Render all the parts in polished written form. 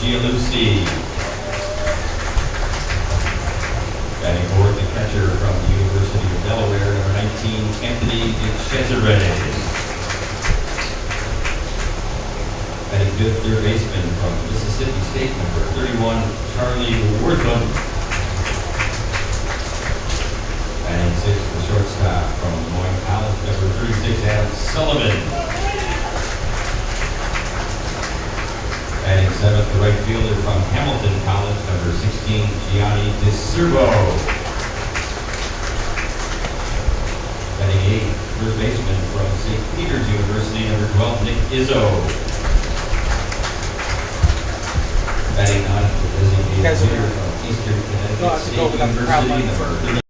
Gialusi. Batting fourth, the catcher from the University of Delaware, number 19, Anthony Cesare. Batting fifth, third baseman from Mississippi State, number 31, Charlie Wortham. Batting sixth, the shortstop from Des Moines College, number 36, Adam Sullivan. Batting seventh, the right fielder from Hamilton College, number 16, Gianni DeCervo. Batting eighth, third baseman from St. Peter's University, number 12, Nick Izzo. Batting ninth, the designated hitter from Eastern Connecticut State University, number 30.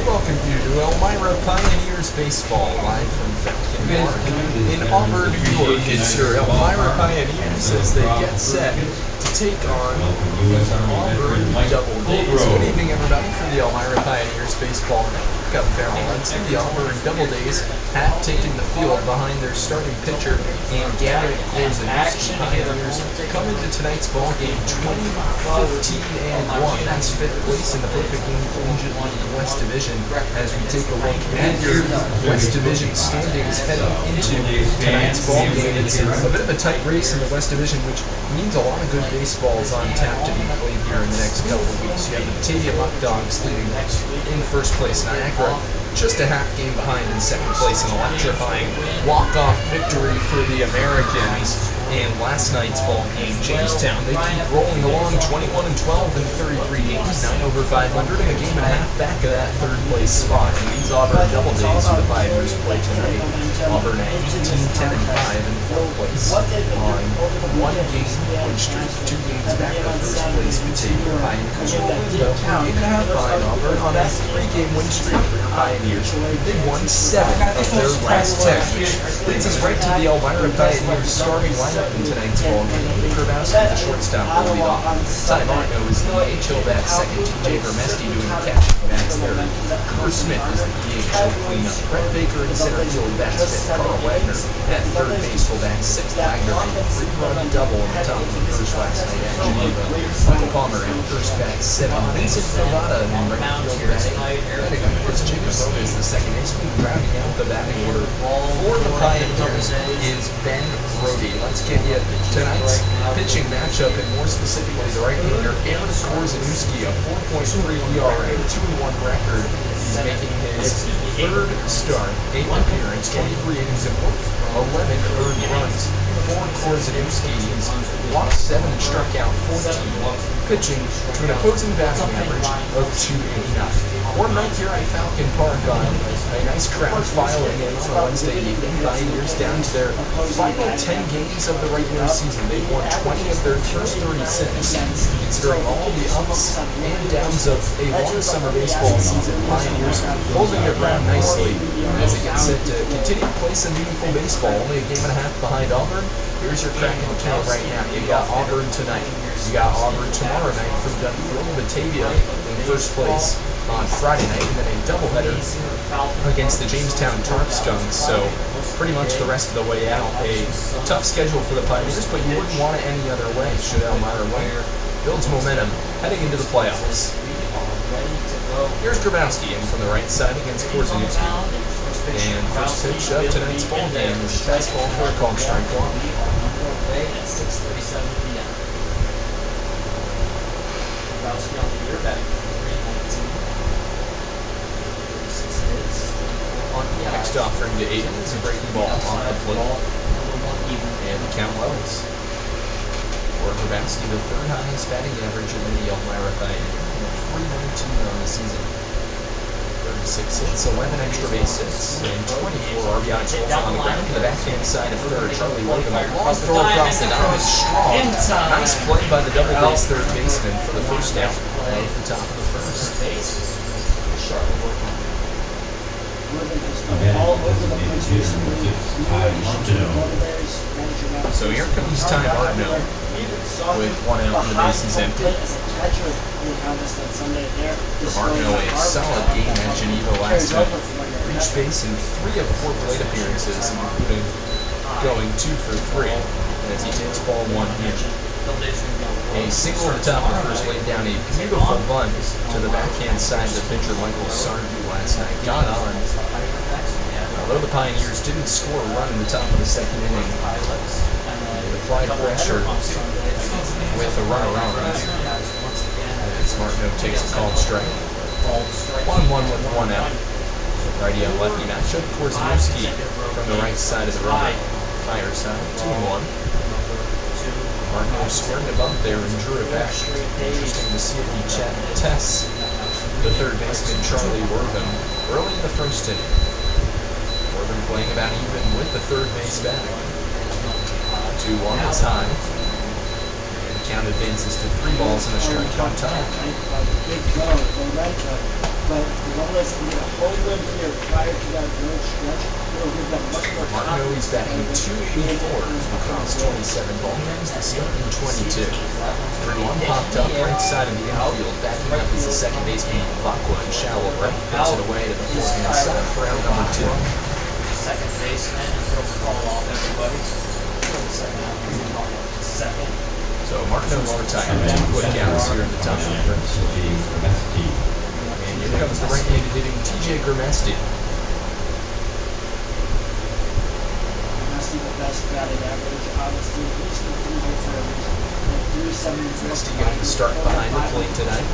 Welcome you to Elmira Pioneers Baseball, live from Falcon in Auburn, New York. It's your Elmira Pioneers as they get set to take on the Auburn Doubledays. Good evening, everybody, from the Elmira Pioneers Baseball Cup Fairlands. The Auburn Doubledays have taken the field behind their starting pitcher and gathering closing. The Pioneers come into tonight's ball game 20-15-1. That's fifth place in the Perfect Game Collegiate League West Division. As we take a look at your West Division standings heading into tonight's ball game, it's a bit of a tight race in the West Division, which means a lot of good baseballs on tap to be played here in the next couple of weeks. You have the Batavia Muck Dogs leading in first place, Niagara just a half game behind in second place, an electrifying walk-off victory for the Americans. And last night's ball game, Jamestown, they keep rolling along 21-12 in 33 games, 9 over 500, and a game and a half back of that third place spot. And these Auburn Doubledays, who the Pioneers play tonight, Auburn at 18-10-5 in fourth place on one game win streak, 2 games back of first place Batavia. Pioneers rolling though, game and a half behind Auburn on a 3-game win streak for the Pioneers. They've won 7 of their last 10, which leads us right to the Elmira Pioneers starting lineup in tonight's ball game. Kurbowski, the shortstop, will lead off. Ty Marno is the DH bat second. TJ Vermesti doing the catching bats third. Cooper Smith is the DH cleanup. Brett Baker in center field bats fifth. Carl Wagner at third base will bat sixth. Wagner made a 3-run double in the top of the first last night at Geneva. Michael Palmer in first bat 7. Vincent Favada in right field batting. Chris Jacob is the second baseman, rounding out the batting order. For the Pioneers is Ben Brody. Let's get you tonight's pitching matchup, and more specifically the right-hander Aaron Korzeniowski, a 4.3 ERA, 2-1 record. He's making his third start, 8th appearance, 23 innings of work, 11 earned runs. For Korzeniowski, he's walked 7 and struck out 14, pitching to an opposing batting average of 289. One night here at Falcon Park on a nice crowd filing in on Wednesday evening. Pioneers down to their final 10 games of the regular season. They've won 20 of their first 36. Considering all the ups and downs of a long summer baseball season, Pioneers holding their ground nicely as it gets set to continue to play some meaningful baseball. Only a game and a half behind Auburn. Here's your crack in the count right now. You got Auburn tonight. You got Auburn tomorrow night from Dunfield. Batavia in first place on Friday night, and then a doubleheader against the Jamestown Tarp Skunks. So pretty much the rest of the way out, a tough schedule for the Pioneers, but you wouldn't want it any other way should Elmira win. Builds momentum heading into the playoffs. Here's Grabowski in from the right side against Korzeniowski. And first pitch of tonight's ball game is a fastball for a called strike one. At 6:37 p.m. Grabowski on the year batting 319. 36 hits. Next offering to Aiden is a breaking ball off the plate. And the count levels. For Grabowski, the third highest batting average of the Elmira Pioneers, 319 on the season. 36 hits, 11 extra base hits, and 24 RBI totals on the ground. To the backhand side of third, Charlie Logan, a long throw across the diamond, strong. Nice play by the Doubledays third baseman for the first out at the top of the first. So here comes Ty Martineau with 1 out and the bases empty. For Martineau, a solid game at Geneva last night. Reached base in 3 of 4 plate appearances, including going 2 for 3 as he takes ball 1 here. A single at the top of the first laid down a beautiful bunt to the backhand side of the pitcher Michael Sarney last night. Got on. Although the Pioneers didn't score a run in the top of the second inning, they applied pressure with a runner on. As Martineau takes a called strike. 1-1 with 1 out. Righty on lefty matchup. Korzeniowski from the right side of the road. Fire side, 2-1. Martineau squared a bump there and drew it back. Interesting to see if he tests the third baseman Charlie Wortham early in the first inning. Wortham playing about even with the third base batting. 2-1 is high. And the count advances to 3 balls and a strike on time. Martineau is batting .284 across 27 ball games. The start in 22. 3-1 popped up right side of the infield. Backing up is the second baseman Falcon and shallow right. Puts it away to the forehand side for out number 2. Second baseman and throw the ball off everybody. Second. So Martineau's retired. 2 quick counts here at the top of the first. And here comes the right-handed hitting TJ Grimesti. The best batting average, obviously, reached the 3 hits average at 370. Grimesti getting the start behind the plate tonight.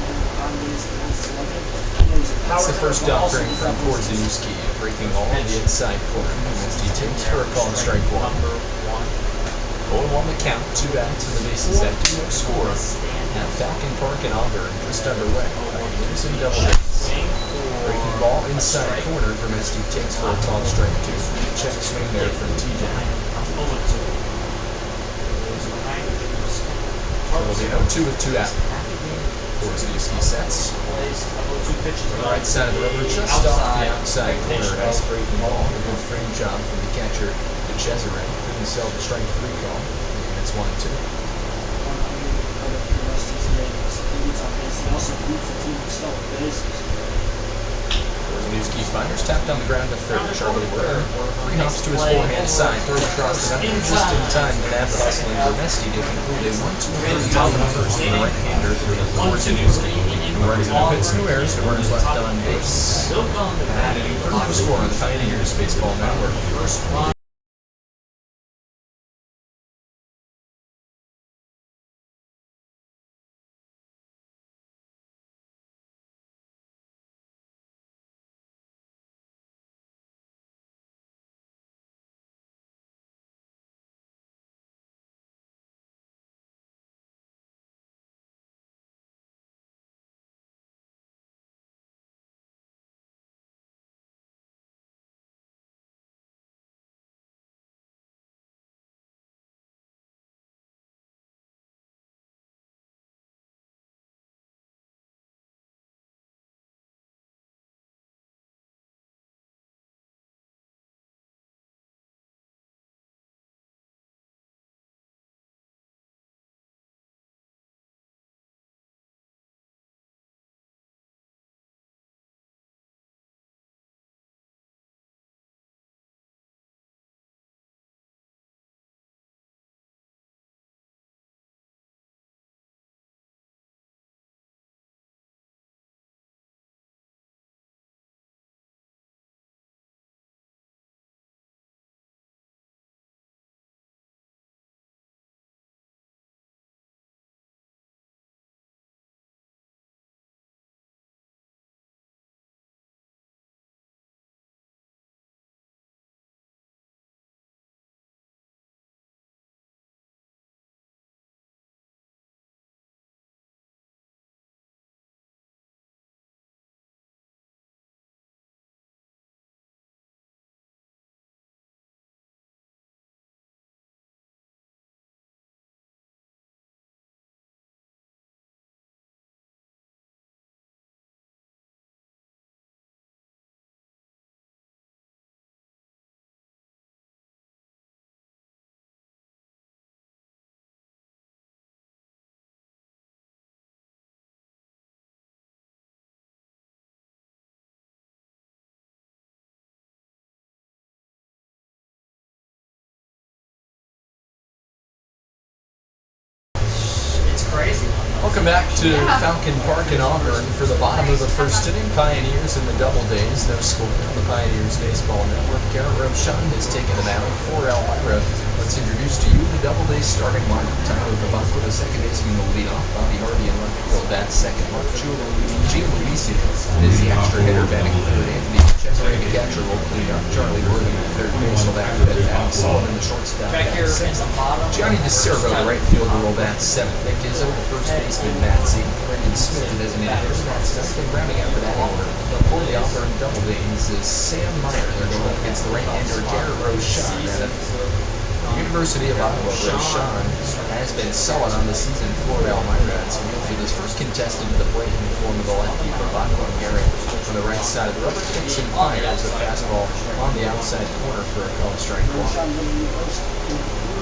That's the first offering from Korzeniowski, breaking all of the inside corner. Grimesti takes for a called strike 1. 0-1 the count, 2 outs and the bases empty, no score at Falcon Park in Auburn, just underway. Pioneers and Doubledays. Breaking ball inside corner, Grimesti takes for a called strike 2. Check swing there from TJ. It'll be 0-2 with 2 out. Korzeniowski sets. From the right side of the river, just off the outside corner. Nice breaking ball. A good frame job from the catcher, Cesare. Couldn't sell the strike 3 call. And it's 1-2. Newski fires, tapped on the ground to third. Charlie Burr, 3 hops to his forehand side, throws across the mound, just in time to nab the hustling Bernesti to conclude a 1-2 top of the first from the right-hander over to Newski. Who runs into pits and wears, and runs left on base. And a third score on the Pioneers Baseball Network. Crazy. Welcome back to Falcon Park in Auburn for the bottom of the first inning. Pioneers in the Doubledays. No score on the Pioneers Baseball Network. Garrett Rochon has taken the mound for Elmira. Let's introduce to you the Doubledays starting lineup. Tyler Tabasco, the second baseman, will lead off. Bobby Hardy in left field, that's second. Mark Gianluigi is the extra hitter, batting third. Anthony Cesare, the catcher, will clean up. Charlie Worthing, the third base, will bat fifth. Adam Sullivan, the shortstop, Back here that's in sixth. the bottom. Johnny DeCervo, the right fielder, will bat seventh. Nick Izzo, the first baseman, Matt Z. Brendan Smith, the designated hitter, Matt Stumpkin. Rounding out the batting order for the Auburn Doubledays is Sam Meyer. They're going up against the right-hander Garrett Rochon. The University of Iowa, Rochon has been solid on the season for Elmira. So he'll be this first contestant to the plate in the form of the lefty Bravado Garrett on the right side of the rubber. Kicks and fires a fastball on the outside corner for a called strike one.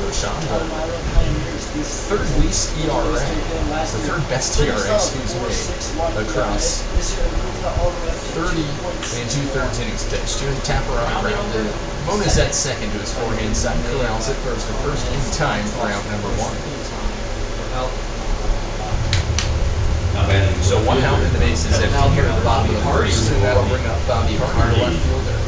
Rochon, the third least ERA, the third best ERA, across 30 and 2/3 innings pitched. Doing tapper on the ground. Mona is at second to his forehand side. Corrals it throws to first in time for out number one. So one out and the base is empty here at the bottom of the first, and that'll bring up Bobby Hardy, the left fielder.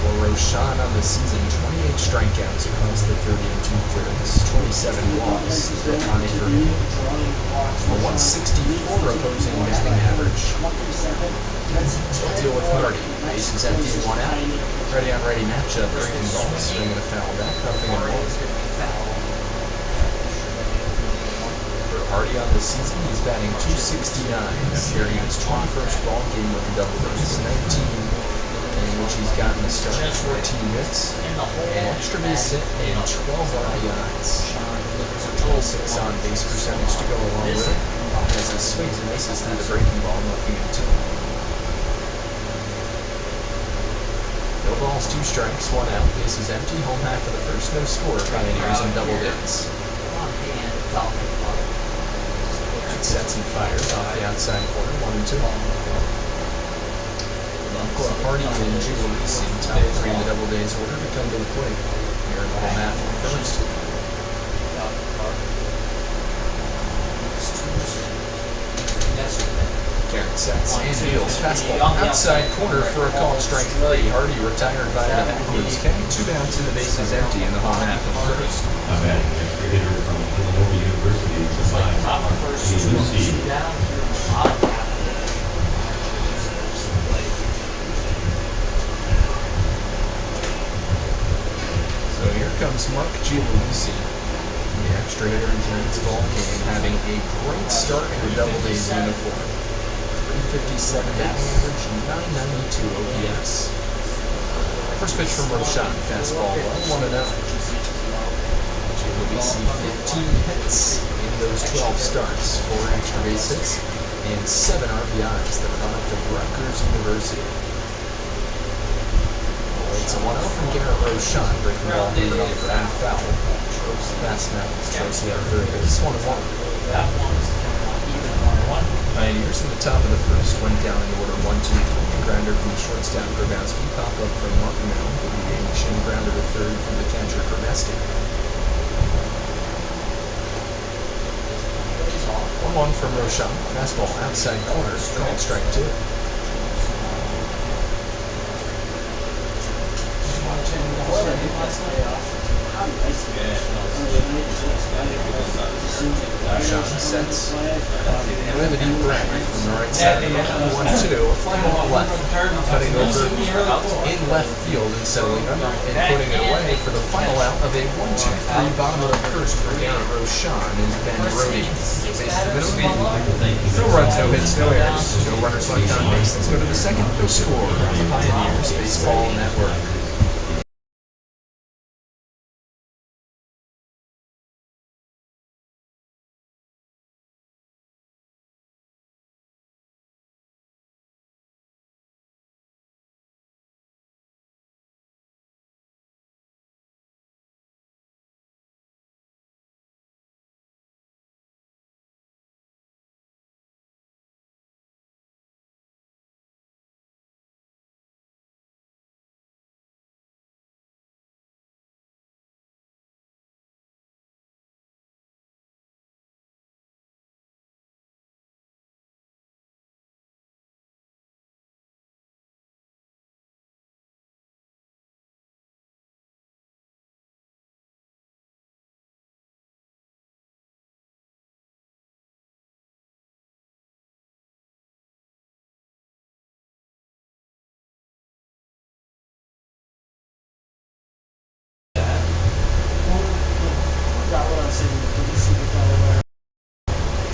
For Rochon on the season, 28 strikeouts across the 30 and 2/3, 27 walks on it for him. A 164 opposing batting average. We'll deal with Hardy. Base is empty, one out. Ready on ready matchup. Breaking ball, swinging a foul back, nothing in one. For Hardy on the season, he's batting .269, appearing in his 21st ball game with the Doubledays, 19 in which he's gotten a start, 14 hits, an extra base hit, and 12 RBIs. 26 on base percentage to go along with it, as he swings and misses through the breaking ball, nothing in two. No balls, 2 strikes, 1 out. Base is empty. Home half of the first. No score. Pioneers in Doubledays. Garrett sets and fires off the outside corner, 1-2. Hardy and Giulici, top three in the Doubledays order, to come to the plate. Here in the half of the first. Garrett sets and deals. Fastball outside corner for a called strike 3. Hardy retired via the backwards K. 2 down to the bases empty in the home half of the first. I'm adding an extra hitter from Villanova University to mine. Top of first, 2 down here in the bottom half of the plate. So here comes Mark Giulici, the extra hitter in tonight's ball game, having a great start in the Doubledays uniform. 357 batting average, 992 OPS. First pitch from Roshan, fastball, 1-0. Giulici, 15 hits in those 12 starts, 4 extra base hits, and 7 RBIs, the product of Rutgers University. It's a 1-0 from Garrett Roshan, breaking ball number and foul. Fast now, Chelsea on third base, 1-1. That one is even 1-1. Pioneers in the top of the first went down in order 1-2-3. Grounder from shortstop Grabowski, pop up from Martinell, the shin grounder to third from the catcher Gramesti. 1-1 from Roshan, fastball outside corner, called strike 2. Roshan sets. And we have a deep breath from the right side of the mound. 1-2, a fly ball left, cutting over in left field and settling under and putting it away for the final out of a 1-2-3 bottom of the first for Garrett Roshan is Ben Brody. No runs, no hits, no errors, no runners left on base. Let's go to the second. No score on the Pioneers Baseball Network.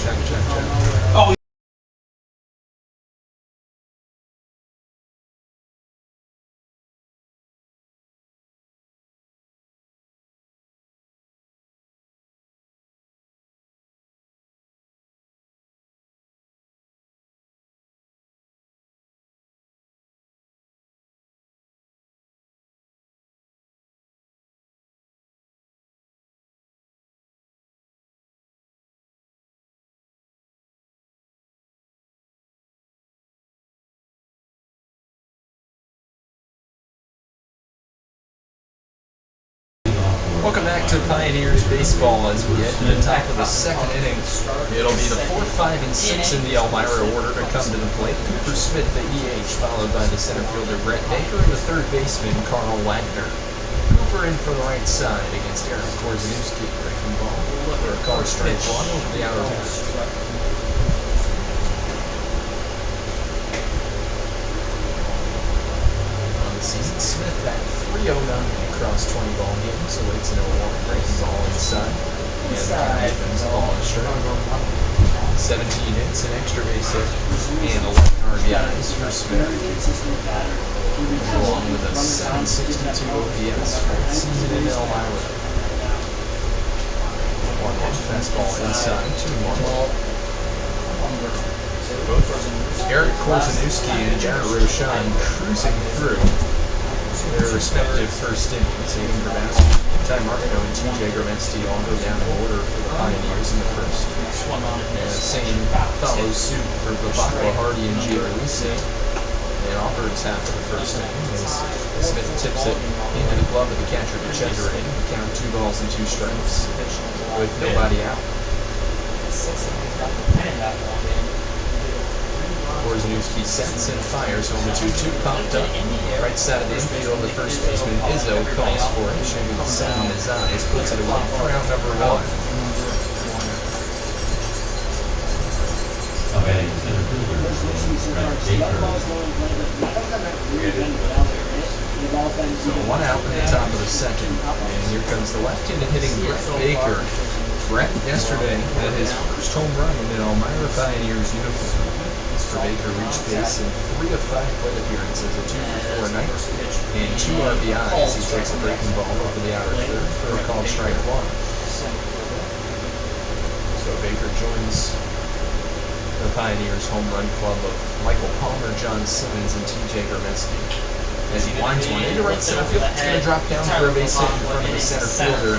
Check. Oh, Welcome back to Pioneers Baseball as we get to the top of the second inning. It'll be the 4, 5, and 6 in the Elmira order to come to the plate. Cooper Smith, the EH, followed by the center fielder Brett Baker and the third baseman Carl Wagner. Cooper in for the right side against Eric Korzenowski, breaking ball for a called strike 1 over the outer half. On the season, Smith at 309 across 20 ball games, awaits an 0-1 breaking ball inside. And defense ball on strike. 17 hits, an extra base hit, and 11 RBIs for Smith. Along with a 762 OPS for the season in Elmira. 1-1 fastball inside, 2-1. Both Eric Korzenowski and Garrett Roshan cruising through their respective first innings. Aiden Grabowski Ty Marino and TJ Gramesti all go down in order for the Pioneers in the first. And the same follows suit for Vivacqua, Hardy, and Gianluigi in Auburn's half of the first inning as Smith tips it into the glove of the catcher to Chesapeake. The count 2 balls and 2 strikes with nobody out. Korzeniowski sets and fires home to 2-2 popped up. Right side of the infield, the first baseman Izzo calls for it. Shooting the sound in his eyes, puts it away for out number 1. Batting center fielder, Brett Baker. So 1 out in the top of the second. And here comes the left-handed hitting Brett Baker. Brett yesterday had his first home run in an Elmira Pioneers uniform. Mr. Baker reached base in 3 of 5 plate appearances, a 2 for 4 night, and 2 RBIs. He takes a breaking ball over the outer third for a called strike 1. So Baker joins the Pioneers home run club of Michael Palmer, John Simmons, and TJ Gramesti. As he winds one into right center field, it's going to drop down for a base hit in front of the center fielder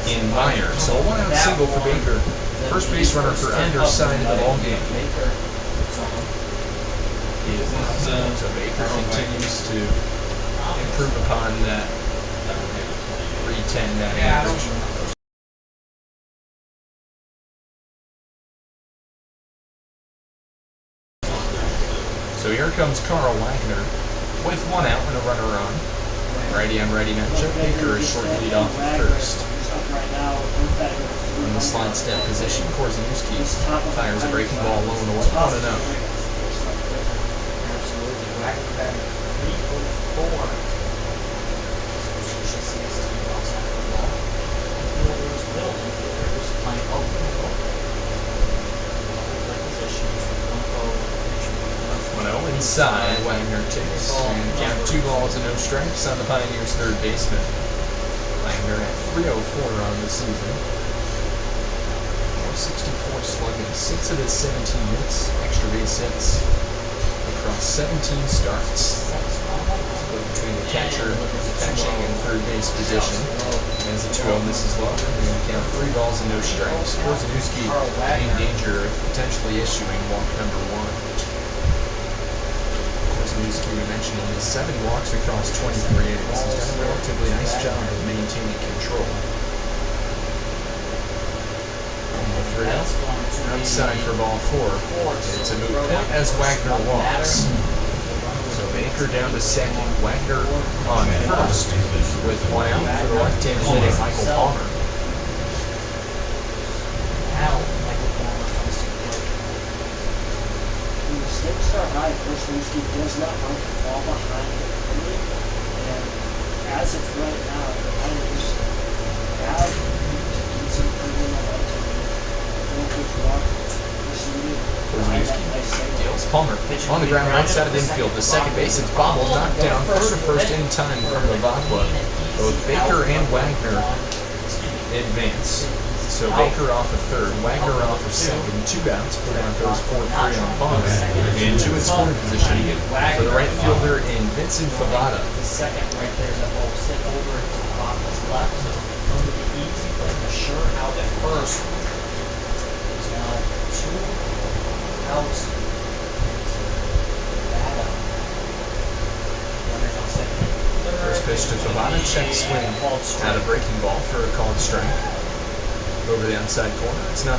in Meyer. So a 1-out single for Baker. First base runner for either side of the ball game. So Baker continues to improve upon that 310 batting average. So here comes Carl Wagner with 1 out and a runner on. Righty on righty matchup. Baker is short lead off at first. In the slide step position, Korzeniowski fires a breaking ball low and away. 1-0. Inside, Wagner takes and count 2 balls and no strikes on the Pioneers' third baseman. Wagner at 304 on the season. 464 slugging, 6 of his 17 hits, extra base hits across 17 starts. Split between the catcher, catching, and third base position. As the 2-0 misses low, they're going to count 3 balls and no strikes. Korzeniowski in danger of potentially issuing walk number 1. We mentioned only 7 walks across 23 innings. He's done a relatively nice job of maintaining control. Outside for ball 4. It's a move point as Wagner walks. So Baker down to second. Wagner on first with 1 out for the left-handed hitting Michael Palmer. Stakes are high. Korzeniowski does not want to fall behind the penalty. And as of right now, the Pioneers have some improvement on that team. Deals Palmer on the ground right side of the infield. The second baseman's bobble knocked down first to first in time from Vivacqua. Both Baker and Wagner advance. So Baker off a third, Wagner off a second, 2 outs, put out those 4-3 on Palmer, and 2 in scoring position for the right fielder in Vincent Favada. The second right there that will sit over to Vivacqua's left, so going to be easy for him to sure out at first. He's now 2 outs. Favada. Runners on second. First pitch to Favada, check swing, out a breaking ball for a called strike. Over the outside corner, it's 0-1.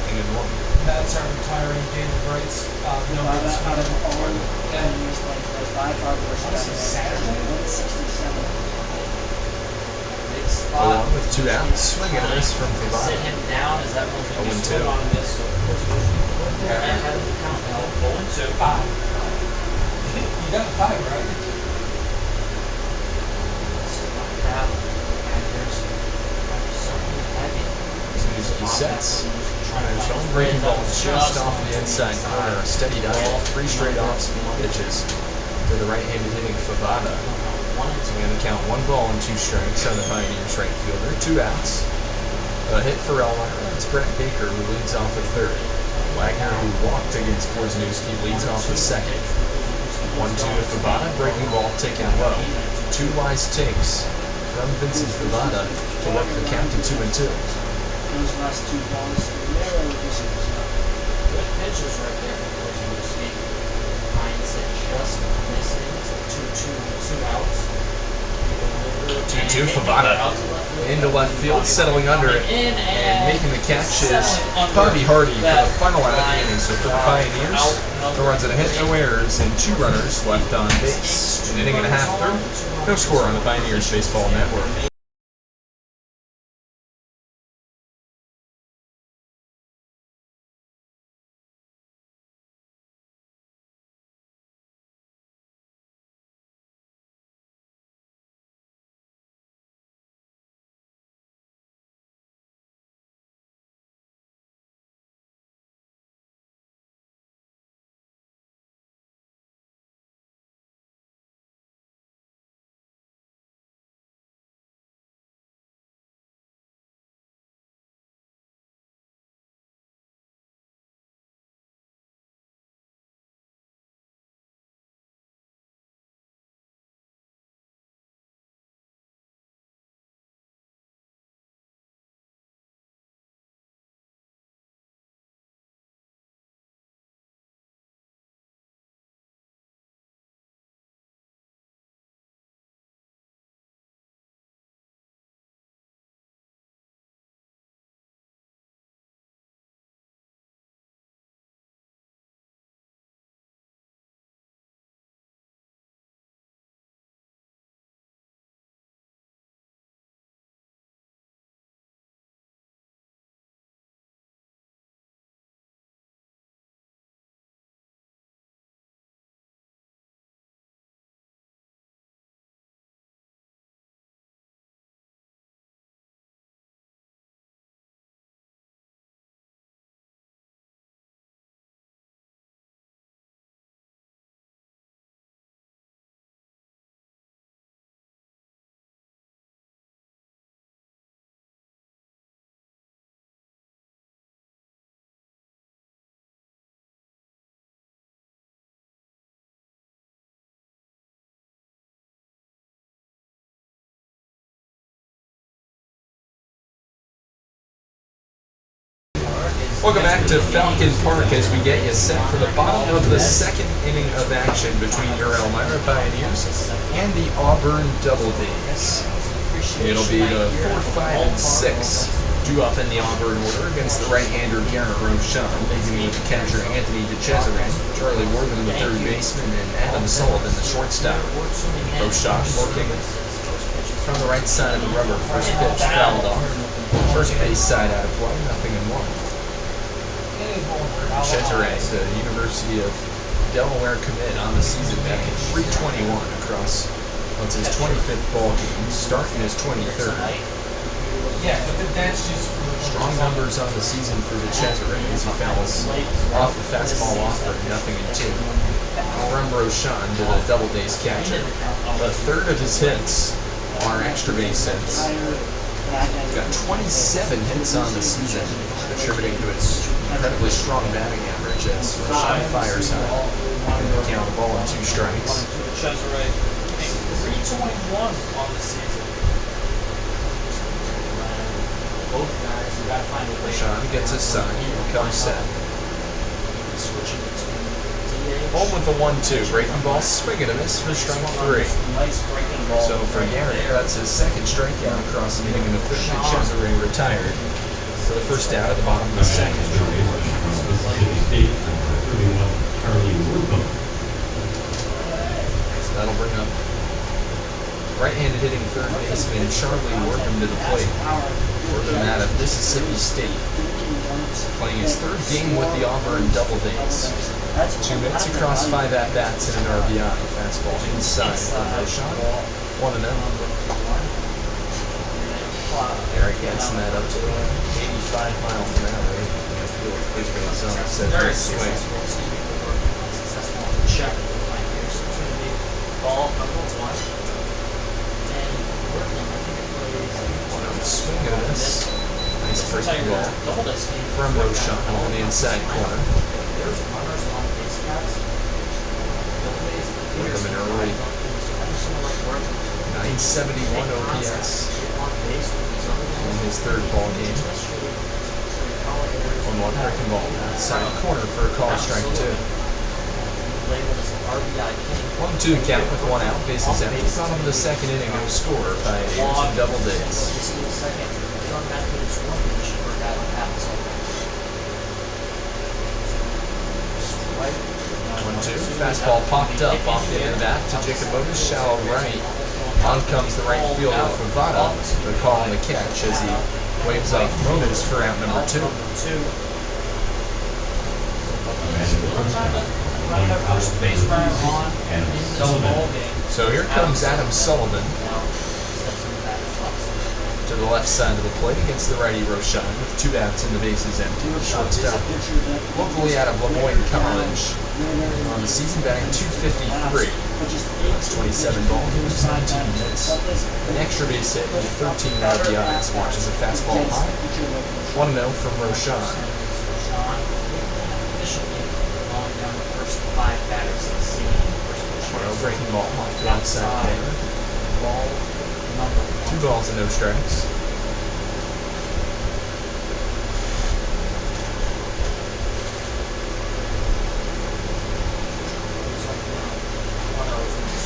That's our retiring David Bright's numbers. Out of all Pioneers players, by far the worst record. Saturday? 167. Along with 2 outs, swing and a miss from Sit Favada. him down as that one's going to be 0-2. scored on this. So ahead of the count now. 0-2. 5. You got the 5, right? So now, Packers are certainly heavy. He sets. There's one breaking ball just off the inside corner. A steady dive, 3 straight off-speed pitches to the right-handed hitting Favada. So we're going to count 1 ball and 2 strikes on the Pioneers right fielder. 2 outs. A hit for Elmira. It's Brett Baker who leads off a third. Wagner, who walked against Korzeniowski, leads off a second. 1-2 to Favada. Breaking ball taken low. 2 wise takes from Vincent Favada to work the count to 2-2. Those last two balls, narrow misses. Good pitches right there from Kozlowski. Hines just missing. It's 2-2, 2 outs. 2-2, Favada into left field, settling under it, and making the catch is Bobby Hardy for the final out of the inning. So for the Pioneers, no runs and a hit, no errors, and 2 runners left on base. An inning and a half through, no score on the Pioneers Baseball Network. Welcome back to Falcon Park as we get you set for the bottom of the second inning of action between your Elmira Pioneers and the Auburn Doubledays. It'll be the 4, 5, and 6 due up in the Auburn order against the right-hander Garrett Rochon, beginning with the catcher Anthony DeCesare, Charlie Wortham, the third baseman, and Adam Sullivan, the shortstop. Rochon working from the right side of the rubber. First pitch fouled off. First base side out of play, 0-1. Cesare, the University of Delaware commit on the season back at 321 across what's his 25th ball game, starting his 23rd. Yeah, but that's just Strong numbers on the season for the Cesare as he fouls off the fastball off for 0-2. From Rochon to the Doubledays catcher. A third of his hits are extra base hits. He's got 27 hits on the season, attributing to its incredibly strong batting average as Rochon fires high. Count the ball on 2 strikes. Cesare, 321 on the season. Both guys, you gotta find a way. Rochon gets his sign, comes set. Switching between DH. Home with the 1-2, breaking ball, swing and a miss for strike 3. Nice breaking ball. So for Garrett, that's his second strikeout across the inning, and the third that Cesare retired. So the first out of the bottom of the second. Mississippi State, number 31, Charlie Wortham. So that'll bring up right-handed hitting third baseman Charlie Wortham to the plate. Wortham out of Mississippi State, playing his third game with the Auburn Doubledays. 2 hits across 5 at-bats and an RBI. Fastball inside from Rochon. 1-0. Eric Hansen that up to 85 miles an hour. First base zone, set right swing. Check. Ball number 1. And Wortham, I think it plays. 1-0 swing and a miss. Nice breaking ball Doubledays game. from Rochon on the inside corner. There's runners on base paths. Doubledays. Wortham an early 971 OPS in his third ball game. 1-1 breaking ball. Outside corner for a call, strike 2. 1-2 count with 1 out. Bases empty. Bottom of the second inning, no score by Auburn Doubledays. 1-2. Fastball popped up off the end of the bat to Jacob Otis, shallow right. On comes the right fielder Favada. The call on the catch as he waves off Monas for out number 2. First base runner on And in this Sullivan. ball game. So here comes Adam Sullivan to the left side of the plate against the righty Roshan with 2 outs and the bases empty. The shortstop, locally out of Lemoyne College, on the season batting .253. That's 27 ball games, 19 hits, an extra base hit with 13 RBIs. Watches a fastball high. 1-0 from Roshan. Going down the first 5 batters of the season. 1-0 breaking ball off the outside corner. Ball number 2 balls and no strikes.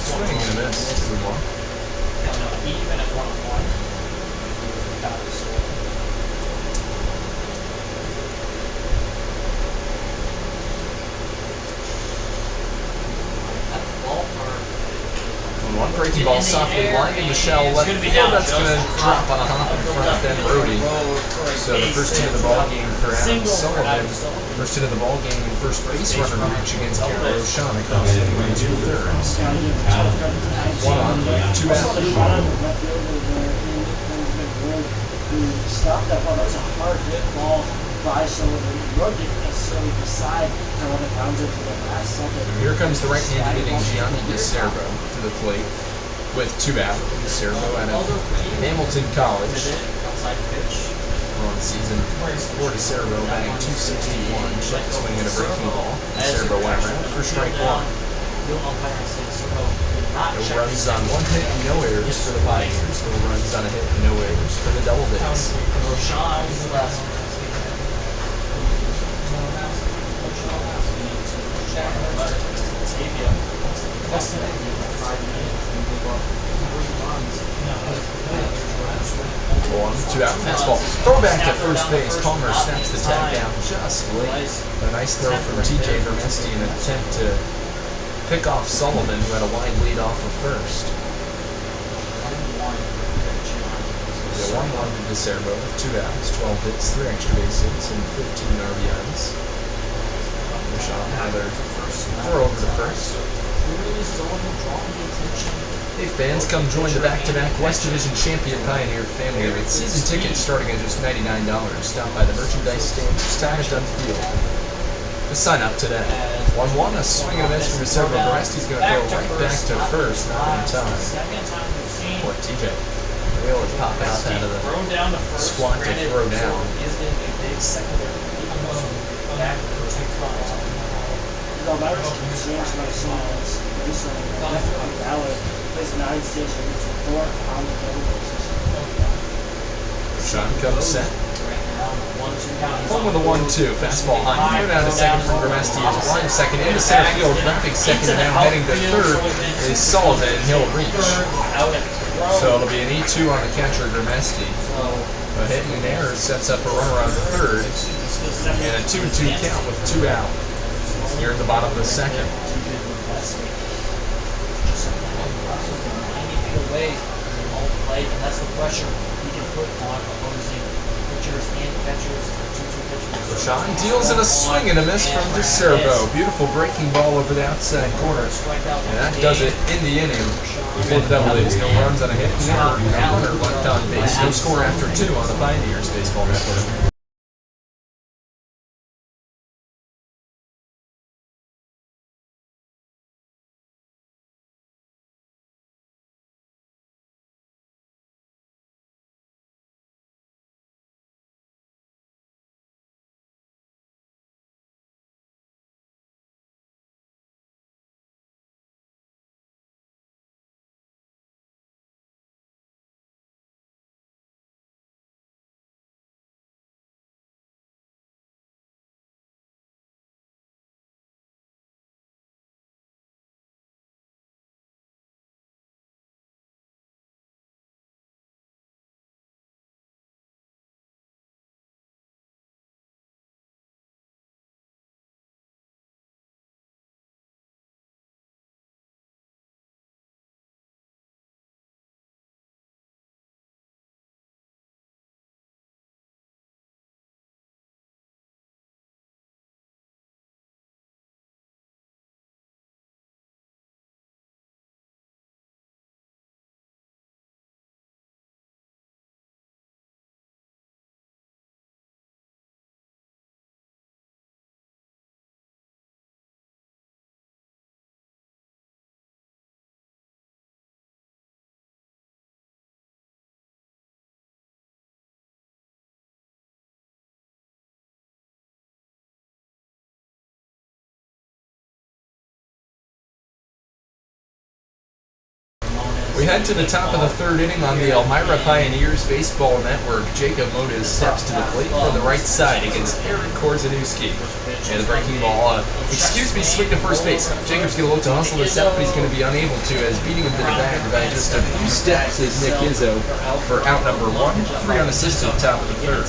Swing and a miss. 2-1. Even at 1-1. One breaking ball softly lining the shell left field. That's going to drop on a hop in front of Ben Brody. So the first hit of the ball game for Adam Sullivan. First hit of the ball game and first base runner reach against Garrett Roshan across the 2/3. 1 on, 2 out. Who stopped that ball. That was a hard hit ball by Sullivan. He rubbed it necessarily beside and when it bounds into the last second. Here comes the right-handed hitting Gianni DeCerbo to the plate with 2 out. DeCerbo out of Hamilton College. Outside pitch. On season for DeCerbo, batting .261. Check swing at a breaking ball. DeCerbo went around for strike 1. Field umpire says so. Not No check runs on 1 hit and no errors for the Pioneers. No runs on a hit and no errors for the Doubledays. Roshan is the last one. One, 2 out, fastball. Throw back to first base. Palmer snaps the tag down just late. A nice throw from TJ Vermesti in an attempt to pick off Sullivan, who had a wide lead off of first. The 1-1 to DeCerbo with 2 outs, 12 hits, 3 extra base hits, and 15 RBIs. Roshan another throw over to first. Hey fans, come join the back-to-back West Division champion Pioneer family with season tickets starting at just $99. Stop by the merchandise stand just time is done field. Just sign up today. 1-1, a swing and a miss from DeCerbo. Veresti's going to throw right back to first, not in time. Poor TJ. Able to pop out of the squat to throw down. No, that was concerns my songs. Recently, definitely valid. Plays 9 station. It's the 4th on the Doubledays. Sean comes set. One with a 1-2. Fastball high. Throw down to second from Vermesti. Is line second into center field. Wrapping second and now heading to third is Sullivan. He'll reach. So it'll be an E2 on the catcher, Vermesti. A hit and an error sets up a runner on third. And a 2-2 count with 2 out. Here at the bottom of the second. 90 feet away from all play, and that's the pressure he can put on opposing pitchers and catchers. 2-2 pitchers. Roshan deals in a swing and a miss from DeCerbo. Beautiful breaking ball over the outside corner. And that does it in the inning. For the Doubledays, no runs on a hit, no runner left on base. No score after 2 on the Pioneers Baseball Network. head to the top of the third inning on the Elmira Pioneers Baseball Network. Jacob Modes steps to the plate for the right side against Eric Korzeniewski. And the breaking ball, swing to first base. Jacob's going to look to hustle this out, but he's going to be unable to, as beating him to the bag by just a few steps is Nick Izzo for out number 1. 3 unassisted, top of the third.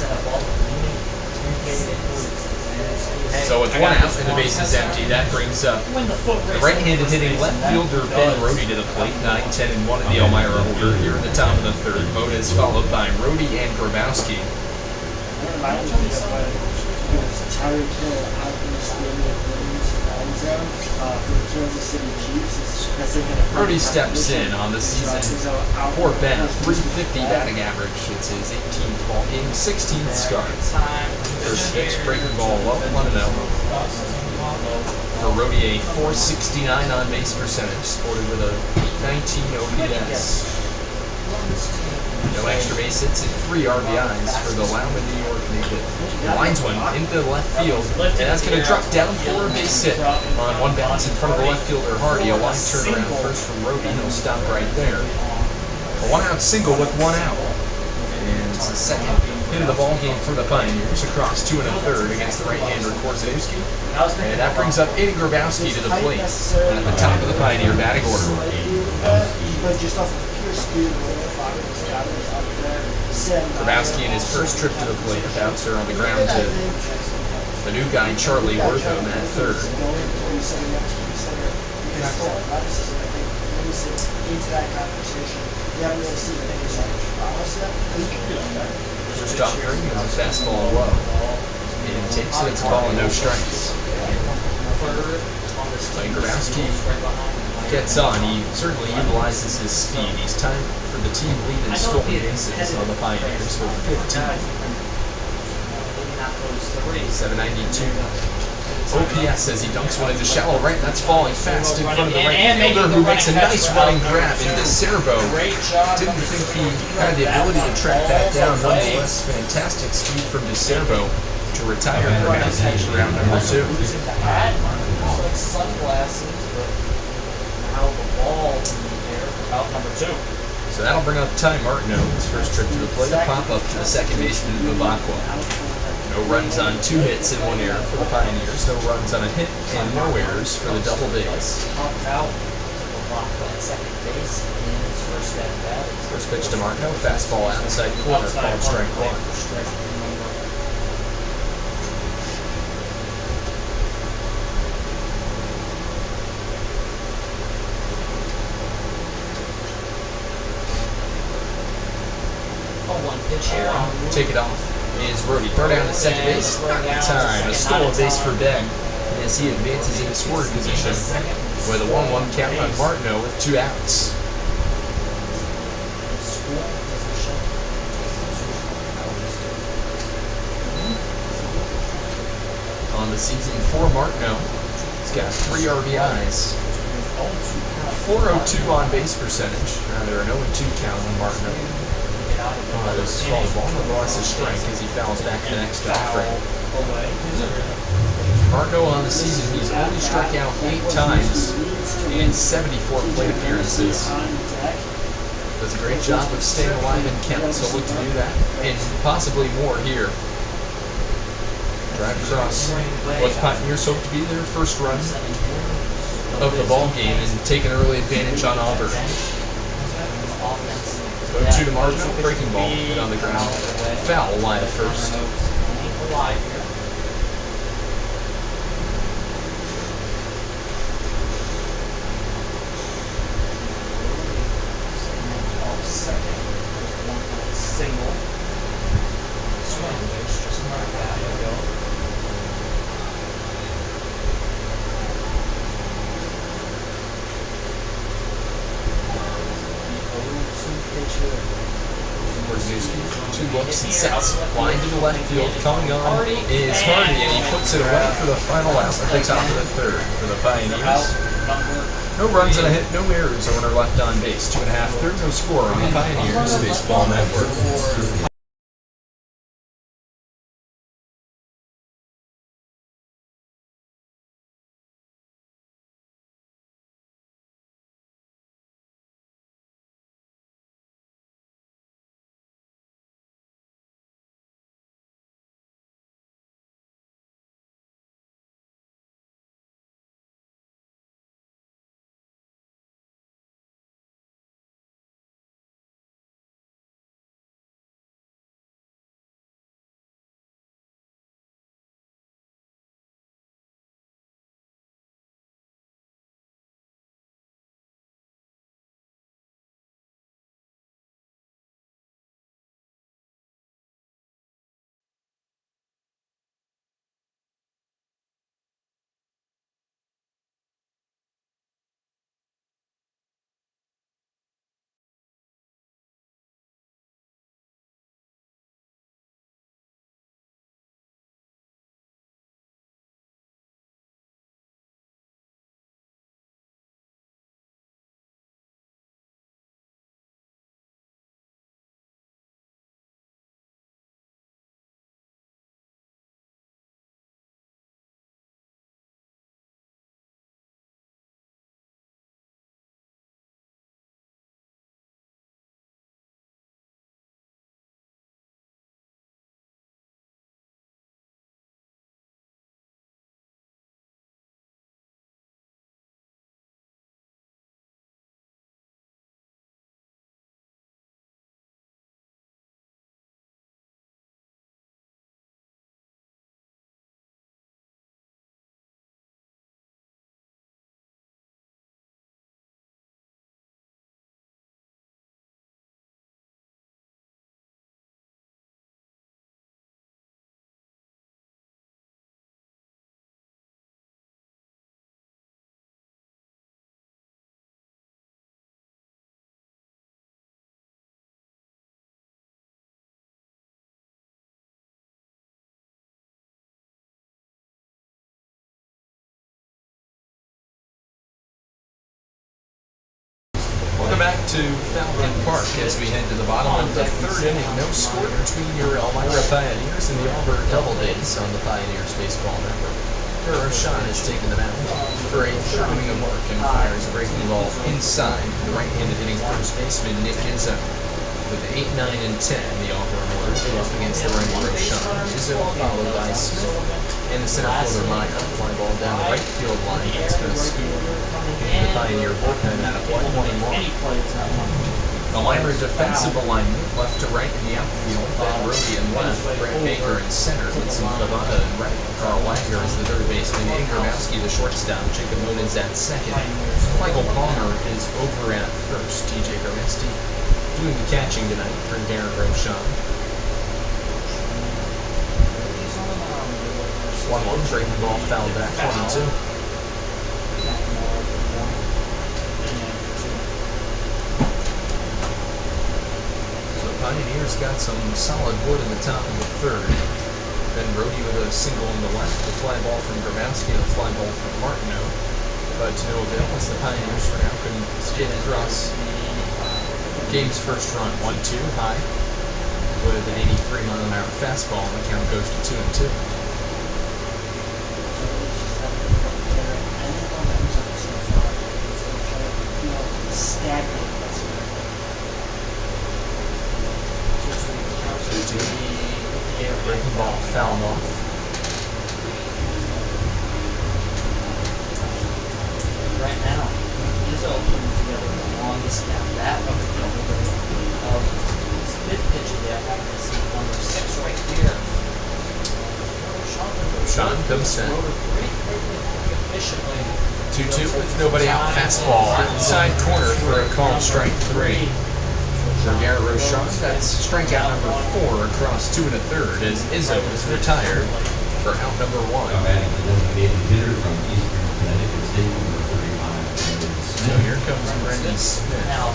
So with 1 out and the base is empty, that brings up the right-handed hitting left fielder Ben Rohde to the plate. 9, 10, and 1 in the Elmira order here in the top of the third. Modes followed by Rohde and Grabowski. Tyreek Hill out in the end zone for the Kansas City Chiefs. Rohde steps in on the season for Ben, 350 batting average. It's his 18th ball game, 16th start. First pitch, breaking ball low, 1-0. For Rohde, a 469 on base percentage, sported with a 819 OPS. No extra base hits and 3 RBIs for the Lowman, New York native. The lines one into left field, and that's going to drop down for a base hit on 1 bounce in front of the left fielder Hardy. A line turnaround first from Rohde, and he'll stop right there. A 1-out single with 1 out. And it's the second hit of the ball game for the Pioneers across 2 1/3 against the right-hander Korzeniewski. And that brings up Eddie Grabowski to the plate at the top of the Pioneer batting order. But just off of pure speed, Grabowski in his first trip to the plate, a bouncer on the ground to the new guy Charlie Wortham at third. First offering is a fastball low, and takes it. It's a ball and no strikes. Like Grabowski gets on, he certainly utilizes his speed. He's timed for the team lead in stolen bases on the Pioneers with 15. 792. OPS as he dunks one into shallow right, and that's falling fast in front of the right fielder, who makes a nice running grab into Cerbo. Didn't think he had the ability to track that down. Nonetheless, fantastic speed from DeCerbo to retire Grabowski for round number 2. Sunglasses, but now the ball in the air for out number 2. So that'll bring up Ty Martineau, his first trip to the plate, a pop-up to the second baseman Vivacqua. No runs on 2 hits and 1 error for the Pioneers. No runs on a hit and no errors for the Doubledays. Popped out Vivacqua at second base in his first at bat. First pitch to Martineau, fastball outside corner, called strike 1. Pitch here. Take it off is Rohde. Throw down to second base. Not in time. A stolen base for Ben as he advances into scoring position with a 1-1 count on Martineau with 2 outs. On the season for Martineau, he's got 3 RBIs. 402 on base percentage. There are no 0-2 count on Martineau. This foul ball, nonetheless a strike as he fouls back the next offering. Martineau on the season, he's only struck out 8 times in 74 plate appearances. Does a great job of staying alive in count, so look to do that, and possibly more here. Drive across what the Pioneers hope to be their first run of the ball game and take an early advantage on Auburn. 0-2 to Martineau, breaking ball, hit on the ground. Foul line at first. Single. Korzeniewski, 2 looks and sets. Line to the left field. Coming on is Hardy, and he puts it away for the final out at the top of the third for the Pioneers. No runs and a hit, no errors. Owner left on base. 2 1/2 third, no score on the Pioneers Baseball Network. to Falcon Park as we head to the bottom of the third inning. No score between your Elmira Pioneers and the Auburn Doubledays on the Pioneers Baseball Network. Roshan has taken the mound for a third inning of work and fires a breaking ball inside. The right-handed hitting first baseman Nick Izzo. With 8, 9, and 10, the Auburn Warriors go up against the righty Roshan. Izzo followed by Smith and the center fielder Meyer. Fly ball down the right field line. It's going to scoop the Pioneer bullpen out of 121. Elmira defensive alignment, left to right in the outfield, Ben Roby in left, Brett Baker in center, Vincent Favada in right, Carl Wagner is the third baseman, Ian Grabowski the shortstop, Jacob Moon is at second, Michael Palmer is over at first, TJ Gramesti doing the catching tonight for Darren Roshan. 1-1, breaking ball fouled back, 22. Pioneers got some solid wood in the top of the third. Then Brody with a single in the left, a fly ball from Grabowski and a fly ball from Martineau. But to no avail as the Pioneers for now couldn't skate across game's first run. 1-2 high with an 83-mile-an-hour fastball, and the count goes to 2-2. Breaking ball fouled off. Right now, Izzo putting together the longest at bat of the Doubleday of his fifth pitch of the afternoon. This is number 6 right here. Sean comes set. Pretty quickly, pretty efficiently. 2-2 with nobody out. Fastball outside corner for a called strike 3. For Garrett Roshan, that's strikeout number 4 across 2 1/3 as Izzo is retired for out number 1. Batting the designated hitter from Eastern Connecticut State, number 35. So here comes Brendan Smith Now,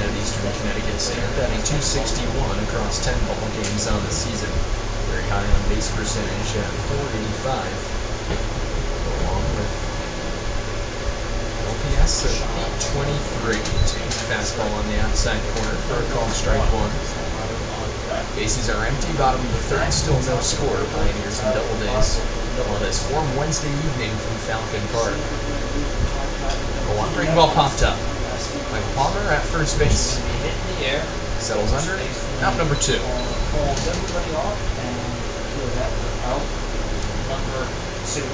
at Eastern Connecticut State, batting .261 across 10 ball games on the season. Very high on base percentage at .485, along with LPS of .823. Takes a fastball on the outside corner for a called strike 1. Bases are empty, bottom of the third, still no score. Pioneers and Doubledays on this warm Wednesday evening from Falcon Park. A one breaking ball popped up. Michael Palmer at first base. hit in the air, Settles under. Out number 2. calls everybody off, and with that, we're out number 2.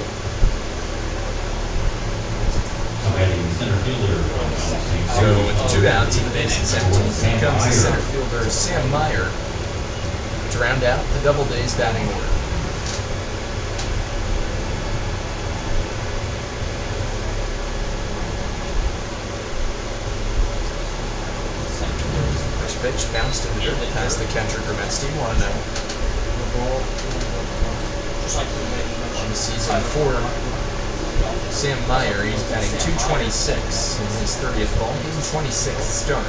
Batting center fielder from St. So with 2 outs and the bases empty, here comes the center fielder Sam Meyer to round out the Doubledays batting order. First pitch bounced in the dirt past the catcher Gramesti. 1-0 Just like the way you on mentioned. the season for Sam Meyer. He's batting .226 in his 30th ball game, 26th start.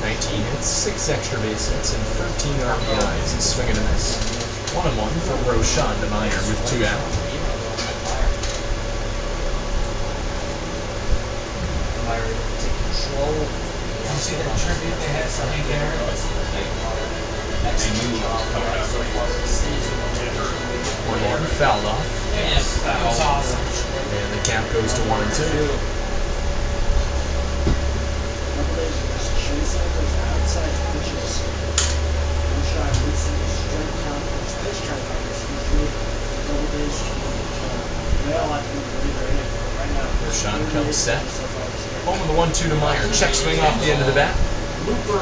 19 hits, 6 extra base hits, and 13 RBIs. He's swinging a miss. 1-1 for Roshan to Meyer with 2 out. Meyer able to take control. Did you see that tribute they had for Hank Aaron? Excellent job so far this season. 1-1 fouled off, Yeah, that was awesome. and the count goes to 1-2. Doubledays was chasing those outside pitches. Roshan leads the strike count for his pitch count. He's good. Doubledays well, I think really great. Right now, Roshan comes set. Home with the 1-2 to Meyer. Check swing off the end of the bat.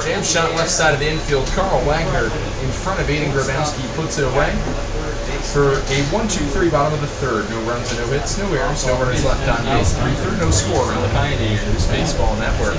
Jam shot left side of the infield. Carl Wagner in front of Aiden Grabowski puts it away for a 1-2-3 bottom of the third. No runs and no hits, no errors, no runners left on base. 3-3, no score on the Pioneers Baseball Network.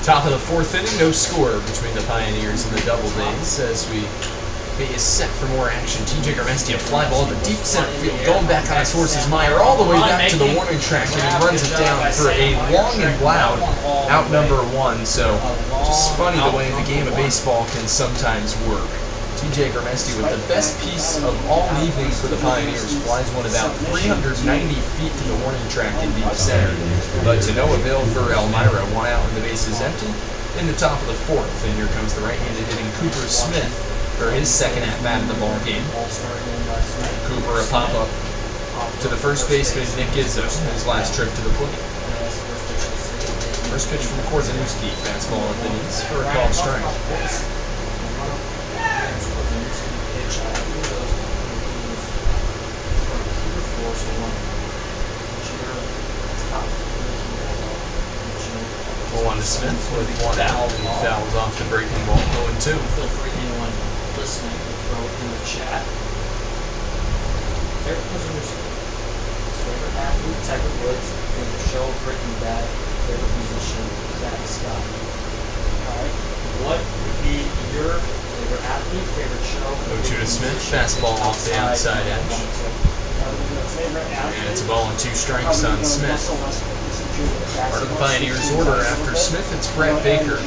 Top of the fourth inning, no score between the Pioneers and the Doubledays as we get you set for more action. TJ Garmesti, a fly ball to deep center field, going back on his horse's mire all the way back to the warning track, and he runs it down for a long and loud out number 1. So just funny the way the game of baseball can sometimes work. TJ Garmesti with the best piece of all evening for the Pioneers, flies one about 390 feet to the warning track in deep center, but to no avail for Elmira. One out and the base is empty in the top of the fourth, and here comes the right-handed hitting Cooper Smith for his second at-bat of the ball game. Cooper a pop-up to the first baseman Nick Izzo, his last trip to the plate. First pitch from Korzeniowski, fastball at the knees for a called strike. Well, on to Smith with one out, and he fouls off the breaking ball, 0-2. Feel free anyone listening to throw it in the chat. Favorite Korzeniowski. Favorite athlete, Tiger Woods. Favorite show, Breaking Bad. Favorite musician, Zach Scott. Alright. What would be your favorite athlete, favorite show? 0-2 to Smith, fastball off the outside edge. And it's a ball and 2 strikes on Smith. Part of the Pioneers' order after Smith, it's Brett Baker.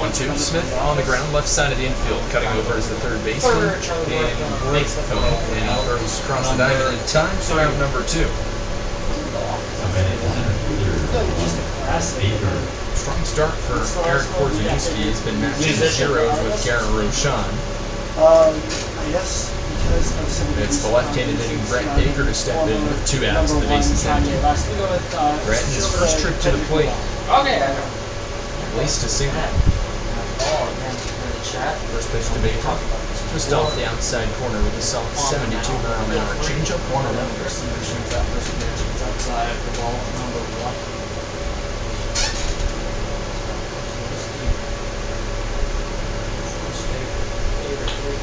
1-2, Smith on the ground, left side of the infield, cutting over as the third baseman, and break throw, and he throws across the diamond in time for out number 2. Strong start for Eric Korzeniowski. He's been matching zeros with Garrett Roshan. It's the left-handed hitting Brett Baker to step in with 2 outs and the bases empty. Brett in his first trip to the plate. At least a single. First pitch to Baker. Just off the outside corner with a soft 72-mile-an-hour changeup, 1-0. Outside the ball, number 1.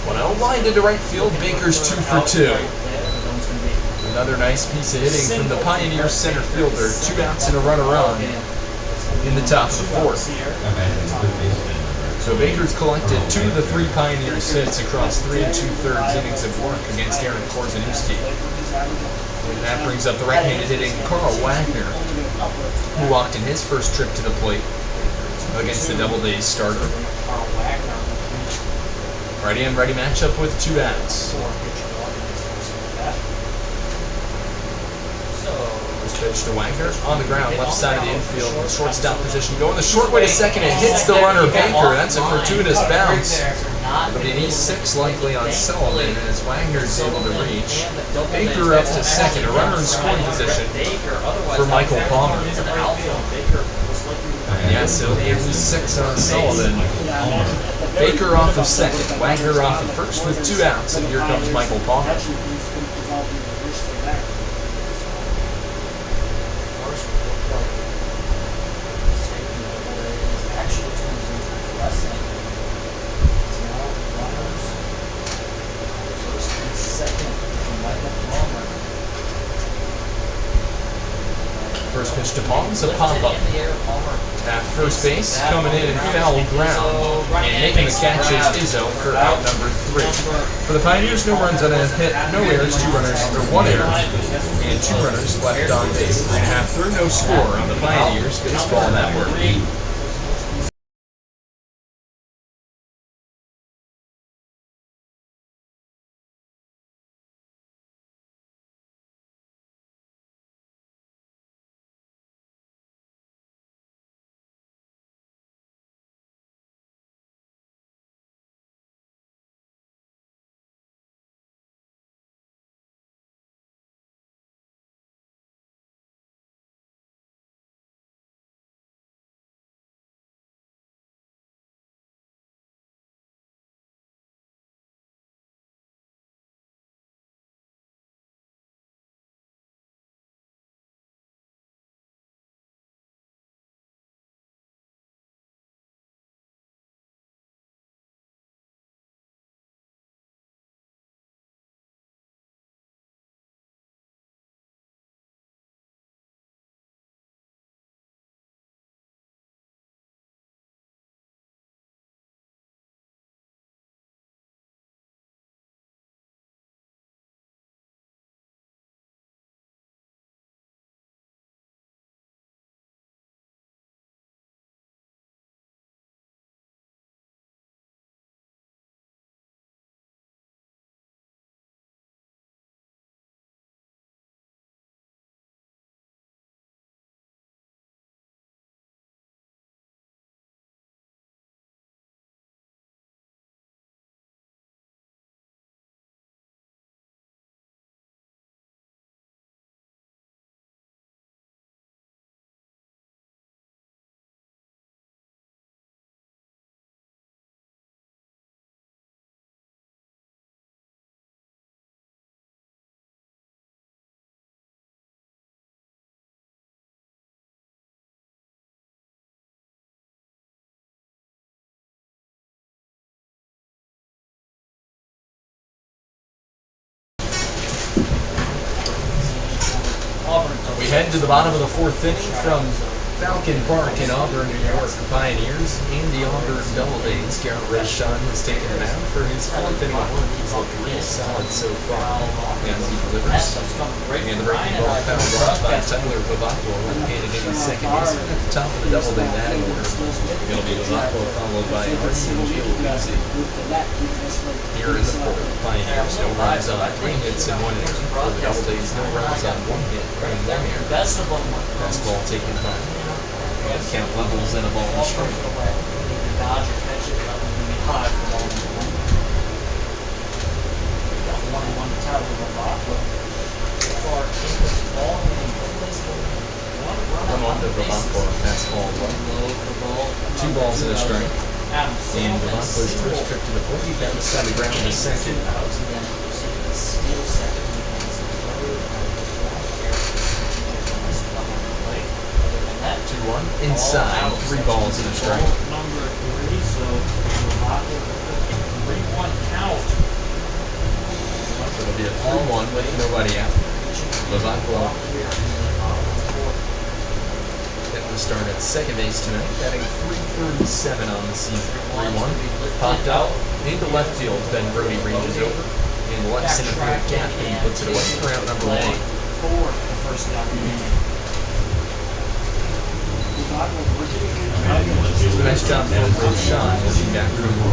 1-0 lined into right field. Baker's 2 for 2. Another nice piece of hitting from the Pioneers center fielder. 2 outs and a runner on in the top of the fourth. So Baker's collected 2 of the 3 Pioneers hits across 3 2/3 innings of work against Aaron Korzeniowski. And that brings up the right-handed hitting Carl Wagner, who walked in his first trip to the plate against the Doubledays starter. Righty and ready matchup with 2 outs. First pitch to Wagner on the ground, left side of the infield, shortstop position, going the short way to second. It hits the runner Baker. That's a fortuitous bounce. But an E6 likely on Sullivan as Wagner's able to reach. Baker up to second, a runner in scoring position for Michael Palmer. Yes, it'll be an E6 on Sullivan. Baker off of second, Wagner off of first with 2 outs, and here comes Michael Palmer. First pitch to Palmer's a pop-up at first base, coming in and foul ground, and making the catch is Izzo for out number 3. For the Pioneers, no runs on a hit, no errors, 2 runners, or 1 error, and 2 runners left on base. 3.5 through, no score on the Pioneers Baseball Network. head to the bottom of the fourth inning from Falcon Park in Auburn, New York. Pioneers and the Auburn Doubledays. Garrett Roshan has taken him out for his fourth inning of work. He's looked real solid so far as he delivers. And the breaking ball fouled off by Tyler Vivacqua, left-handed in the second baseman at the top of the Doubleday batting order. It'll be Vivacqua followed by Arsen Giovanni. Here in the fourth, Pioneers no runs on 3 hits and 1 error. For the Doubledays, no runs on 1 hit and 1 error. Best of them. Fastball taken by. Count levels and a ball and strike. Dodger catch it, that would be high for ball 1. Got 1-1 Tyler Vivacqua. So far in this ball game, Doubledays going 1 run. Come on to Vivacqua, fastball low. Low for ball. 2 balls and a strike. Adam And Vivacqua's first trip to the plate, he bounced on the ground to second. outs, and then proceeded to steal second. He has a third out of 1 here. Behind the plate. Other than that, 2-1. Inside, 3 balls and a strike. ball number 3, so Vivacqua with a 3-1 count. It'll be a 3-1 with nobody out. Vivacqua getting the start at second base tonight, batting .337 on the season. 3-1. Popped out into left field. Ben Brody ranges over in the left center field gap and he puts it away for out number 1. For the first out. Nice job from Roshan looking back from a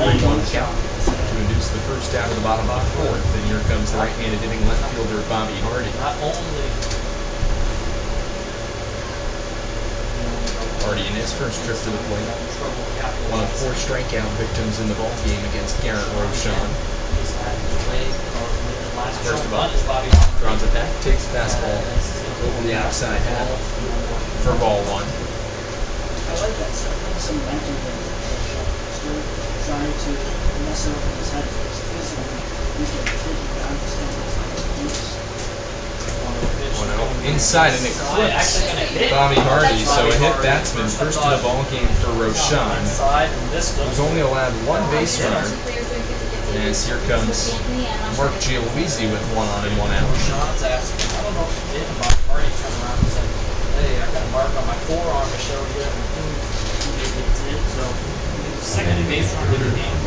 3-1 count to induce the first out of the bottom of the fourth. And here comes the right-handed hitting left fielder Bobby Hardy. Not only Hardy in his first trip to the plate. One of 4 strikeout victims in the ballgame against Garrett Roshan. First of all, throws it back, takes fastball over the outside half for ball 1. I like that stuff. Some mental things. Still trying to mess up his head physically. He's going to take it down to stand. Inside and it clips Bobby Hardy, so a hit batsman first to the ball game for Roshan. He's only allowed 1 base runner. As here comes Mark Gialoisi with 1 on and 1 out. Sean's asking, I don't know if he did, but Hardy turned around and said, hey, I got a mark on my forearm to show you. And he did, so second base runner of the game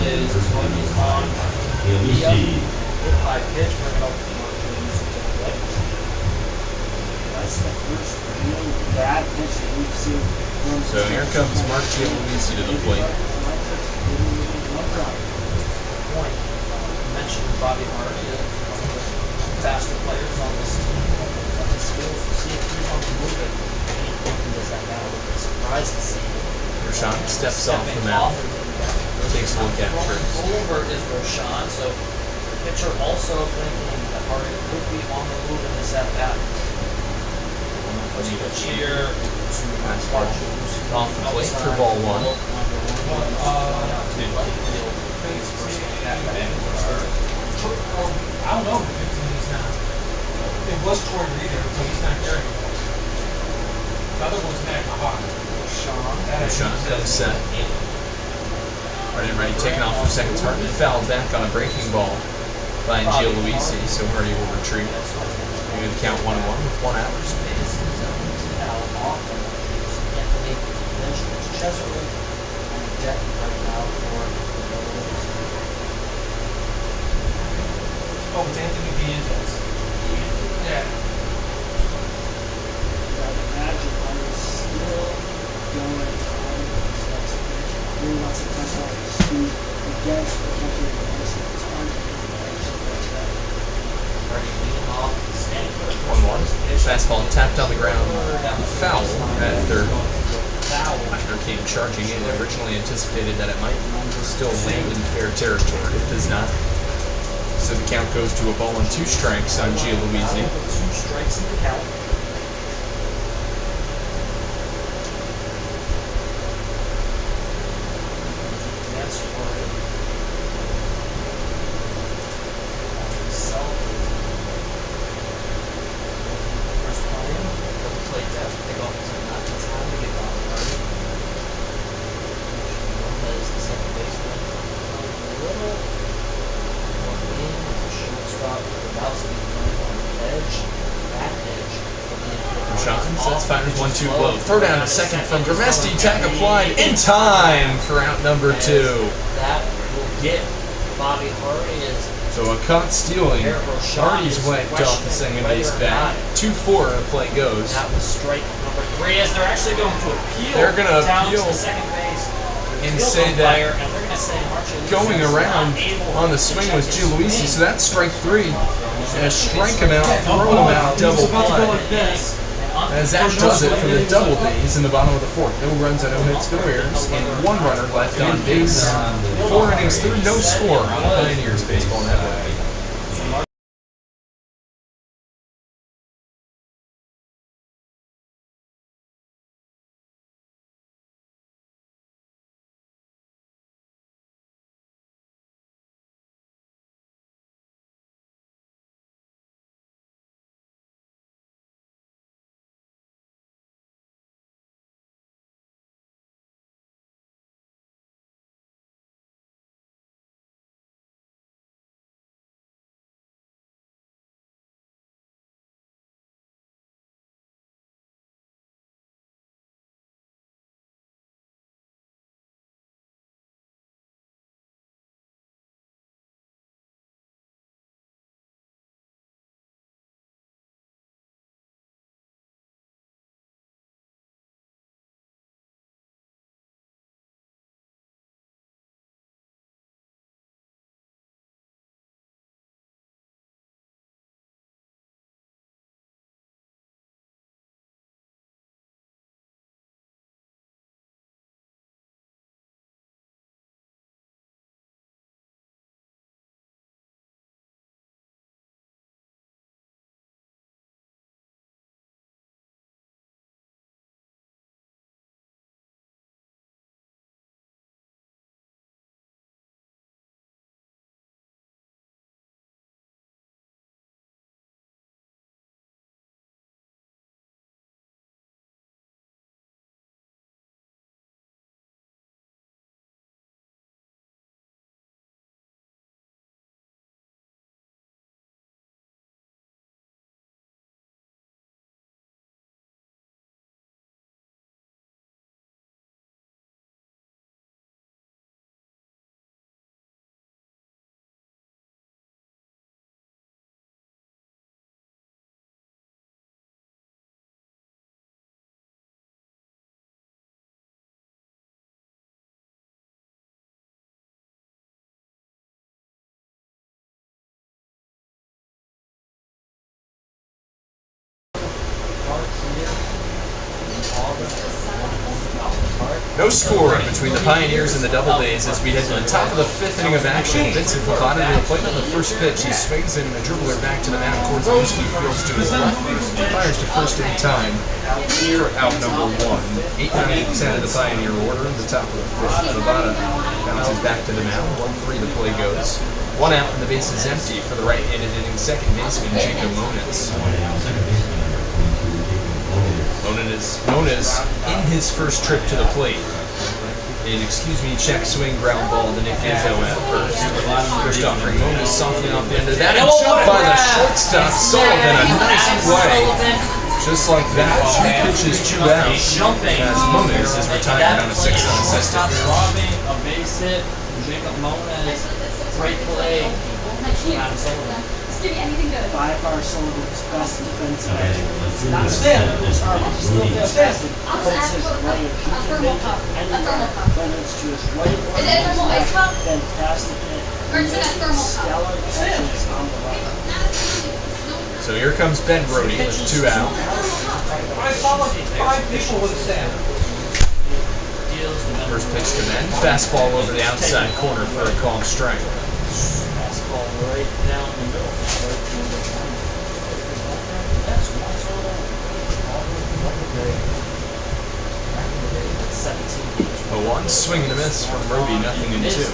is Hardy's on. Hit high pitch, bring it up to Mark Gialoisi to the plate. That's the first really bad pitch that we've seen. So here comes Mark Gialoisi to the plate. Point. You mentioned Bobby Hardy is one of the faster players on this team. His skills, we'll see if he's on the move it. Anything he does that now, we'll be surprised to see. Roshan steps off the mound. Takes a look at it first. Over is Roshan, so the pitcher also thinking that Hardy could be on the move in this at bat. First pitch here to Fastball off the plate for ball 1. I don't know if he's not. It was Troy Reader, but he's not here anymore. The other one's Matt Mahawk. Roshan comes set. Hardy ready, taken off for second. Hardy fouled back on a breaking ball by Gialoisi, so Hardy will retreat. Maybe the count 1-1 with 1 out. Anthony Cheserly on the deck right now for the Doubledays. Oh, it's Anthony D'Angelis. Yeah. I imagine I was still going on this next pitch. Really wants to press off the speed against the catcher of the Mason. It's hard to catch that. Already leading off, standing for the 1-1. Fastball tapped on the ground. Foul at third. After came charging in, originally anticipated that it might still land in fair territory. It does not. So the count goes to a ball and 2 strikes on Gialoisi. 2 strikes in the count. That's for it. Himself is first playing. Double play test. Pick off his not in time to get off Hardy. That is the second baseman. A little more in as a shortstop without speed playing on the edge. That edge. So that's fighters 1-2 low. Throw down to second from Grimesti. Tag applied in time for out number 2. That will get Bobby Hardy as So a caught stealing. Hardy's wiped off the second base bat. 2-4 and play goes. that was strike number 3 as they're actually going to appeal. They're gonna down appeal to the second base and field say umpire, that and they're going to say Archie going Lee's around not able on the to swing check was his Giulici. swing. So that's strike 3. And strike him out, throw him out, double play. As that does it for the Doubledays in the bottom of the 4th. No runs and no hits, no errors, and 1 runner left on base. 4 innings through, no score on the Pioneers Baseball Network. No score between the Pioneers and the Doubledays as we head to the top of the 5th inning of action. Vincent Falcon to the plate on the first pitch. He swings in and a dribbler back to the mound towards Oski Fields to his left. Fires to first in time for out number 1. 8-9-10 of the Pioneer order in the top of the 5th. Nevada bounces back to the mound. 1-3 the play goes. 1 out and the base is empty for the right-handed hitting second baseman Jacob Moniz. Moniz in his first trip to the plate. An check swing ground ball to Nick Izzo at first. First offering Moniz softly off the end of that and jumped by the shortstop Sullivan. A nice play. Just like that, 2 pitches, 2 outs. As Moniz is retired on a 6 unassisted. Robbing a base hit, Jacob Moniz, great play. Adam Sullivan. By far Sullivan's best defensive action. Not still, still fantastic. Puts his right if he can make it anywhere, whether it's to his right or his left. Fantastic hit. Stellar catches on the right. So here comes Ben Brody with 2 out. I followed 5 people with a stand. First pitch to Ben. Fastball over the outside corner for a called strike. Fastball right down the middle. 0-1, swing and a miss from Brody, nothing in 2.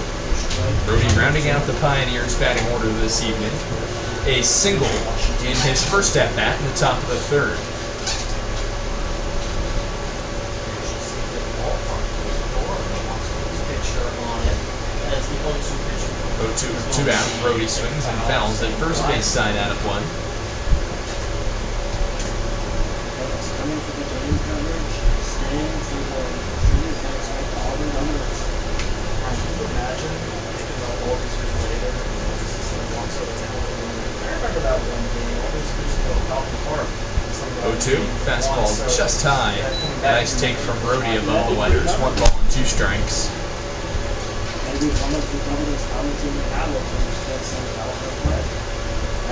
Brody rounding out the Pioneers batting order this evening. A single in his first at-bat in the top of the 3rd. Oh, 2 out, Brody swings and fouls at first base side out of 1. Coming for the imagine, thinking about all these years later, this is the one sort of I remember that one game, all these years ago, Falcon Park. 0-2, fastball just high. Nice take from Brody above the letters. 1 ball and 2 strikes. Maybe one of the Doubledays comments in the battle to get some California play.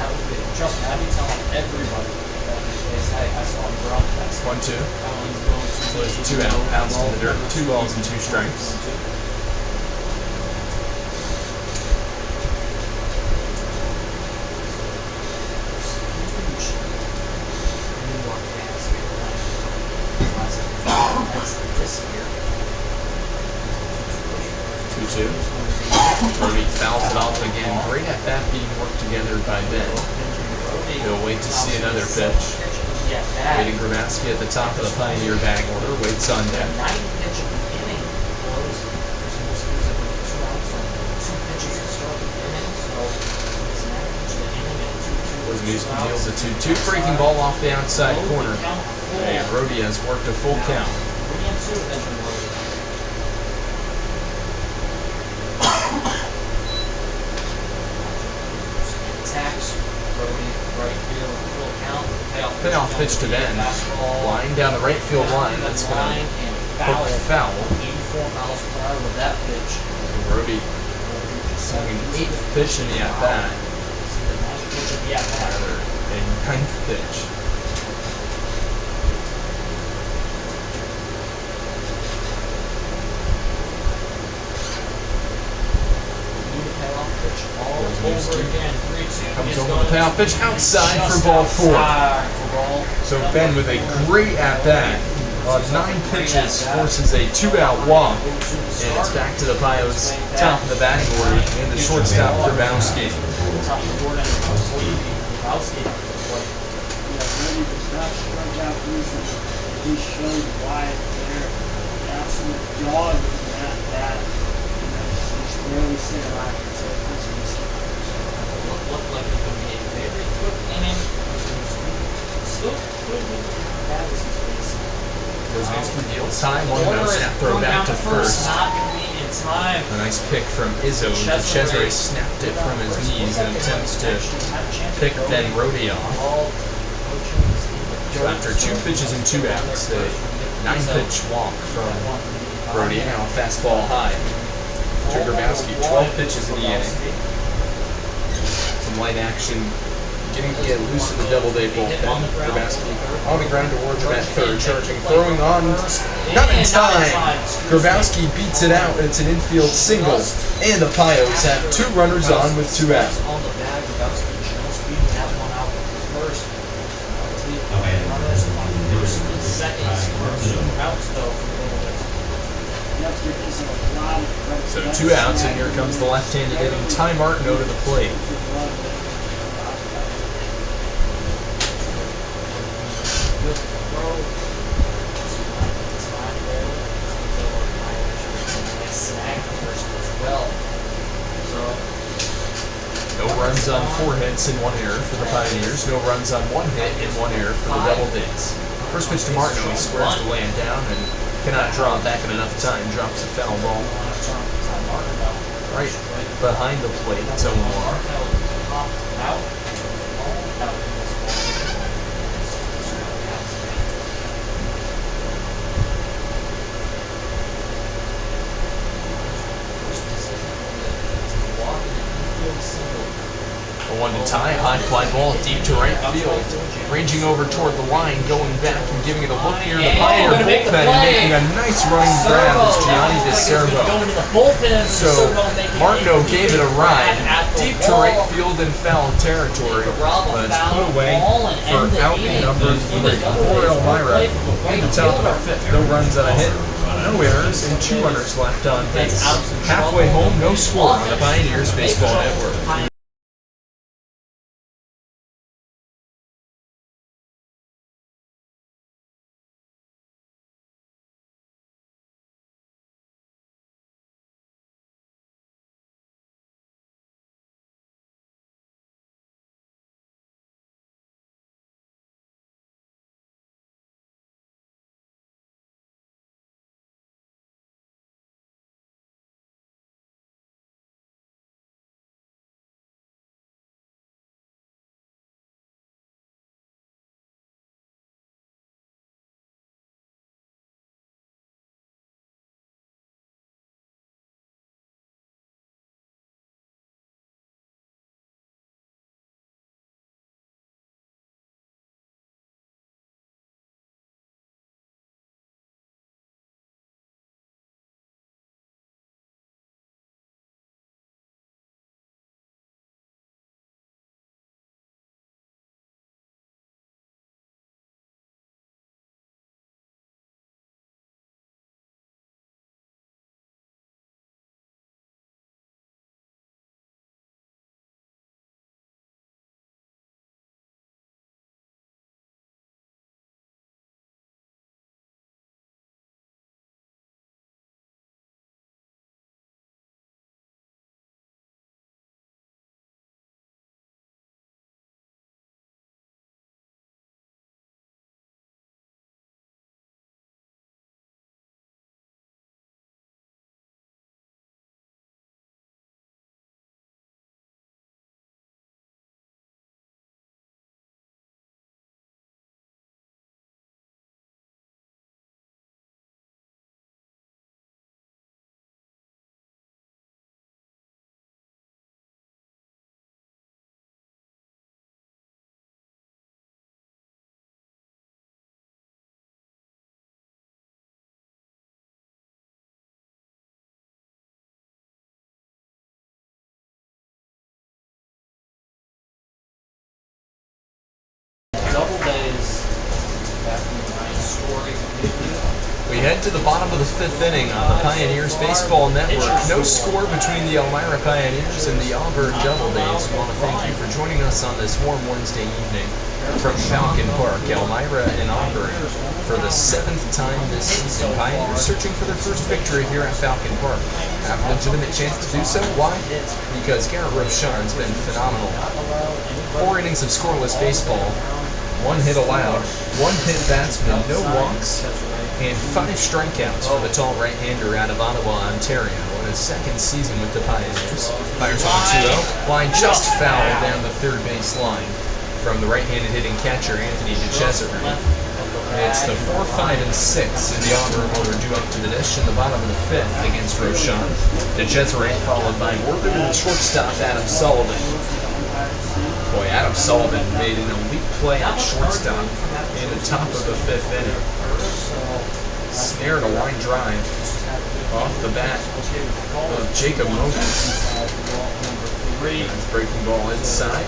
That would be, trust me, I'd be telling everybody that is, hey, I saw him broadcast. 1-2. He's going to So it's 2 out, bounce to the dirt. 2 balls and 2 strikes. Brody fouls it off again. Great at bat being worked together by Ben. He'll wait to see another pitch. Waiting Grabowski at the top of the Pioneer batting order. Waits on deck. Wisniewski deals a 2-2. Breaking ball off the outside corner. And Brody has worked a full count. Payoff pitch to Ben. Line down the right field line. That's going to poke foul. 84 miles per hour with that pitch. Brody swinging 8th pitch in the at-bat. Tyler, a 9th pitch. Comes over the payoff pitch outside for ball 4. So Ben with a great at-bat on 9 pitches forces a 2-out walk. And it's back to the Pios top of the batting order and the shortstop Grabowski. Brady does not strike out easily. He showed why they're absolute dog in that bat. He's barely sitting alive. Looked like it could be a very quick inning. Still could be bad as he's facing. Wisniewski deals high, 1-0 snap throw back to first. Not going to be in time. A nice pick from Izzo. Cesare snapped it from his knees and attempts to pick Ben Brody off. So after 2 pitches and 2 outs, a 9-pitch walk from Brody. Now a fastball high. To Grabowski, 12 pitches in the inning. Some light action, getting to get loose in the Doubleday bullpen. Grabowski on the ground towards him at third, charging, throwing on, not in time. Grabowski beats it out, and it's an infield single. And the Pios have 2 runners on with 2 outs. So 2 outs, and here comes the left-handed hitting Ty Martineau to the plate. No runs on 4 hits and 1 error for the Pioneers. No runs on 1 hit and 1 error for the Doubledays. First pitch to Martineau, he squares the land down and cannot draw it back in enough time. Drops a foul ball. Right behind the plate, it's 0-1. A 1 to tie, high fly ball deep to right field, ranging over toward the line, going back and giving it a look here in the Pioneer bullpen and making a nice running grab is Gianni DeCervo. So Martineau gave it a ride deep to right field in foul territory, but it's put away for out number 3 for Elmira in the top of the 5th. No runs on a hit, no errors, and 2 runners left on base. Halfway home, no score on the Pioneers Baseball Network. head to the bottom of the 5th inning on the Pioneers Baseball Network. No score between the Elmira Pioneers and the Auburn Doubledays. We want to thank you for joining us on this warm Wednesday evening from Falcon Park, Elmira and Auburn. For the 7th time this season, Pioneers searching for their first victory here at Falcon Park. Have a legitimate chance to do so. Why? Because Garrett Rochon's been phenomenal. 4 innings of scoreless baseball, 1 hit allowed, 1 hit batsman, no walks, and 5 strikeouts for the tall right-hander out of Ottawa, Ontario, in his 2nd season with the Pioneers. Fires on the 2-0. Line just fouled down the third base line from the right-handed hitting catcher, Anthony DeCesare. It's the 4, 5, and 6 in the Auburn order due up to the dish in the bottom of the 5th against Rochon. DeCesare followed by Worthen and the shortstop, Adam Sullivan. Boy, Adam Sullivan made an elite play at shortstop in the top of the 5th inning. Snared a line drive off the bat of Jacob Moses. That's breaking ball inside.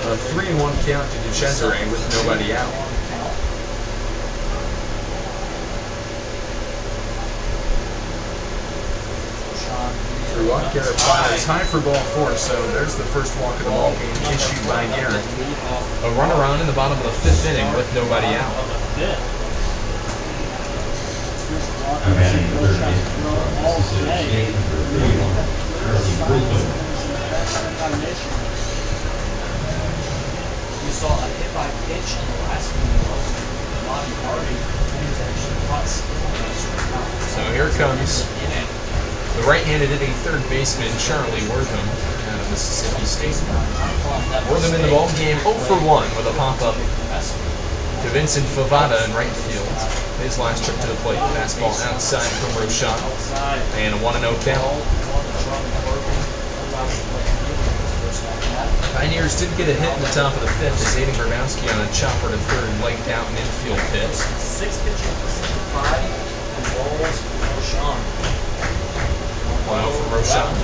A 3-1 count to DeCesare with nobody out. Through up, Garrett flies high for ball 4, so there's the first walk of the ball game issued by Garrett. A runaround in the bottom of the 5th inning with nobody out. I'm adding the third base for 41, Charlie Brooklyn. We saw a hit by pitch in the last inning of Monty Hardy. He was actually caught So here comes the right-handed hitting third baseman, Charlie Wortham, out of Mississippi State. Wortham in the ball game 0 for 1 with a pop-up to Vincent Favada in right field. His last trip to the plate, fastball outside from Rochon, and a 1-0 count. Pioneers did get a hit in the top of the 5th as Aiden Grabowski on a chopper to third legged out an infield pitch. 6 pitches, 5 and balls for Rochon. 1-0 from Rochon.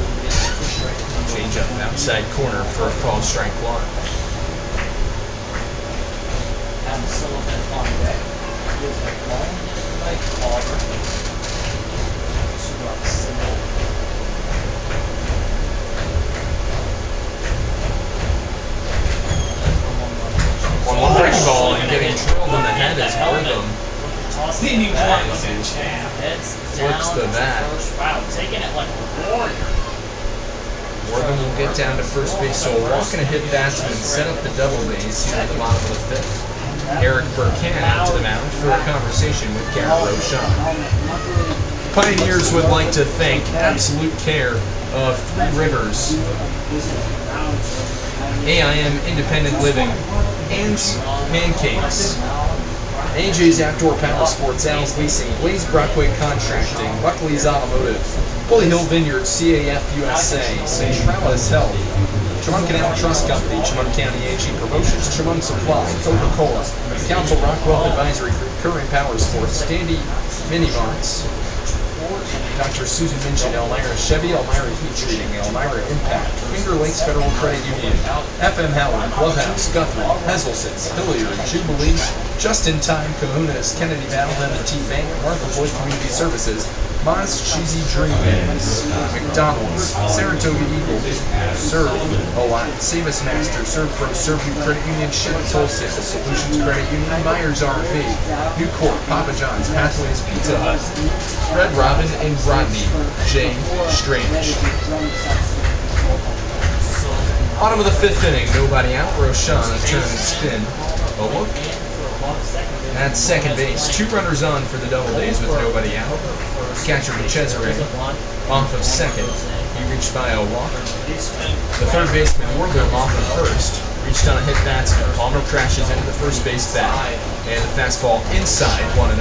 Change up outside corner for a called strike 1. Adam Sullivan on deck. Gives a long hit by Auburn. To single. 1-1 breaking ball and getting drilled in the head is Wortham. Leaning Flips the bat. Wow, taking it like a warrior. Wortham will get down to first base, so a walk and a hit batsman set up the Doubledays here at the bottom of the 5th. Eric Burkan out to the mound for a conversation with Garrett Rochon. Pioneers would like to thank Absolute Care of 3 Rivers, AIM Independent Living, and Man Caves. AJ's Outdoor Power Sports, Al's Leasing, Blaze Brockway Contracting, Buckley's Automotive, Bully Hill Vineyard, CAF USA, Centralis Health, Chemung Canal Trust Company, Chemung County AG Promotions, Chemung Supply, Coca-Cola, Council Rockwell Advisory Group, Current Power Sports, Dandy Mini Marts, Dr. Susan Minchin, Elmira Chevy, Elmira Heat Treating, Elmira Impact, Finger Lakes Federal Credit Union, FM Howard, Lovehouse, Guthrie, Heseltons, Hilliard, Jubilee, Just in Time, Kahuna's, Kennedy Valley, M&T Bank, Martha Boyd Community Services, Ma's Cheesy Dreams, McDonald's, Saratoga Eagle, Serve a lot, Save Us Master, Serve Pro, Serve You Credit Union, Shipments Wholesale, Solutions Credit Union, Myers RV, New Court, Papa John's, Pathways Pizza Hut, Red Robin, and Rodney J. Strange. Bottom of the 5th inning, nobody out. Rochon a turn and spin. A look at second base. 2 runners on for the Doubledays with nobody out. Catcher DeCesare off of second. He reached by a walk. The third baseman Wortham off of first. Reached on a hit batsman. Palmer crashes into the first base bag. And the fastball inside, 1-0.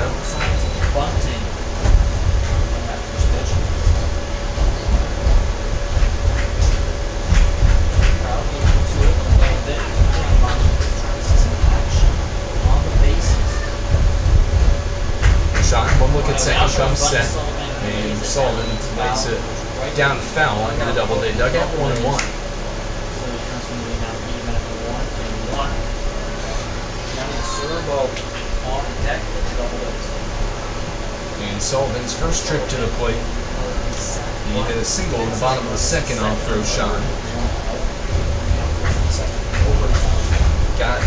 Shot, 1 look at second, comes set, and Sullivan lays it down foul into the Doubleday dugout, 1-1. And in Sullivan's first trip to the plate. He hit a single in the bottom of the second off Roshan. Got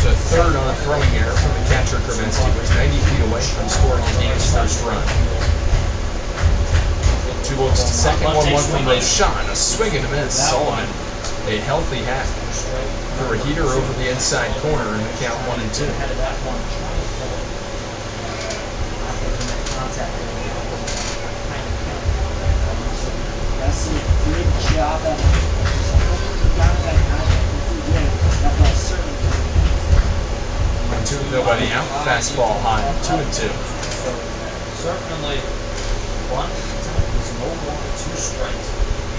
to third on a throwing error from the catcher Kremenski, was 90 feet away from scoring the game's first run. 2 looks to second, 1-1 from Roshan. A swing and a miss. Sullivan, a healthy hack for a heater over the inside corner in the count 1-2. That's a good job at that ball certainly. 1-2, nobody out. Fastball high, 2-2. Certainly, one is no longer 2 strikes.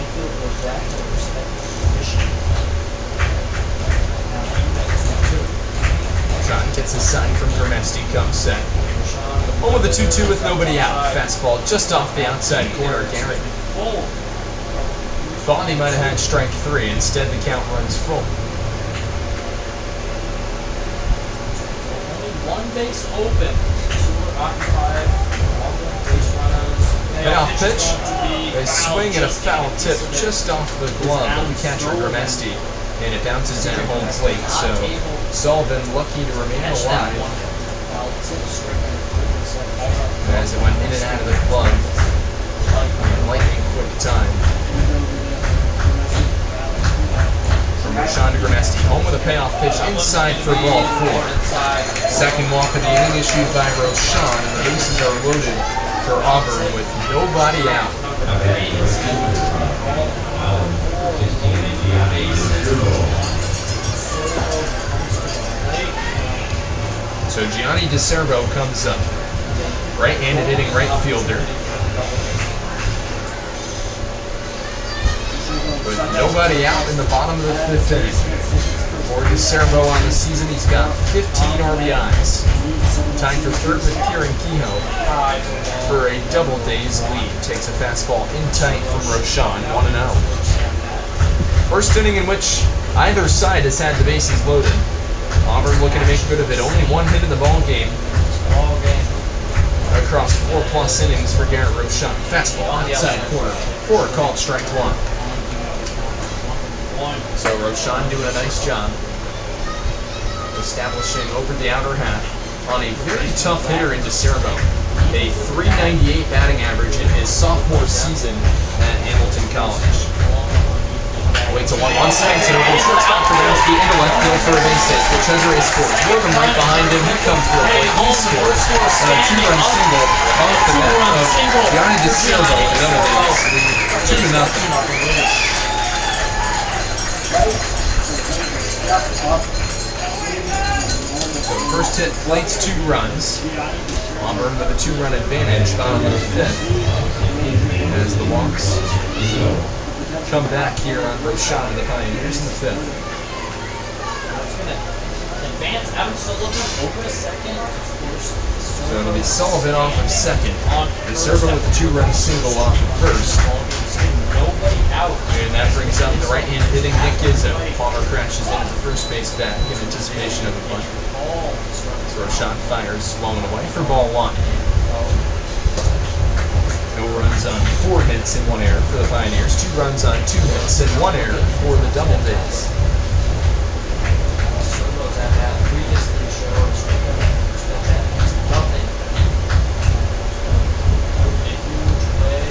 Infield goes back to the respective position. Now, John gets a sign from Kremenski, comes set. Home with the 2-2 with nobody out. Fastball just off the outside corner. Garrett thought he might have had strike 3. Instead, the count runs full. only 1 base open. 2 are occupied. All the base runners. Payoff pitch. A swing and a foul tip just off the glove of the catcher Kremenski, and it bounces in at home plate. So Sullivan lucky to remain alive as it went in and out of the glove in lightning quick time. From Roshan to Kremenski, home with a payoff pitch inside for ball 4. Second walk of the inning issued by Roshan, and the bases are loaded for Auburn with nobody out. So Gianni DeCervo comes up. Right-handed hitting right fielder. With nobody out in the bottom of the 5th inning. For DeCervo on the season, he's got 15 RBIs. Tied for third with Kieran Kehoe for a Doubledays lead. Takes a fastball in tight from Roshan, 1-0. First inning in which either side has had the bases loaded. Auburn looking to make good of it. Only 1 hit in the ball game. Across 4+ innings for Garrett Roshan. Fastball outside corner. 4 called strike 1. So Roshan doing a nice job establishing over the outer half on a very tough hitter in DeCervo. A .398 batting average in his sophomore season at Hamilton College. Waits a 1-1 second to over shortstop Kremenski into left field for a base hit. Cesare scores. Morgan right behind him. He comes to the plate. He scores. And a 2-run single off the net of Gianni DeCervo with another base lead. 2-0. So first hit plates 2 runs. Auburn with a 2-run advantage bottom of the 5th. As the walks come back here on Roshan to the Pioneers in the 5th. Advance Adam Sullivan over to second. So it'll be Sullivan off of second. DeCervo with a 2-run single off of first. Nobody out. And that brings up the right-hand hitting Nick Izzo. Palmer crashes in at the first base back in anticipation of a bunt. So Roshan fires low and away for ball 1. No runs on 4 hits and 1 error for the Pioneers. 2 runs on 2 hits and 1 error for the Doubledays.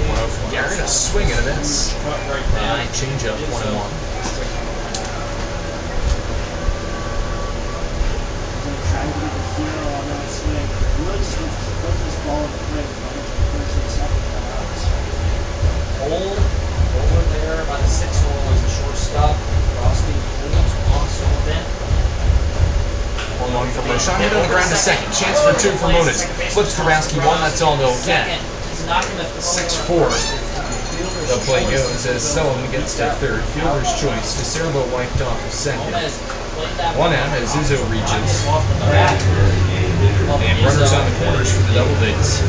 One out from Garrett, a swing and a miss. High changeup, 1-1. Trying to get the hero on that swing. Really just put this ball in the plate. First and second outs. Hold over there by the 6 hole is the shortstop. Rosky holds on Sullivan. 1-1 from Roshan. Hit on the ground to second. Chance for 2 for Monas. Flips Kowalski 1. That's all they'll get. 6-4. The play goes as Sullivan gets to third. Fielder's choice. DeCervo wiped off of second. 1 out as Izzo reaches. And runners on the corners for the Doubledays.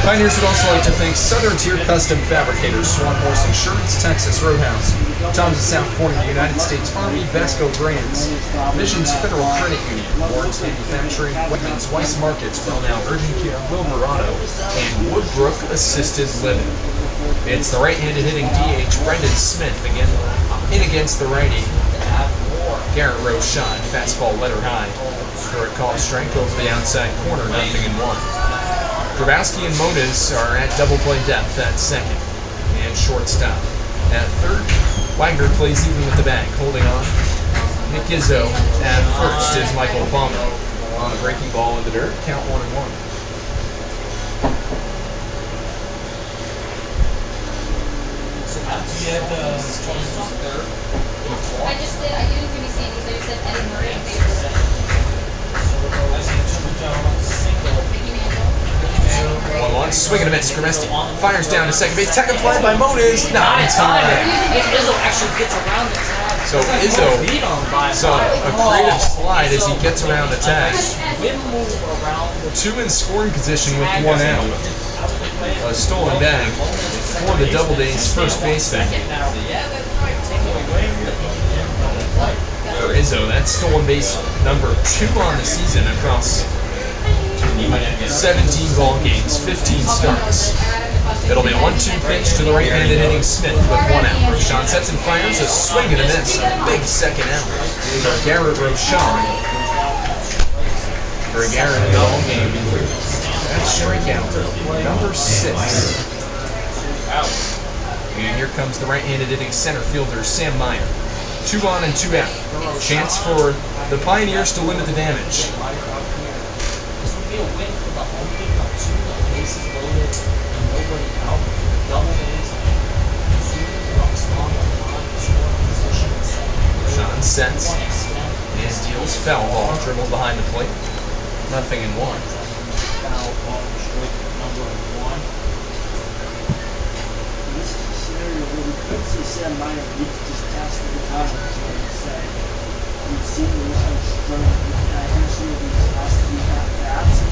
Pioneers would also like to thank Southern Tier Custom Fabricators, Swan Horse Insurance, Texas Roadhouse, Tom's of South Point, United States Army, Vasco Brands, Visions Federal Credit Union, Warren's Manufacturing, Wegmans, Weiss Markets, Wellnow Urgent Care, Wilburado, and Woodbrook Assisted Living. It's the right-handed hitting DH Brendan Smith again in against the righty Garrett Rochon. Fastball letter high for a called strike over the outside corner, 0-1. Grabowski and Moniz are at double play depth at second and shortstop. At third, Wagner plays even with the bag, holding on. Nick Izzo at first is Michael Palmer on a breaking ball in the dirt. Count 1-1. I just did. I didn't really see any, so you said Elmira in favor. I see Triple Jones, single. Mickey Mantle. 1-1. Swing and a miss. Grimesti fires down to second base. Taken play by Moniz. Not in time. Izzo actually gets around the tag. So Izzo saw a creative slide as he gets around the tag. Win move around the Two in scoring position with 1 out. A stolen bag for the Doubledays first baseman. For Izzo, that's stolen base number 2 on the season across 17 ball games, 15 starts. It'll be a 1-2 pitch to the right-handed hitting Smith with 1 out. Rochon sets and fires a swing and a miss. A big second out for Garrett Rochon. For Garrett in the ball game. That's strikeout number 6. And here comes the right-handed hitting center fielder Sam Meyer. 2 on and 2 out. Chance for the Pioneers to limit the damage. This would be a win for the home team of 2 bases loaded and nobody out. Doubledays, 2 runs on the line, scoring position. Sean sets and deals foul ball dribbled behind the plate. 0-1. Foul ball strike number 1. This is a scenario where we could see Sam Meyer reach just past the guitar, is what I'm saying. We've seen the issue strong with accuracy of these last 3 at-bats.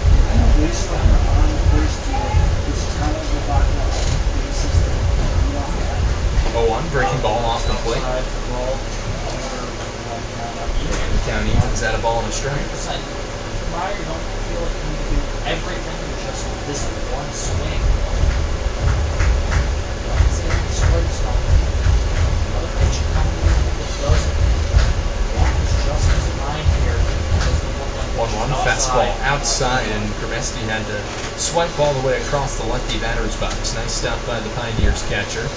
Based on the on-first deal, it's kind of the bottom of the system. You know that. 0-1, breaking ball off the plate. Side for ball. The count evens at a ball and a strike. Meyer, you don't feel like you need to do everything with just this one swing. It's in the straight stop. Another pitch coming in that doesn't. Walk is just as fine here. 1-1, fastball outside, and Grimesti had to swipe all the way across the lefty batter's box. Nice stop by the Pioneers catcher.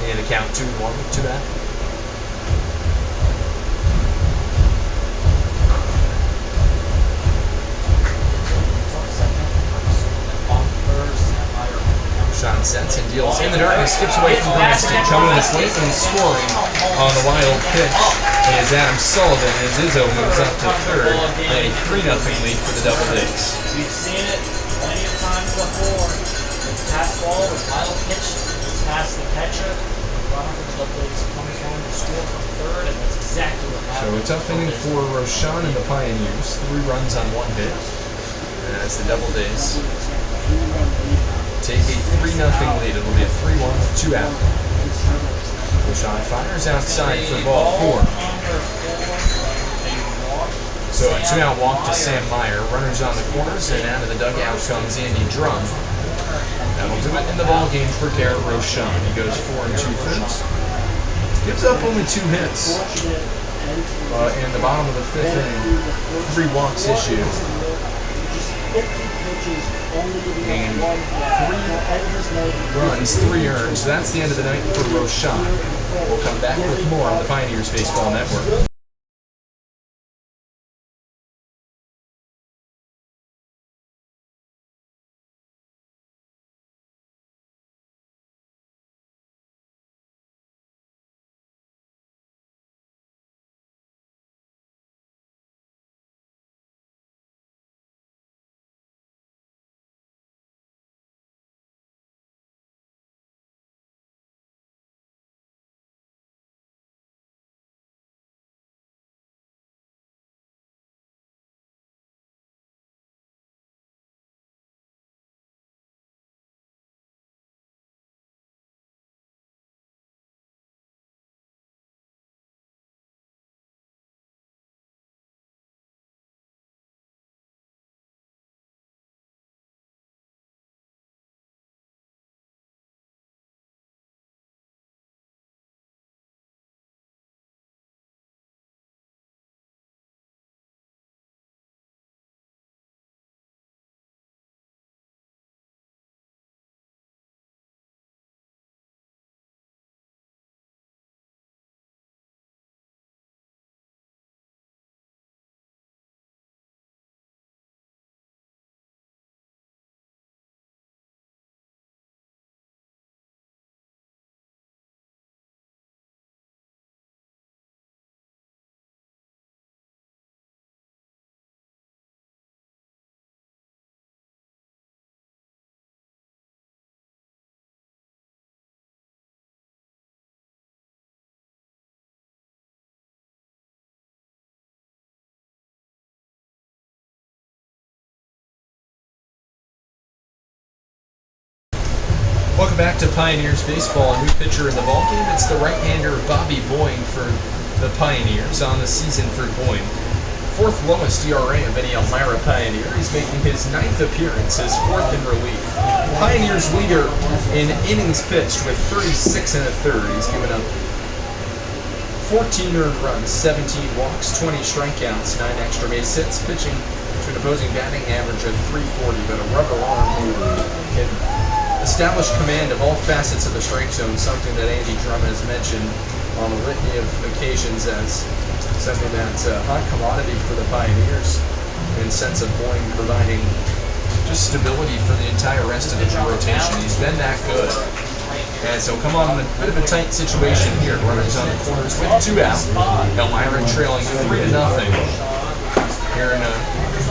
And a count 2-1 with 2 out. Sean sets and deals in the dirt and skips away from Grimesti, coming to the plate and scoring on the wild pitch is Adam Sullivan as Izzo moves up to third. A 3-0 lead for the Doubledays. We've seen it plenty of times before. It's pass ball, the wild pitch, it's past the catcher. Runner for the Doubledays comes home to score from third, and that's exactly what So happened. a tough inning for Rochon and the Pioneers. 3 runs on 1 hit. As the Doubledays take a 3-0 lead. It'll be a 3-1 with 2 out. Rochon fires outside for ball 4. So a 2-out walk to Sam Meyer. Runners on the corners, and out of the dugout comes Andy Drum. That'll do it in the ball game for Garrett Rochon. He goes 4 2/3. Gives up only 2 hits. In the bottom of the 5th inning, 3 walks issued. And 3 runs, 3 earned. So that's the end of the night for Rochon. We'll come back with more on the Pioneers Baseball Network. Welcome back to Pioneers Baseball. A new pitcher in the ballgame. It's the right-hander Bobby Boyne for the Pioneers on the season for Boyne. Fourth lowest ERA of any Elmira Pioneer. He's making his 9th appearance, his 4th in relief. Pioneers leader in innings pitched with 36 1/3. He's given up 14 earned runs, 17 walks, 20 strikeouts, 9 extra base hits, pitching to an opposing batting average of .340, but a rubber arm can establish command of all facets of the strike zone, something that Andy Drum has mentioned on a litany of occasions as something that's a hot commodity for the Pioneers, in sense of Boyne providing just stability for the entire rest of the rotation. He's been that good. And so come on, a bit of a tight situation here. Runners on the corners with 2 out. Elmira trailing 3-0 here in a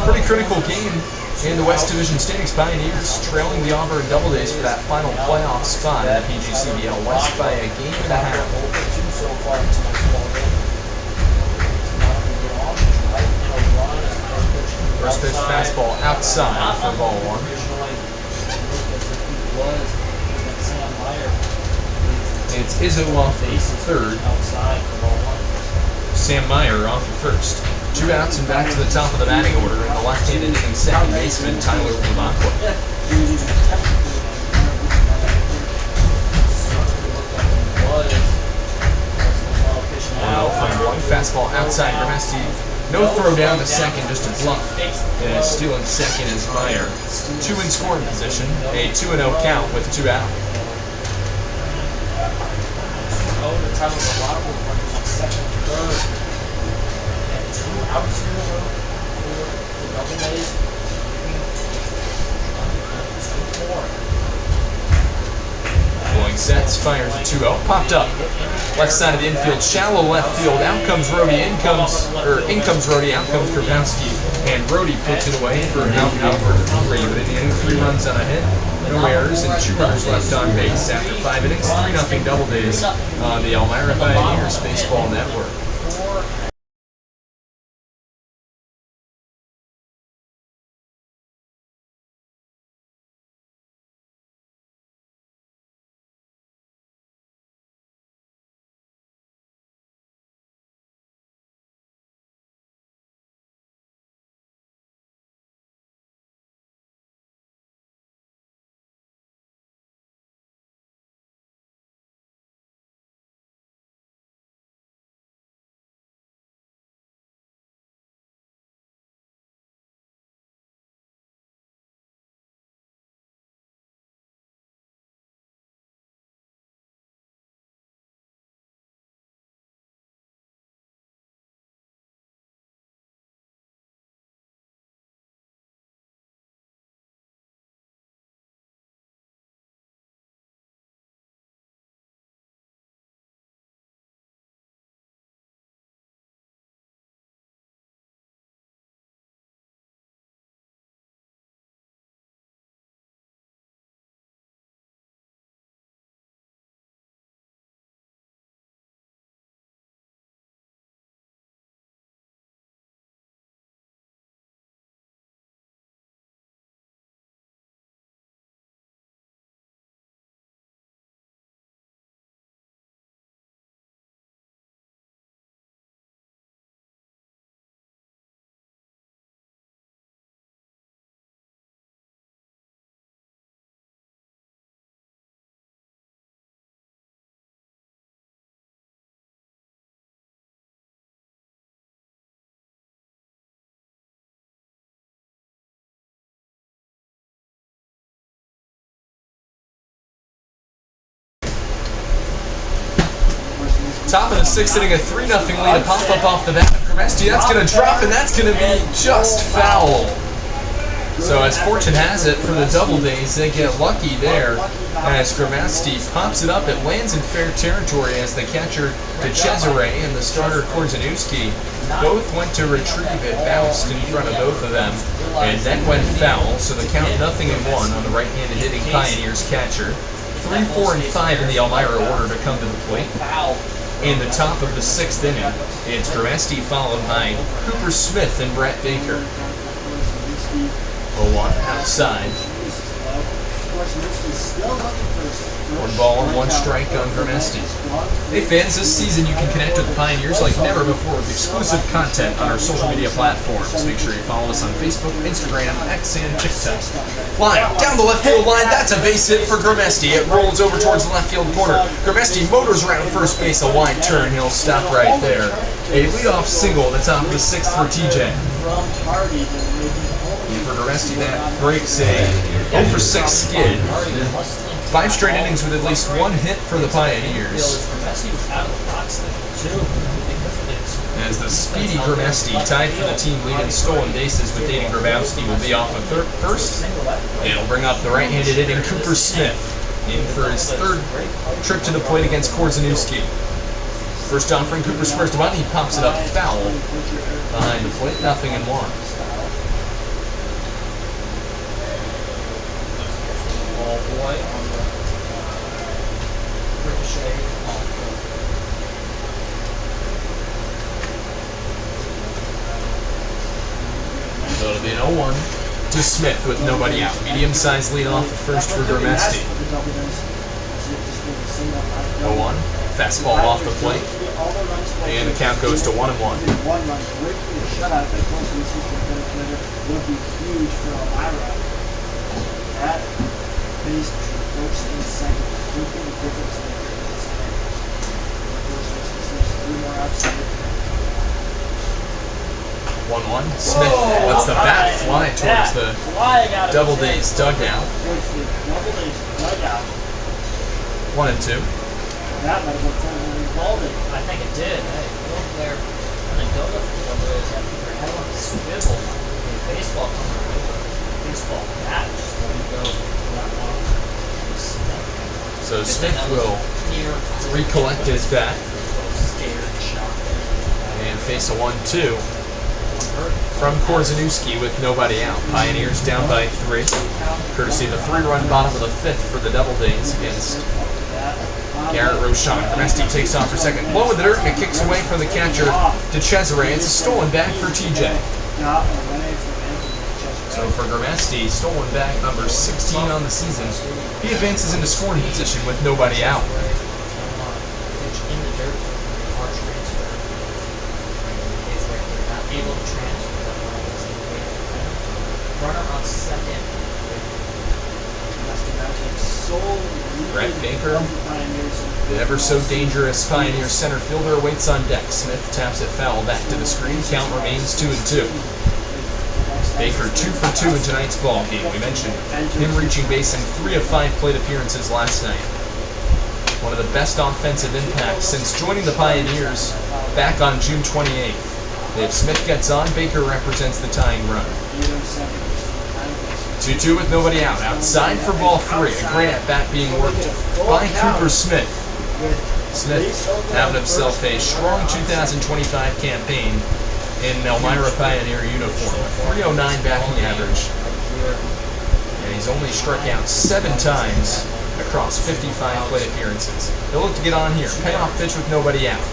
pretty critical game in the West Division standings. Pioneers trailing the Auburn Doubledays for that final playoff spot in the PGCBL West by a game and a half. First pitch fastball outside for ball 1. It's Izzo off the 3rd. Sam Meyer off the 1st. 2 outs and back to the top of the batting order in the left-handed hitting second baseman Tyler Lamakwa. Now from Boyne, fastball outside Gramesti. No throw down to second, just a bluff. And stealing second is Meyer. 2 in scoring position, a 2-0 count with 2 out. Tyler Lamakwa on second, 3rd. And 2 outs here for the Doubledays. 2-4. Boyne sets, fires a 2-0, popped up. Left side of the infield, shallow left field. Out comes Rhodey, in comes Rhodey, out comes Grabowski, and Rhodey puts it away for an out for 3. But in the end, 3 runs on a hit, no errors, and 2 runners left on base after 5 innings. 3-0 Doubledays on the Elmira Pioneers Baseball Network. Top of the 6th inning, a 3-0 lead, a pop-up off the bat of Gramesti. That's going to drop, and that's going to be just foul. So as fortune has it for the Doubledays, they get lucky there as Gramesti pops it up. It lands in fair territory as the catcher DeCesare and the starter Korzeniewski both went to retrieve it, bounced in front of both of them, and then went foul. So the count 0-1 on the right-handed hitting Pioneers catcher. 3, 4, and 5 in the Elmira order to come to the plate. In the top of the 6th inning, it's Gramesti followed by Cooper Smith and Brett Baker. 0-1 outside. One ball and one strike on Grimesti. Hey fans, this season you can connect with the Pioneers like never before with exclusive content on our social media platforms. Make sure you follow us on Facebook, Instagram, X, and TikTok. Line, down the left field line, that's a base hit for Grimesti. It rolls over towards the left field corner. Grimesti motors around first base, a wide turn, he'll stop right there. A leadoff single at the top of the sixth for TJ. And for Grimesti, that breaks a 0 for 6 skid. 5 straight innings with at least one hit for the Pioneers. As the speedy Grimesti, tied for the team lead in stolen bases with David Grabowski, will be off of first. It'll bring up the right-handed hitting Cooper Smith in for his third trip to the plate against Korzeniowski. First offering, Cooper squares to bunt, he pops it up foul behind the plate, 0-1. Ball boy on the ricochet off So it'll be an 0-1 to Smith with nobody out. Medium-sized lead off the first for Grimesti. 0-1. Fastball off the plate. And the count goes to 1-1. One run breaking the shutout that would be huge for Elmira. That base between first and second would be the difference maker in this game. There's 3 more outs. 1-1. Smith lets the bat fly towards the Doubledays dugout. 1-2. That might have been further involved. I think it did. Hey, look there. And then go up the other way. Have your head on the swivel. A baseball coming over. Baseball bat. Just let it go. That long. So Smith will recollect his bat Scared shot there. and face a 1-2 from Korzeniowski with nobody out. Pioneers down by 3. Courtesy of the 3-run bottom of the 5th for the Doubledays against Garrett Rochon. Grimesti takes off for second. Blow with the dirt and it kicks away from the catcher to Cesare. It's a stolen back for TJ. So for Grimesti, stolen back number 16 on the season. He advances into scoring position with nobody out. Runner on second. Brett Baker, the ever so dangerous Pioneer center fielder, waits on deck. Smith taps it foul back to the screen. Count remains 2-2. Baker 2 for 2 in tonight's ball game. We mentioned him reaching base in 3 of 5 plate appearances last night. One of the best offensive impacts since joining the Pioneers back on June 28th. If Smith gets on, Baker represents the tying run. 2-2 with nobody out. Outside for ball 3. A great at-bat being worked by Cooper Smith. Smith having himself a strong 2025 campaign in an Elmira Pioneer uniform. 309 batting average. And he's only struck out 7 times across 55 plate appearances. He'll look to get on here. Payoff pitch with nobody out.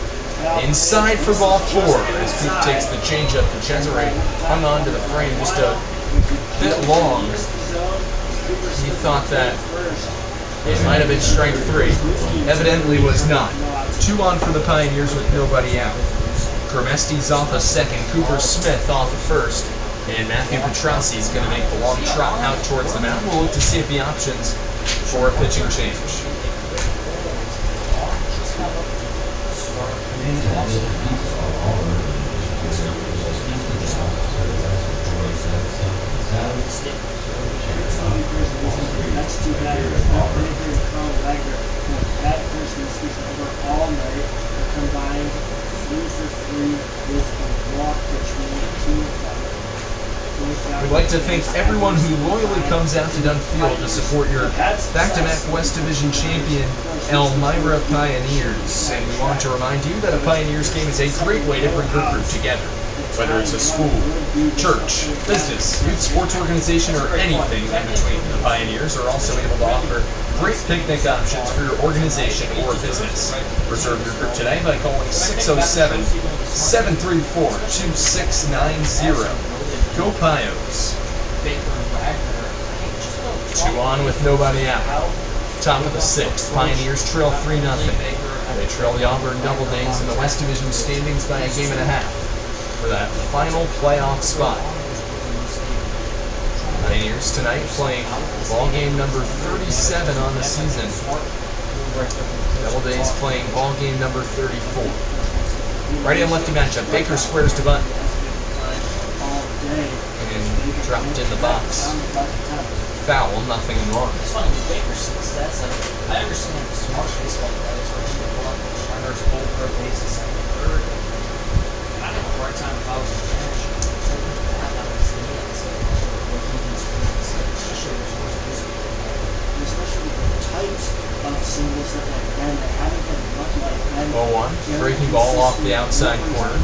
Inside for ball 4 as Coop takes the changeup to Cesare. Hung on to the frame just a bit long. He thought that it might have been strike 3. Evidently was not. 2 on for the Pioneers with nobody out. Grimesti's off a second. Cooper Smith off a first. And Matthew Petrossi is going to make the long trot out towards the mound. We'll look to see if the options for a pitching change. That's too bad. That person is speaking over all night. Combined 3 for 3 with a walk between the 2 of them. We'd like to thank everyone who loyally comes out to Dunn Field to support your back-to-back West Division champion, Elmira Pioneers. And we want to remind you that a Pioneers game is a great way to bring your group together. Whether it's a school, church, business, youth sports organization, or anything in between, the Pioneers are also able to offer great picnic options for your organization or business. Reserve your group today by calling 607-734-2690. Go Pios. Baker and Wagner, hey, just about 2 on with nobody out. Top of the 6th, Pioneers trail 3-0. They trail the Auburn Doubledays in the West Division standings by a game and a half for that final playoff spot. Pioneers tonight playing ball game number 37 on the season. Doubledays playing ball game number 34. Righty and lefty matchup. Baker squares to bunt. And dropped in the box. Foul, nothing in one. It's funny, with Baker six, that's like, I never seen like smart baseball players where he would pull up runners over a base and second, third. And I'd have a hard time if I was a manager. Taking that out of his hands. What he can swing and stick, especially if there's no baseball. Especially with the types of singles that they've been. They haven't been much like Ben. 0-1. Breaking ball off the outside corner.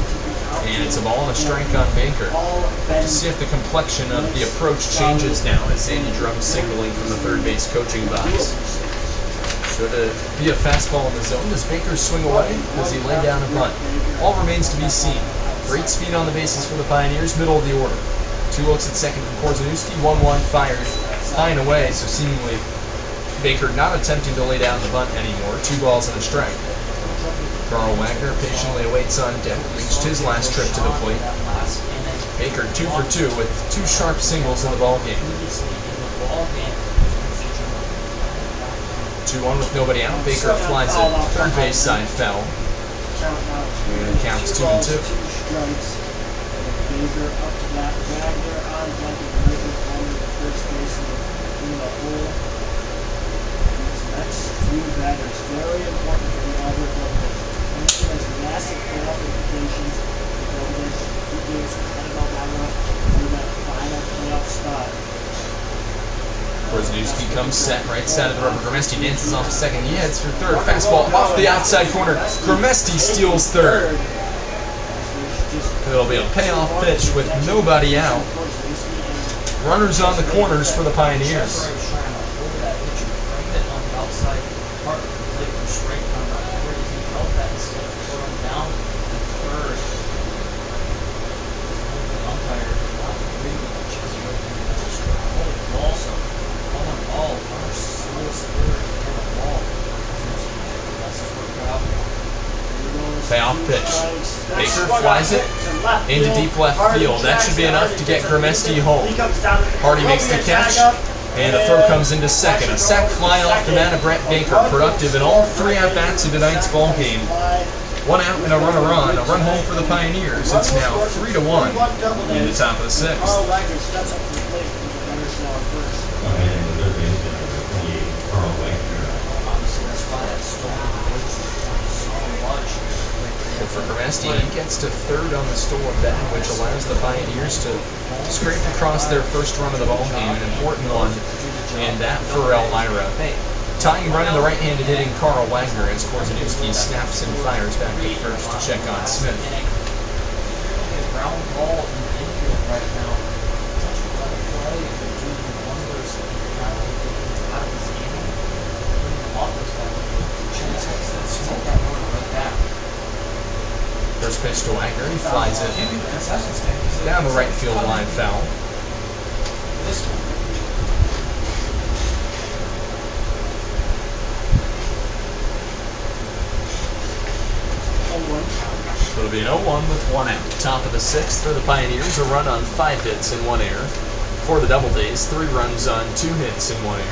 And it's a ball and a strike on Baker. To see if the complexion of the approach changes now as Andy Drum's signaling from the third base coaching box. Should it be a fastball in the zone? Does Baker swing away? Does he lay down a bunt? All remains to be seen. Great speed on the bases for the Pioneers, middle of the order. 2 looks at second from Korzeniowski, 1-1 fired high and away, so seemingly Baker not attempting to lay down the bunt anymore. 2 balls and a strike. Carl Wagner patiently awaits on deck, reached his last trip to the plate. Baker 2 for 2 with 2 sharp singles in the ball game. 2-1 with nobody out. Baker flies it third base side foul. And it counts 2-2. Baker up to that. Wagner on deck and Baker on the first base in the hole. These next 3 batters very important for the Auburn Doubledays. This has massive playoff implications. The Doubledays 2 games ahead of Elmira for that final playoff spot. Korzeniowski comes set, right side of the rubber. Grimesti dances off second. He heads for third. Fastball off the outside corner. Grimesti steals third. It'll be a payoff pitch with nobody out. Runners on the corners for the Pioneers. Payoff pitch. Baker flies it into deep left field. That should be enough to get Grimesti home. Hardy makes the catch, and a throw comes into second. A sac fly off the bat of Brett Baker, productive in all 3 at-bats of tonight's ball game. 1 out and a runner on. A run home for the Pioneers. It's now 3-1 in the top of the 6th. Going in the third baseman, number 28, Carl Wagner. Obviously, that's why that's stolen so much. And for Grimesti, he gets to third on the stolen bat, which allows the Pioneers to scrape across their first run of the ball game, an important one, and that for Elmira. Tying run in the right-handed hitting Carl Wagner as Korzeniowski snaps and fires back to first to check on Smith. Ground ball in the infield right now. Such a good play if they're doing wonders not only out of this game, bringing offense back. Chance to smoke that one right back. First pitch to Wagner, he flies it down the right field line foul. This one. So it'll be an 0-1 with 1 out. Top of the 6th for the Pioneers, a run on 5 hits and 1 error. For the Doubledays, 3 runs on 2 hits and 1 error.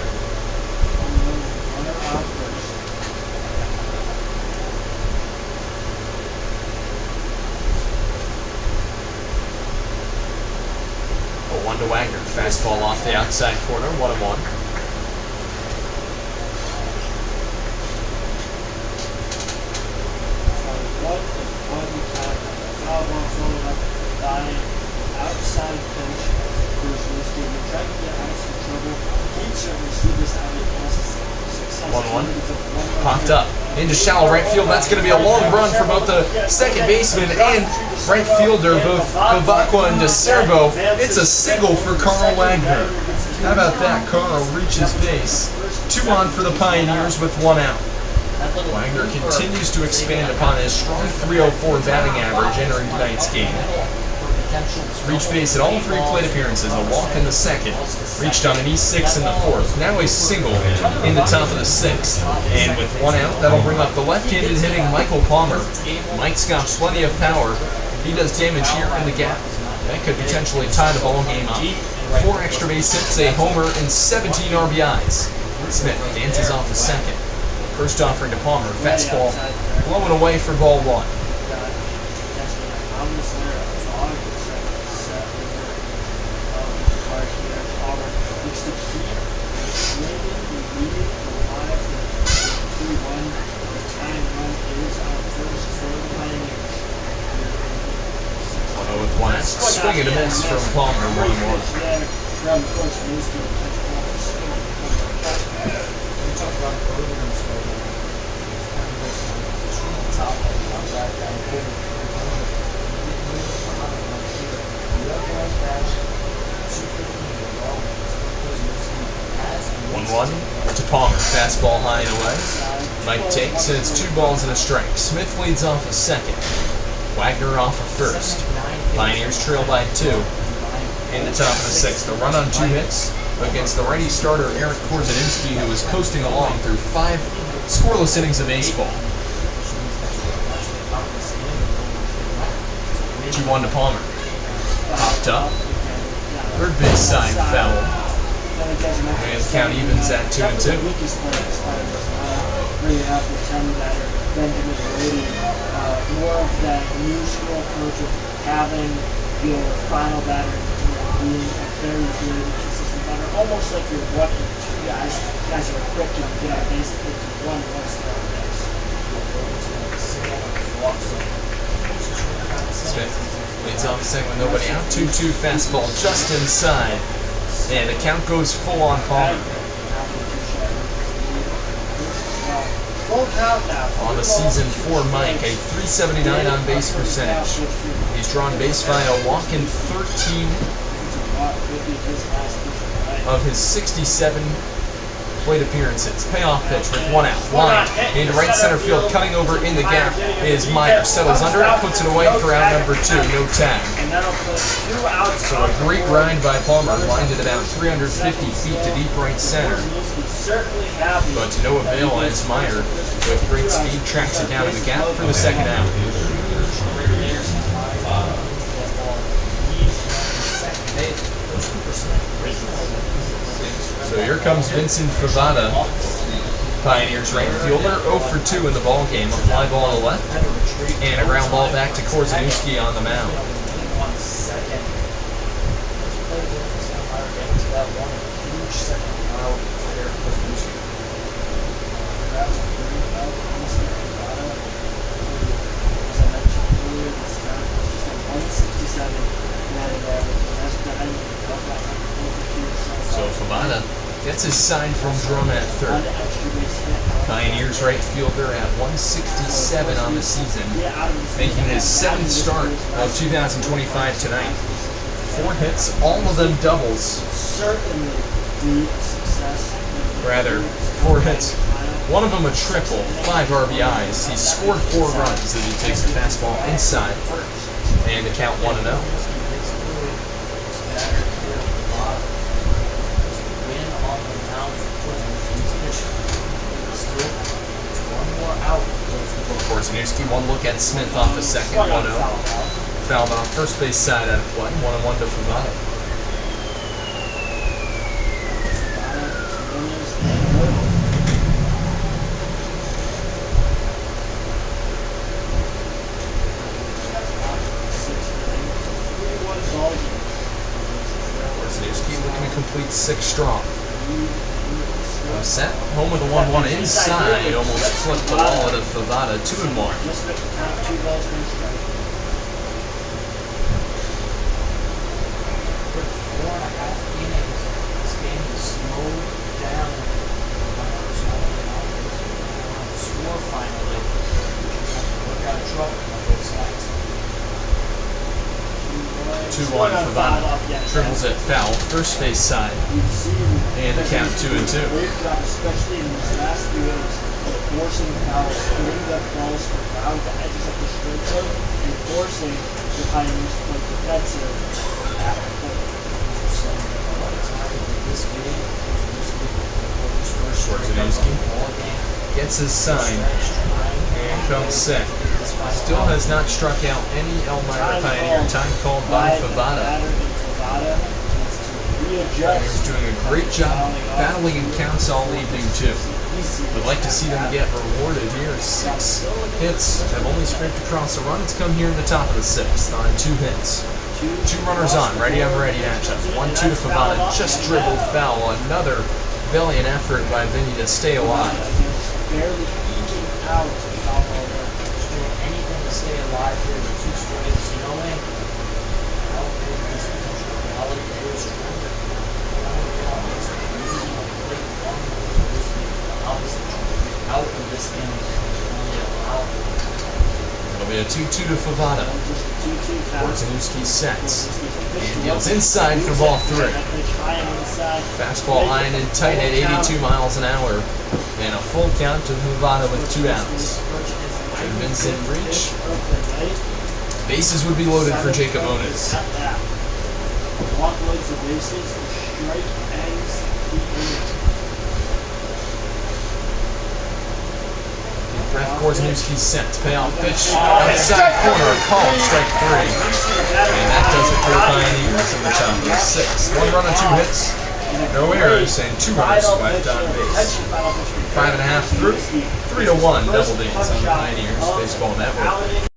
A 1 to Wagner. Fastball off the outside corner, 1-1. Outside pitch, Korzeniowski will try to get out of some trouble. He'd certainly see this out of success. 1-1. Popped up into shallow right field. That's going to be a long run for both the second baseman and right fielder, both Bavacqua and DeCervo. It's a single for Carl Wagner. How about that? Carl reaches base. 2 on for the Pioneers with 1 out. Wagner continues to expand upon his strong .304 batting average entering tonight's game. Reached base at all 3 plate appearances, a walk in the second. Reached on an E6 in the fourth. Now a single in the top of the sixth. And with 1 out, that'll bring up the left-handed hitting Michael Palmer. Mike's got plenty of power. If he does damage here in the gap, that could potentially tie the ball game up. 4 extra base hits, a homer, and 17 RBIs. Smith dances off the second. First offering to Palmer, fastball blowing away for ball 1. With 1 out, swing and a miss from Palmer, 1-1. To Palmer, fastball high and away. Mike takes, and it's 2 balls and a strike. Smith leads off a second. Wagner off a first. Pioneers trail by 2 in the top of the sixth. A run on 2 hits against the righty starter Eric Korzeniewski, who was coasting along through 5 scoreless innings of baseball. 2-1 to Palmer. Popped up. Third base side foul. And the count evens at 2-2. More of that new school approach of having your final batter being a very good, consistent batter, almost like you're walking 2 guys. Guys are quick to get on base, quick to run once they're on base. Smith leads off the second with nobody out. 2-2 fastball just inside. And the count goes full on Palmer. On the season for Mike, a .379 on base percentage. He's drawn base by a walk in 13 of his 67 plate appearances. Payoff pitch with 1 out. Line into right center field, cutting over in the gap is Meyer. Settles under it, puts it away for out number 2. No tag. So a great ride by Palmer, lined it about 350 feet to deep right center. But to no avail as Meyer, with great speed, tracks it down in the gap for the second out. So here comes Vincent Favada, Pioneers right fielder, 0 for 2 in the ball game. A fly ball to the left, and a ground ball back to Korzeniewski on the mound. So Favada gets his sign from drum at third. Pioneers right fielder at 167 on the season, making his 7th start of 2025 tonight. 4 hits, all of them doubles. Rather, 4 hits, one of them a triple, 5 RBIs. He's scored 4 runs as he takes a fastball inside, and the count 1-0. Korzeniewski, 1 look at Smith off the second, 1-0. Fouled on first base side out of play, 1-1 to Favada. Korzeniewski looking to complete 6 strong. Set, home with a 1-1 inside, almost flipped the ball to Favada, 2-1. Favada dribbles it foul, first base side, and the count 2-2. Especially in these last 3 innings, forcing fouls, getting the balls around the edges of the strike zone, and forcing the Pioneers to play defensive at the plate. So, a lot of time in this game, Schwarzenegger gets his sign and comes set. Still has not struck out any Elmira Pioneer. Time called by Favada. Pioneers doing a great job battling in counts all evening too. Would like to see them get rewarded here. 6 hits have only scraped across a run. It's come here in the top of the 6th on 2 hits. 2 runners on, ready matchup. 1-2 to Favada, just dribbled foul. Another valiant effort by Vinny to stay alive. Barely eking out foul ball there. Just doing anything to stay alive here with 2 strikes, knowing how big this reality is stronger. Out of this game, It'll be a 2-2 to Favada. Borzanuski sets and deals inside for ball 3. Fastball high and tight at 82 miles an hour. And a full count to Favada with 2 outs. Jim Vincent reach. Bases would be loaded for Jacob Onis. Walk loads the bases, strike ends the inning. Brett Borzanuski set. Payoff pitch outside corner. Called strike 3. And that does it for the Pioneers in the top of the 6th. 1 run on 2 hits. No errors and 2 runners left on base. 5.5 through. 3-1 Doubledays on the Pioneers Baseball Network.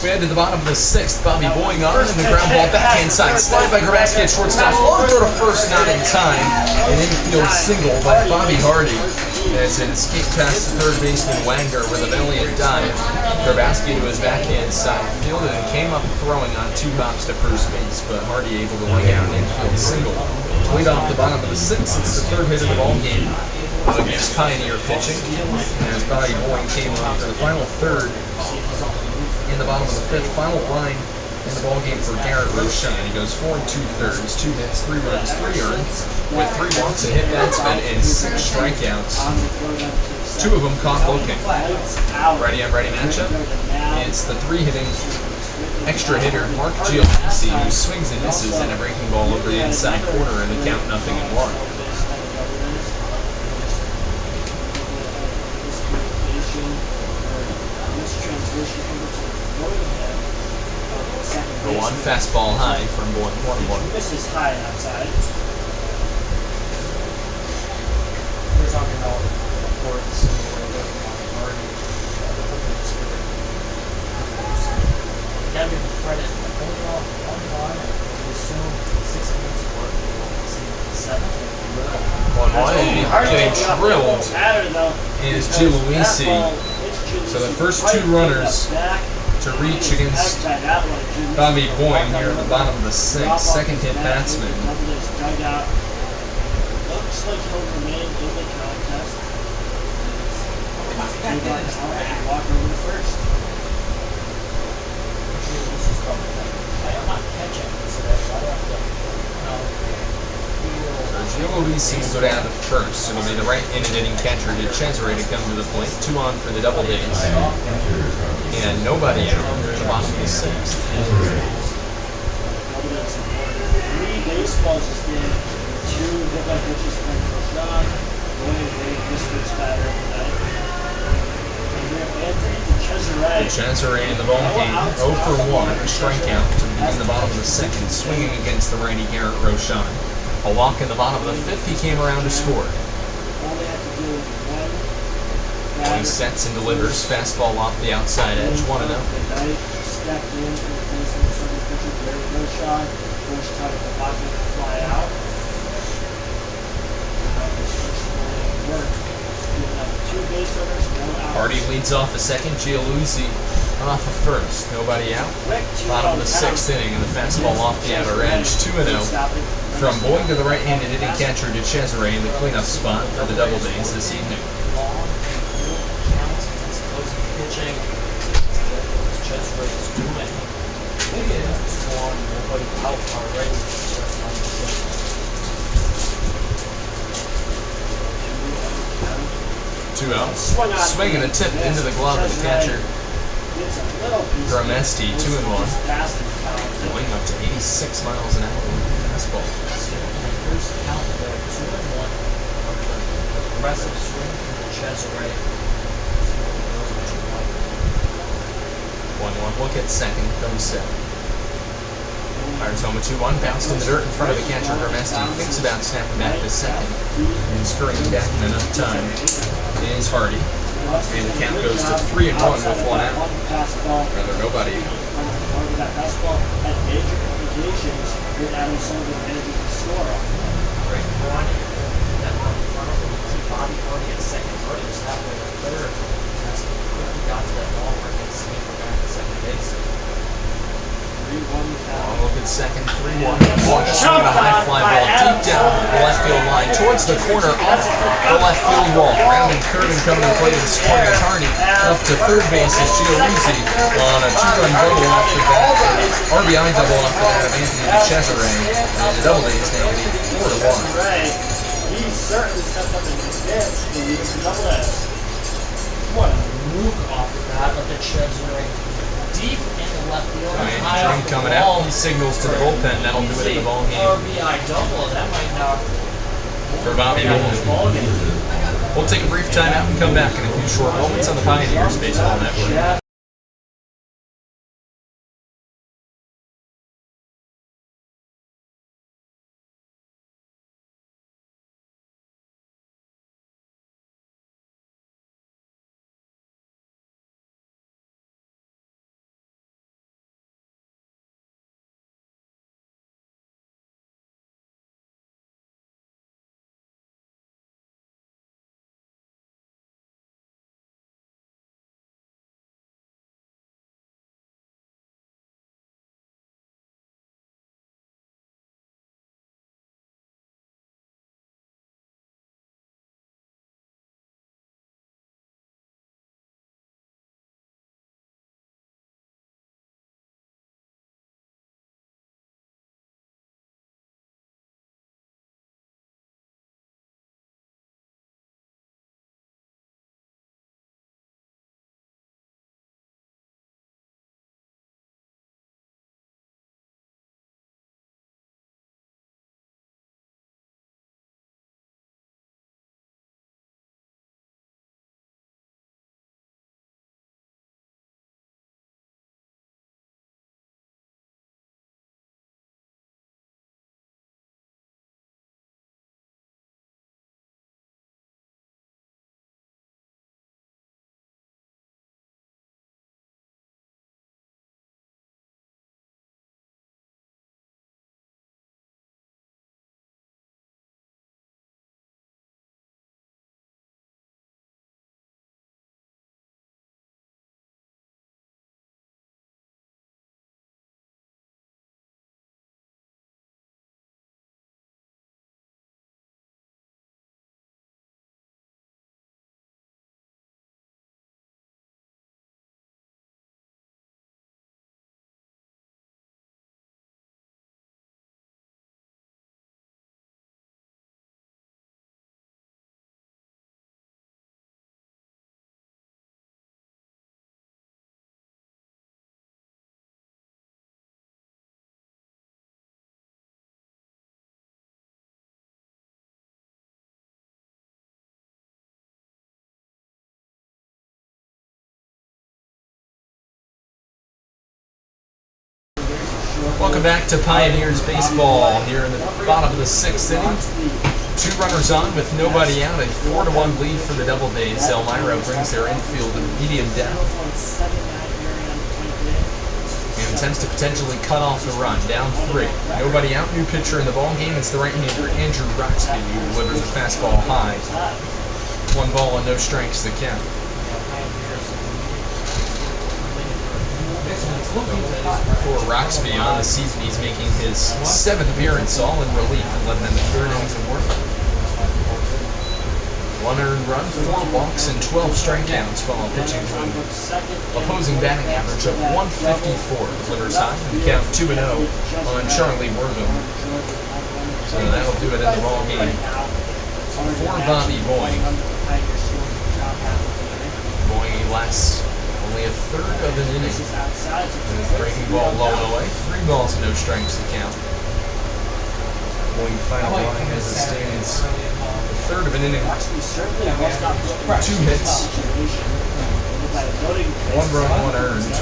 We head to the bottom of the 6th. Bobby Boying on and the ground ball backhand side. Slided by Grabowski at shortstop. Long throw to first, not in time. An infield single by Bobby Hardy. There's an escape past the third baseman Wagner with a valiant dive. Grabowski to his backhand side, fielded and came up throwing on 2 hops to first base, but Hardy able to wing out an infield single. Lead off the bottom of the 6th, it's the 3rd hit of the ball game against Pioneer pitching. As Bobby Boyne came on for the final 3rd in the bottom of the 5th, final line in the ball game for Garrett Rochon. He goes 4 2/3, 2 hits, 3 runs, 3 earned, with 3 walks, a hit batsman, and 6 strikeouts. 2 of them caught looking. Ready on ready matchup. It's the 3-hitting extra hitter Mark Giovanni, who swings and misses and a breaking ball over the inside corner in the count 0-1. The 1 fastball high from Boyne, 1-1. This is high outside. We're talking about before the simulator already. You gotta give them credit. Only off 1-1, and we assume 6 innings work. 7. 1-1, and getting drilled is Giulici. So the first 2 runners to reach against Bobby Boyne here at the bottom of the 6th. Second hit batsman. Looks like he'll remain in the contest. Walk over to first. I'm not catching this, so I have to, Giulici will go down to first. It'll be the right-handed hitting catcher to Cesare to come to the plate. 2 on for the Doubledays. And nobody out at the bottom of the 6th. 3 baseballs this game. 2 hit by pitches from Rochon. 1 this first batter of the night. Anthony Cesare in the ball game, 0 for 1, a strikeout to begin the bottom of the 2nd, swinging against the righty Garrett Rochon. A walk in the bottom of the 5th, he came around to score. Only have to do with 1 Boyne sets and delivers, fastball off the outside edge, 1-0. Stepped in for the placement of second pitcher, Garrett Rochon. First time at the pocket to fly out. This first flying work. Giving up 2 base runners, no outs. Hardy leads off the 2nd, Giulici off the 1st, nobody out. Quick 2 Bottom of the 6th inning, and the fastball off the outer edge, 2-0. From Boyne to the right-handed hitting catcher to Cesare in the cleanup spot for the Doubledays this evening. long counts against opposing pitching. Cesare is doing. It's 1, nobody out already. Starts on the 6th. 2-0. Swing and a tip into the glove of the catcher. Gromesti, 2-1. Going up to 86 miles an hour with the fastball. First count there, 2-1. Aggressive swing from the Cesare. 1-1. Look at 2nd, comes 7. Pirates home with 2-1. Bounced in the dirt in front of the catcher. Gromesti thinks about snapping back to 2nd. And scurrying back in enough time is Hardy. And the count goes to 3-1 with 1 out. Rather nobody. That fastball had major implications with Adam Sullivan managing to score on. Great run. That run in front of him. Keep Bobby Hardy at 2nd. Hardy was halfway to 3rd. As he quickly got to that ball where he could see him back to 2nd base. 3-1 count. Look at 2nd, 3-1. One swing and a high fly ball deep down the left field line towards the corner off the left field wall. Rounding 3rd and coming to play and scoring is Hardy. Up to 3rd base is Giulici on a 2-run double off the bat. RBI double off the bat of Anthony Cesare. And the Doubledays now lead 4-1. Right. He certainly stepped up and convinced the lead of the Doubledays. What a move off the bat of the Cesare. Deep in the left field. Dream coming out. He signals to the bullpen. That'll do it in the ball game RBI double. That might not for Bobby Boyne. We'll take a brief timeout and come back in a few short moments on the Pioneers Baseball Network. Welcome back to Pioneers Baseball here in the bottom of the 6th inning. 2 runners on with nobody out. A 4-1 lead for the Doubledays. Elmira brings their infield to medium depth and attempts to potentially cut off the run. Down 3. Nobody out. New pitcher in the ball game. It's the right-hander Andrew Roxby who delivers a fastball high. 1 ball and no strikes to count. For Roxby on the season, he's making his 7th appearance, all in relief, and led them to 3rd innings of work. 1 earned run, 4 walks, and 12 strikeouts while pitching to an opposing batting average of 154. Delivers high and count 2-0 on Charlie Wortham. So that'll do it in the ball game for Bobby Boying. Boying lasts only a 1/3 of an inning. And breaking ball low and away. 3 balls and no strikes to count. Boying final line as it stands. A 1/3 of an inning. 2 hits. 1 run, 1 earned.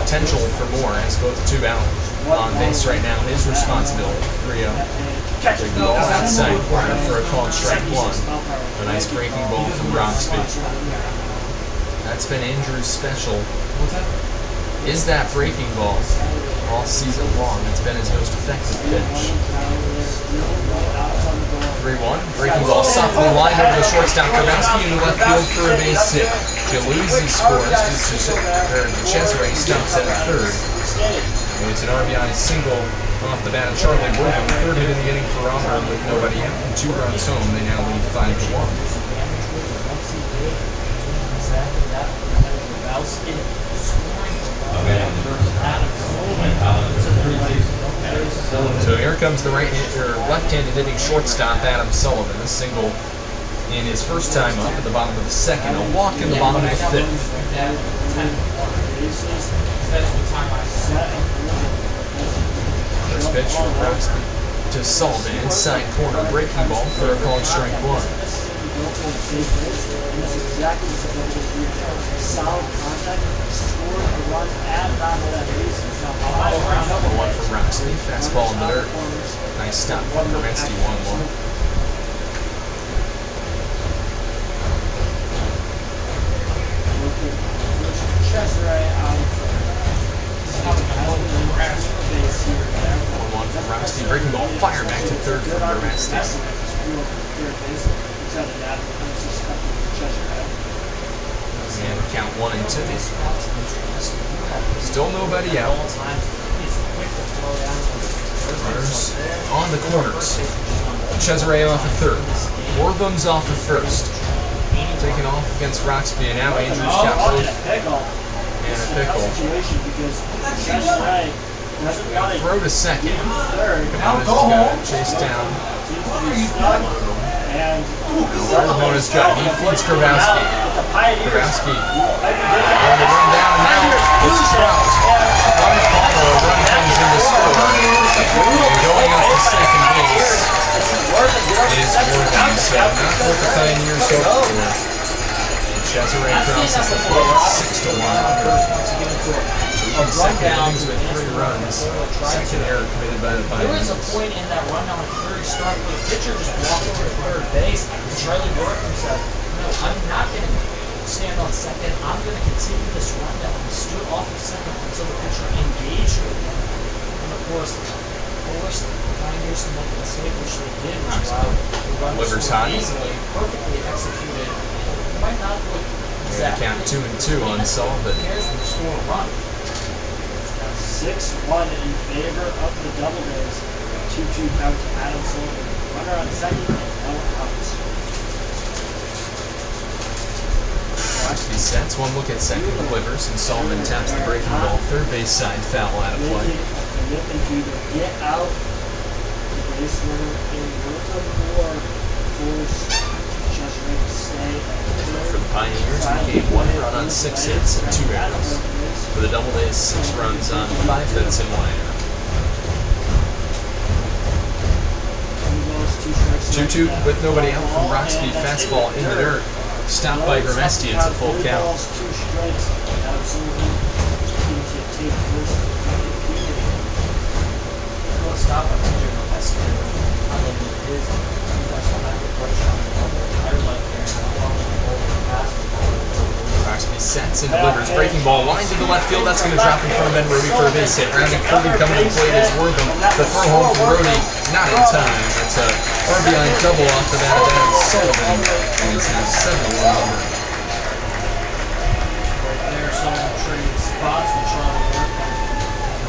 Potential for more as both 2 out on base right now. His responsibility. 3-0. Breaking ball outside corner for a called strike 1. A nice breaking ball from Roxby. That's been Andrew's special. Is that breaking ball all season long? It's been his most effective pitch. 3-1. Breaking ball softly lined over the shortstop Grabowski in the left field for a base hit. Jaluzzi scores. Cesare stops at 3rd. It's an RBI single off the bat of Charlie Wortham. 3rd hit in the inning for Auburn with nobody out and 2 runs home. They now lead 5-1. So here comes the left-handed hitting shortstop Adam Sullivan. A single in his first time up at the bottom of the 2nd. A walk in the bottom of the 5th. First pitch from Roxby to Sullivan. Inside corner breaking ball for a called strike 1. Solid contact, scored a run at about that base. Number 1 for Roxby. Fastball in the dirt. Nice stop from Grabowski. 1-1. Cesare out of 1-1 from Roxby. Breaking ball. Fire back to 3rd from Grabowski. And count 1 and 2. Still nobody out. Runners on the corners. Cesare off the 3rd. Wortham's off the 1st. Taking off against Roxby, and now Andrew's got both. And a pickle. Throw to 2nd. Capone's got chased down. Capone's got. He feeds Grabowski. Grabowski on the run down, and now it's Trout. Run comes in to score. And going up to second base is Wortham, so not what the Pioneers hoped for. Cesare crosses the plate 6-1. In second innings with 3 runs. Second error committed by the There Pioneers. was a point in that run on the 3rd start where the pitcher just walked over to 3rd base, and Charlie Wortham said, "No, I'm not going to stand on 2nd. I'm going to continue this rundown." He stood off of 2nd until the pitcher engaged with him. And of course, the Pioneers to make a mistake, which they did, which is why the run was Delivers scored high. easily, perfectly executed. It might not look exactly. Count 2 and 2 on Sullivan. Who cares when you score a run? 6-1 in favor of the Doubledays. 2-2 count to Adam Sullivan. Runner on 2nd and no outs. Roxby sets, 1 look at 2nd, delivers, and Sullivan taps the breaking ball. 3rd base side foul out of play. Commitment to either get out the base runner in Wortham or force Cesare to stay at For the Pioneers, we gave 1 run on 6 hits and 2 errors. For the Doubledays, 6 runs on 5 hits and 1 error. 2-2 with nobody out from Roxby. Fastball in the dirt. Stopped by Grabowski. It's a full count. stop by PJ Gillespie. I love his defensive back approach on the level. I like Aaron Donald over the pass. Roxby sets and delivers. Breaking ball lined to the left field. That's going to drop in front of Ben Brody for a base hit. Rounding Kirby coming to the plate is Wortham. The throw home from Brody, not in time. It's a RBI double off the bat of Adam Sullivan. And it's now 7-1 Auburn. Right there, someone trading spots with Sean Wortham.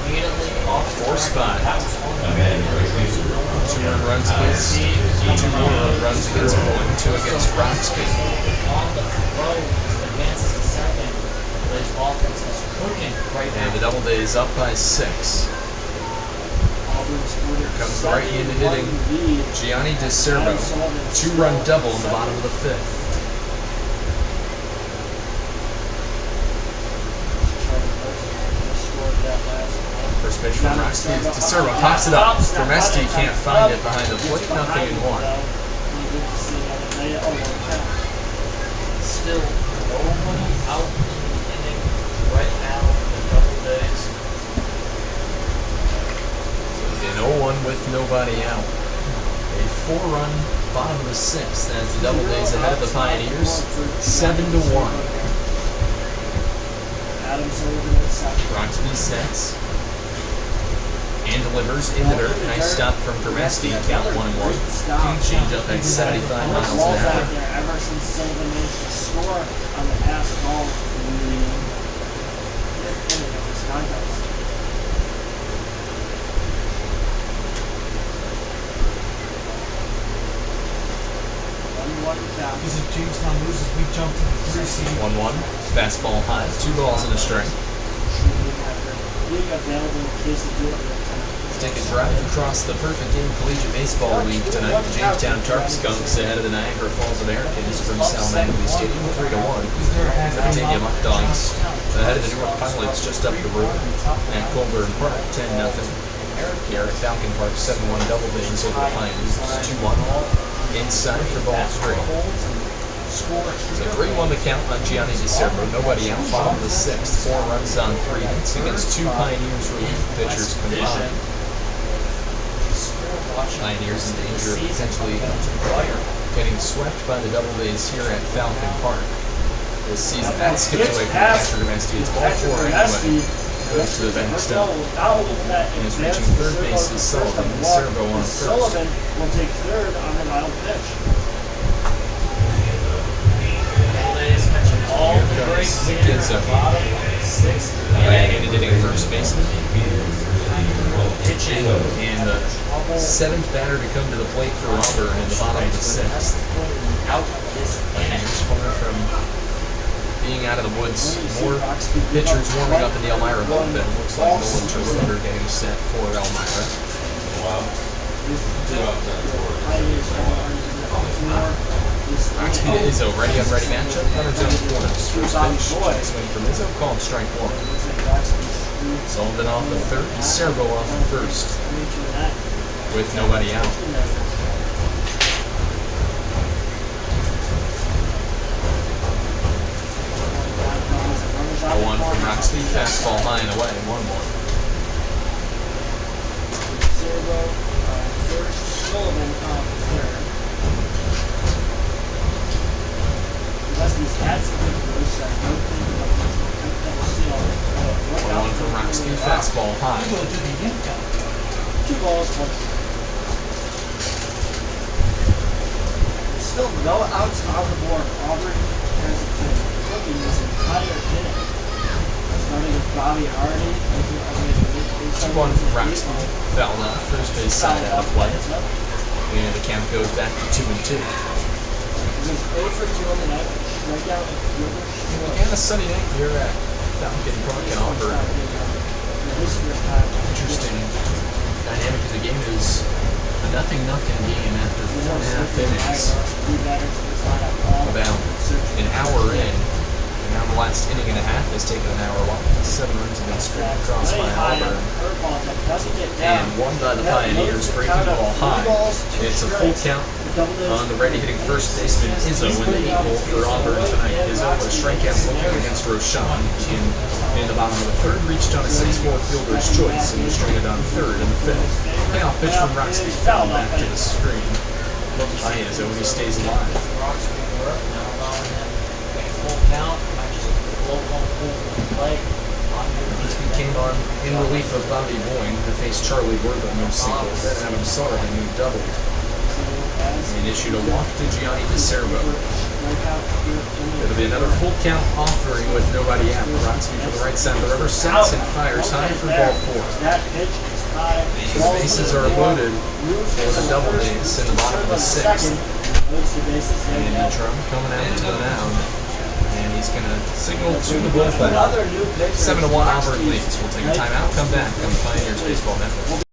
Immediately off Four spot. That was on the Amen. Great news. 2 runs against, 2 more runs against Bowen, 2 against Roxby. on the throw, advances to second. His offense is cooking right And now. the Doubledays up by 6. Here comes the right-handed hitting Gianni DeCervo. 2-run double in the bottom of the 5th. First pitch from Roxby. DeCervo pops it up. Grimesti can't find it behind the plate. 0-1. Still nobody out in the inning right now in the Doubledays. In 0-1 with nobody out. A 4-run bottom of the 6th as the Doubledays ahead of the Pioneers. 7-1. Roxby sets and delivers in the dirt. Nice stop from Grimesti. Count 1-1. Change up at 75 miles an hour. Emerson Silva managed to score on the pass ball in the 5th inning of this contest. Because if Jamestown loses, we jump to the 3 seed. 1-1. Fastball high. 2 balls and a strike. Being available in case they do it at time. Take a drive across the Perfect Game Collegiate Baseball League tonight. The Jamestown Tarpskunks ahead of the Niagara Falls Americans from Sal Maggie Stadium 3-1. The Virginia Muck Dogs ahead of the Newark Pilots just up the road at Colburn Park 10-0. Here at Falcon Park 7-1 Doubledays over the Pioneers 2-1. Inside for ball 3. So 3-1 to count on Gianni DeCervo. Nobody out. Bottom of the 6th. 4 runs on 3 hits against 2 Pioneers relief pitchers combined. Pioneers in danger of potentially getting swept by the Doubledays here at Falcon Park this season. That skips away from catcher Grimesti. It's ball 4 anyway. Goes to the bench stop. And is reaching third base is Sullivan. DeCervo on first. Sullivan will take third on the wild pitch. Doubledays catching all Here the great comes hitters. Gizzo. Bottom 6th Right-handed hitting first baseman. pitching. And the 7th batter to come to the plate for Auburn in the bottom of the 6th. Out this inning. Pioneers far from being out of the woods. More pitchers warming up in the Elmira bullpen. Looks like Nolan Terwilliger getting set for Elmira. Roxby to Izzo, ready on ready matchup. Runners on corners. First pitch, check swing from Izzo, called strike 1. Sullivan off the 3rd, DeCervo off the 1st, with nobody out. 0-1 from Roxby, fastball high and away, 1-1. Sullivan on third. Leslie's had some good throws, so I don't think about double steal. 1-1 from Roxby, fastball high. 2 balls, 1 strike. There's still no outs on the board. Auburn has been cooking this entire inning. Starting with Bobby Hardy. 2-1 from Roxby, fouled out, first base side out of play. And the count goes back to 2-2. He goes 0 for 2 on the night. Strikeout and fielder. And a sunny night here at Falcon Park in Auburn. Interesting dynamic of the game is a 0-0 game after 4.5 innings. About an hour in. And now the last inning and a half has taken an hour long. 7 runs have been scraped across by Auburn. And won by the Pioneers, breaking ball high. It's a full count on the ready hitting first baseman Izzo in the 8 hole for Auburn tonight. Izzo with a strikeout looking against Roshan. In the bottom of the third, reached on a 6-4 fielder's choice and was traded on third in the fifth. Payoff pitch from Roxby fell back to the screen. High as Odie stays alive. Roxby work, now allowing him to make a full count. Might just blow one pull from the plate. He came on in relief of Bobby Boyne, who faced Charlie Wortham, who singled, then Adam Sullivan, who doubled. And issued a walk to Gianni DeCervo. It'll be another full count offering with nobody out. Roxby for the right side of the river sets and fires high for ball 4. The bases are loaded for the Doubledays in the bottom of the 6th. And Drum coming out to the mound. And he's going to signal to the bullpen. 7-1 Auburn leads. We'll take a timeout, come back on the Pioneers Baseball Network.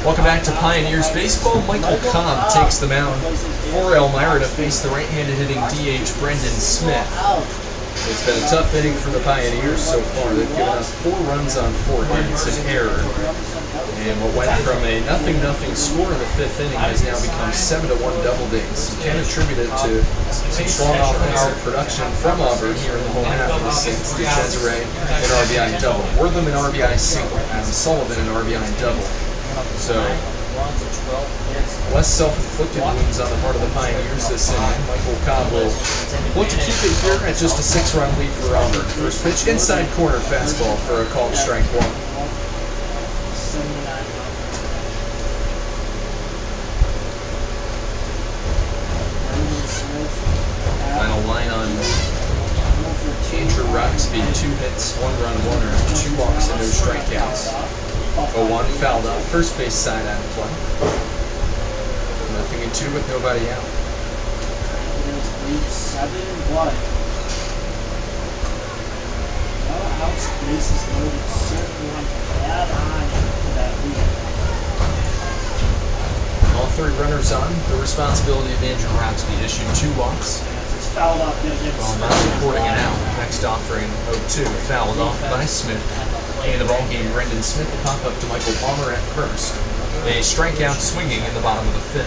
Welcome back to Pioneers Baseball. Michael Cobb takes the mound for Elmira to face the right-handed hitting DH Brendan Smith. It's been a tough inning for the Pioneers so far. They've given us 4 runs on 4 hits, an error. And what went from a 0-0 score in the 5th inning has now become 7-1 Doubledays. You can attribute it to some strong offensive production from Auburn here in the home half of the 6th. Cesare, an RBI double. Wortham, an RBI single. Adam Sullivan, an RBI double. So, less self-inflicted wounds on the part of the Pioneers this inning. Michael Cobb will look to keep it here at just a 6-run lead for Auburn. First pitch, inside corner fastball for a called strike 1. Final line on Andrew Roxby, 2 hits, 1 run, 1 earned, 2 walks and no strikeouts. 0-1 fouled out, first base side out of play. Nothing in 2 with nobody out. Lead 7-1. No outs, bases loaded. Certainly want to add on to that lead. All 3 runners on. The responsibility of Andrew Roxby issued 2 walks. It's fouled off. While not recording an out. Next offering 0-2 fouled off by Smith. In the ballgame, Brendan Smith will pop up to Michael Palmer at first. A strikeout swinging in the bottom of the 5th.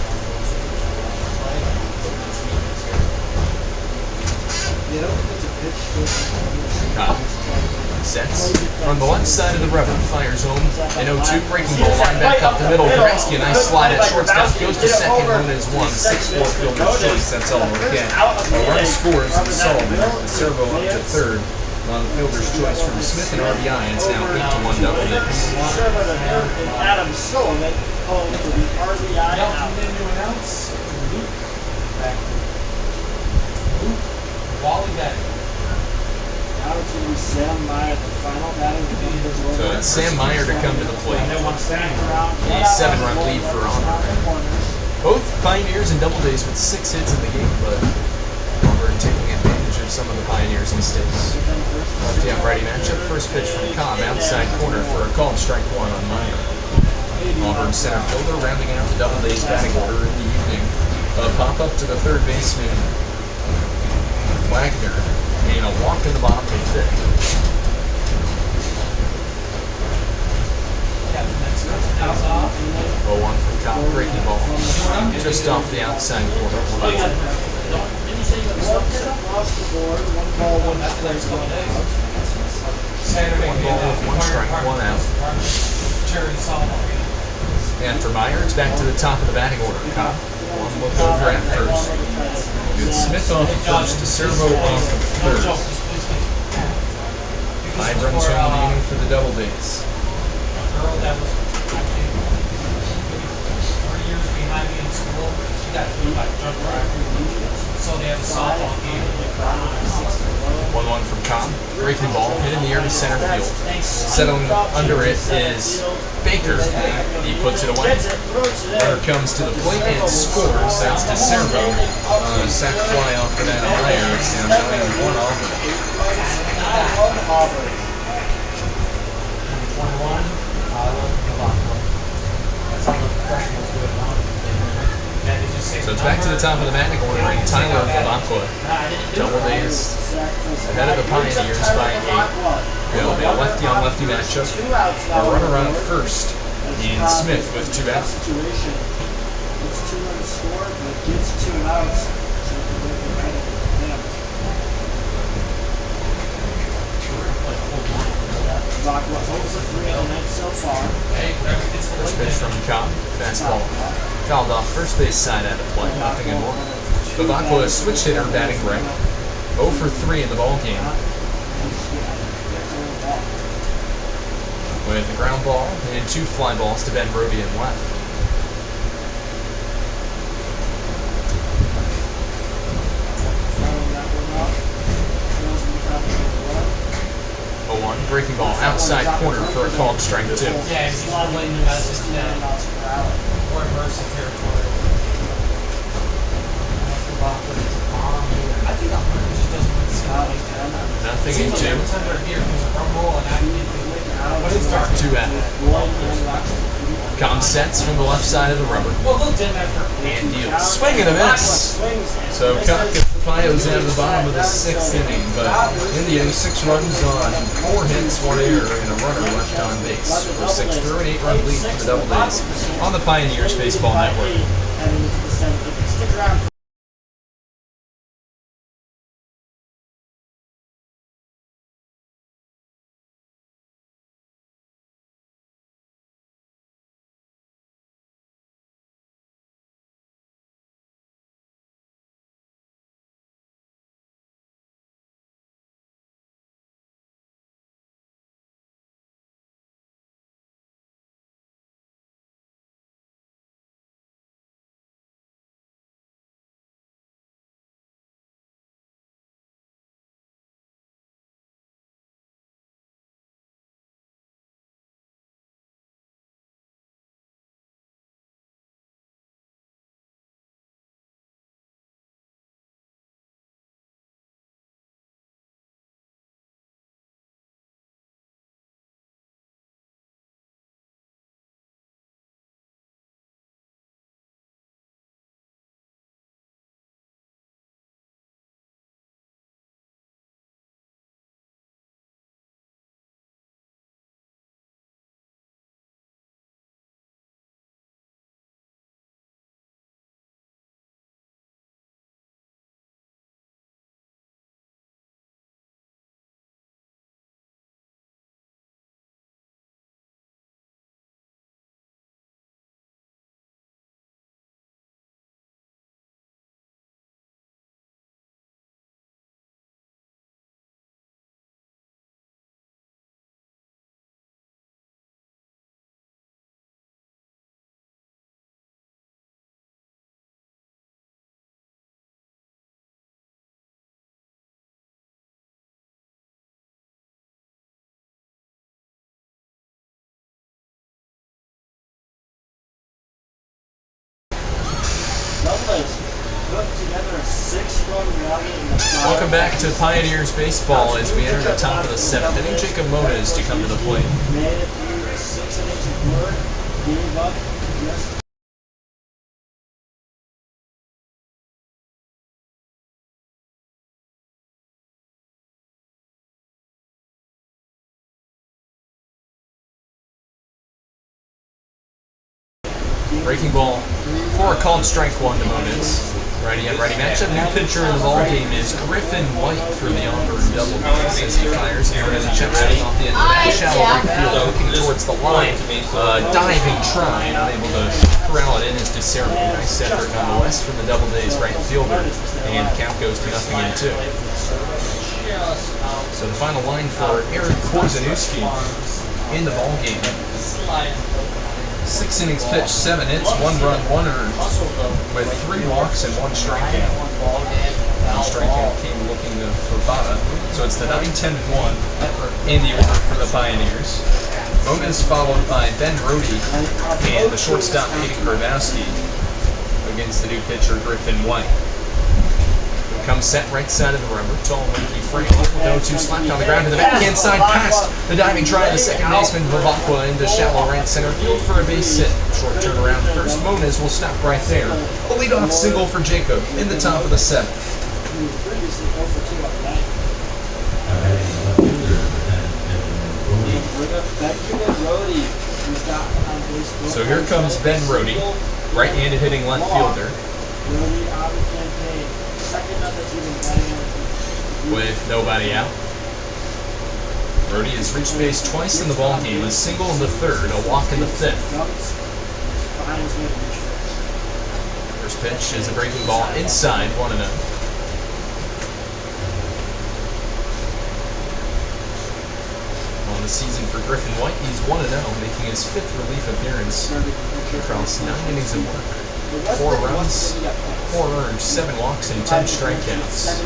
Sets from the left side of the rubber, fires home. An 0-2 breaking ball, line back up the middle. Gretzky, a nice slide at shortstop, goes to second, run is one. 6-4 fielder's choice, that's all we'll get. A run scores from Sullivan, the servo up to third. On the fielder's choice from Smith and RBI, it's now 8-1 Doubledays. Sherman and Adam Sullivan home for the RBI out. Then to announce Luke back. Luke Wally back. Now it's going to be Sam Meyer, the final batter. So it's Sam Meyer to come to the plate. A 7-run lead for Auburn. Both Pioneers and Doubledays with 6 hits in the game, but Auburn taking advantage of some of the Pioneers' mistakes. Lefty on righty matchup. First pitch from Cobb, outside corner for a called strike one on Meyer. Auburn center fielder rounding out the Doubledays batting order in the evening. A pop up to the third baseman, Wagner, and a walk in the bottom of the fifth. That's off. 0-1 from Cobb, breaking ball. Just off the outside corner. Off the board, 1 ball, 1 strike. Saturday. 1 ball with 1 strike, 1 out. Charity softball. And for Meyer, it's back to the top of the batting order. Cobb, 1 look over at first. Good Smith off of first to Servo off of third. 5 runs from the inning for the Doubledays. A girl that was actually maybe 3 years behind me in school. She got killed by a drunk driver. So they have a softball game. 1-1 from Cobb. Breaking ball, hit in the air to center field. Settling under it is Baker. He puts it away. Runner comes to the plate and scores. That's to Servo. Sack fly off of that Meyer. It's now 9-1 Auburn. 21. That's how the professionals do it now. So it's back to the top of the batting order and Tyler Falcon. Doubledays ahead of the Pioneers by 8. It'll be a lefty-on-lefty matchup. A runner on first, and Smith with 2 outs. Situation. It's 2-run score, but gets 2 outs. So it can make it right at him. Bakwa 0 for 3 on that so far. First pitch from Cobb, fastball. Fouled off first base side out of play, nothing in 1. Bakwa, a switch hitter, batting right. 0 for 3 in the ball game. With the ground ball and 2 fly balls to Ben Brody and left. Following that one up. Throws in the top of the 0-1, breaking ball, outside corner for a called strike 2. Yeah, he's playing the message that we're immersive territory. I think Auburn just doesn't win the sky like that. Nothing in 2. Every time they're here, there's a rumble and I need to but it's dark. 2 out. Cobb sets from the left side of the rubber. Well, they'll dim after. And deals. Swing and a miss. So Cobb gets the Pios out of the bottom of the 6th inning, but in the end, 6 runs on 4 hits, 1 error, and a runner left on base. For 6 through an 8-run lead for the Doubledays on the Pioneers Baseball Network. Stick around. together a 6-run rally in the Welcome back to Pioneers Baseball as we enter the top of the 7th inning. Jacob Mona is to come to the plate. Made it through 6 innings of work, gave up just Breaking ball for a called strike one to Moniz. Righty on righty matchup. New pitcher in the ball game is Griffin White for the Auburn Doubledays as he fires and as he checks it off the end of that shallow right field, looking towards the line. Diving try, unable to corral it in as DeCervo. Nice effort nonetheless from the Doubledays right fielder, and count goes to 0-2. So the final line for Eric Korzenewski in the ball game. 6 innings pitched, 7 hits, 1 run, 1 earned, with 3 walks and 1 strikeout. One strikeout came looking for Bada. So it's the 9-10-1 in the order for the Pioneers. Moniz followed by Ben Rohde and the shortstop Aiden Grabowski against the new pitcher Griffin White. Comes set right side of the rubber. Tall, lanky frame. 0-2 slapped on the ground to the backhand side, past the diving try of the second baseman Vivacqua into shallow right center field for a base hit. Short turnaround first. Moniz will stop right there. A leadoff single for Jacob in the top of the 7th. So here comes Ben Rohde, right-handed hitting left fielder. With nobody out. Rohde has reached base twice in the ball game, a single in the 3rd, a walk in the 5th. First pitch is a breaking ball inside, 1-0. On the season for Griffin White, he's 1-0, making his 5th relief appearance across 9 innings of work. 4 runs, 4 earned, 7 walks, and 10 strikeouts.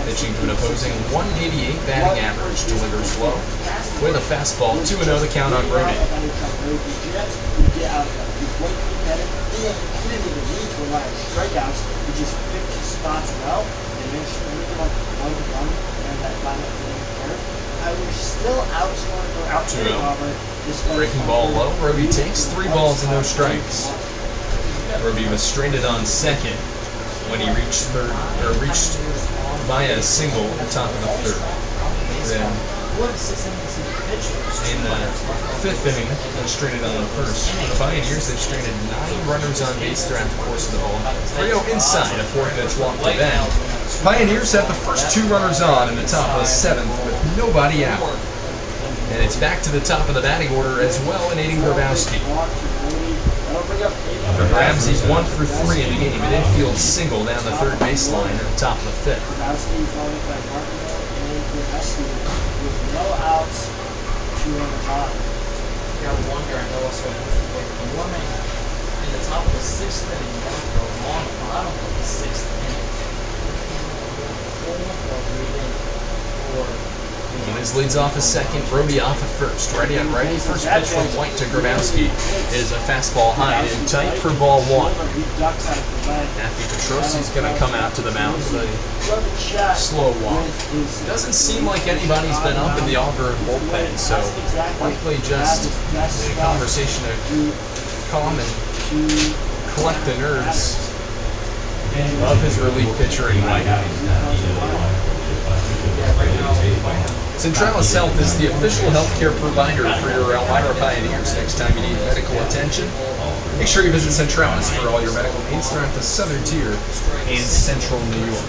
Pitching to an opposing 188 batting average, delivers low with a fastball. 2-0 the count on Rohde. Breaking ball low. Rohde takes 3 balls and no strikes. Rohde was stranded on second when he reached third, or reached via a single at the top of the 3rd. Then in the 5th inning, he was stranded on the 1st. For the Pioneers, they've stranded 9 runners on base throughout the course of the ball. 3-0 inside, a 4-pitch walk to Ben. Pioneers have the first 2 runners on in the top of the 7th with nobody out. And it's back to the top of the batting order as well in Aiden Grabowski. For Grabs, he's 1 for 3 in the game. An infield single down the 3rd baseline at the top of the 5th. No outs, 2 on the top. You got to wonder, I know also the warming in the top of the 6th inning, you have to go long, I don't know the 6th inning. Moniz leads off a second, Rohde off a first. Righty on righty. First pitch from White to Grabowski is a fastball high and tight for ball 1. Matthew Petrosi's going to come out to the mound with a slow walk. Doesn't seem like anybody's been up in the Auburn bullpen, so likely just a conversation to calm and collect the nerves of his relief pitcher in White. Centralis Health is the official healthcare provider for your Elmira Pioneers. Next time you need medical attention, make sure you visit Centralis for all your medical needs throughout the southern tier in central New York.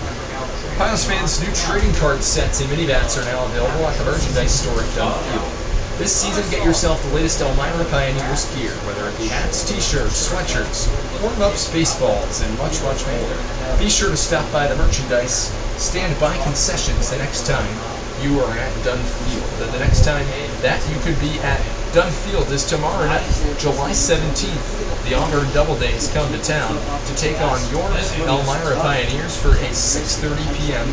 Pios fans, new trading card sets and mini bats are now available at the merchandise store at Dunn Field. This season, get yourself the latest Elmira Pioneers gear, whether it be hats, t-shirts, sweatshirts, warm-ups, baseballs, and much, much more. Be sure to stop by the merchandise stand by concessions the next time you are at Dunn Field. And the next time that you could be at Dunn Field is tomorrow night, July 17th. The Auburn Doubledays come to town to take on your Elmira Pioneers for a 6:30 p.m.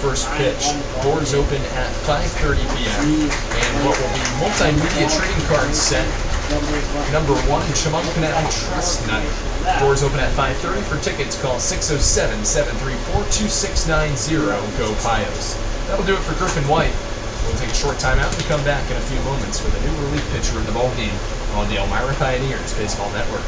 first pitch. Doors open at 5:30 p.m. and what will be multimedia trading card set number 1 in Chemung Canal Trust Night. Doors open at 5:30. For tickets, call 607-734-2690. Go Pios. That'll do it for Griffin White. We'll take a short time out and come back in a few moments with a new relief pitcher in the ballgame on the Elmira Pioneers Baseball Network.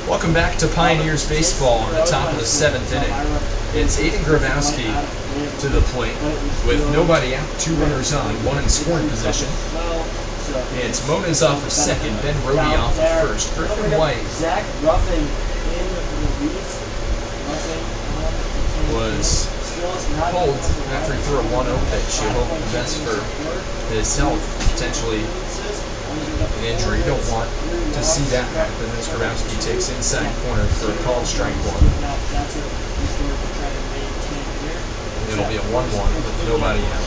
Welcome back to Pioneers Baseball on the top of the 7th inning. It's Aiden Grabowski to the plate with nobody out, 2 runners on, 1 in scoring position. It's Moniz off of second, Ben Roby off of first. Griffin White was pulled after he threw a 1-0 pitch. You hope the best for his health, potentially an injury. You don't want to see that happen as Grabowski takes inside corner for a called strike 1. It'll be a 1-1 with nobody out.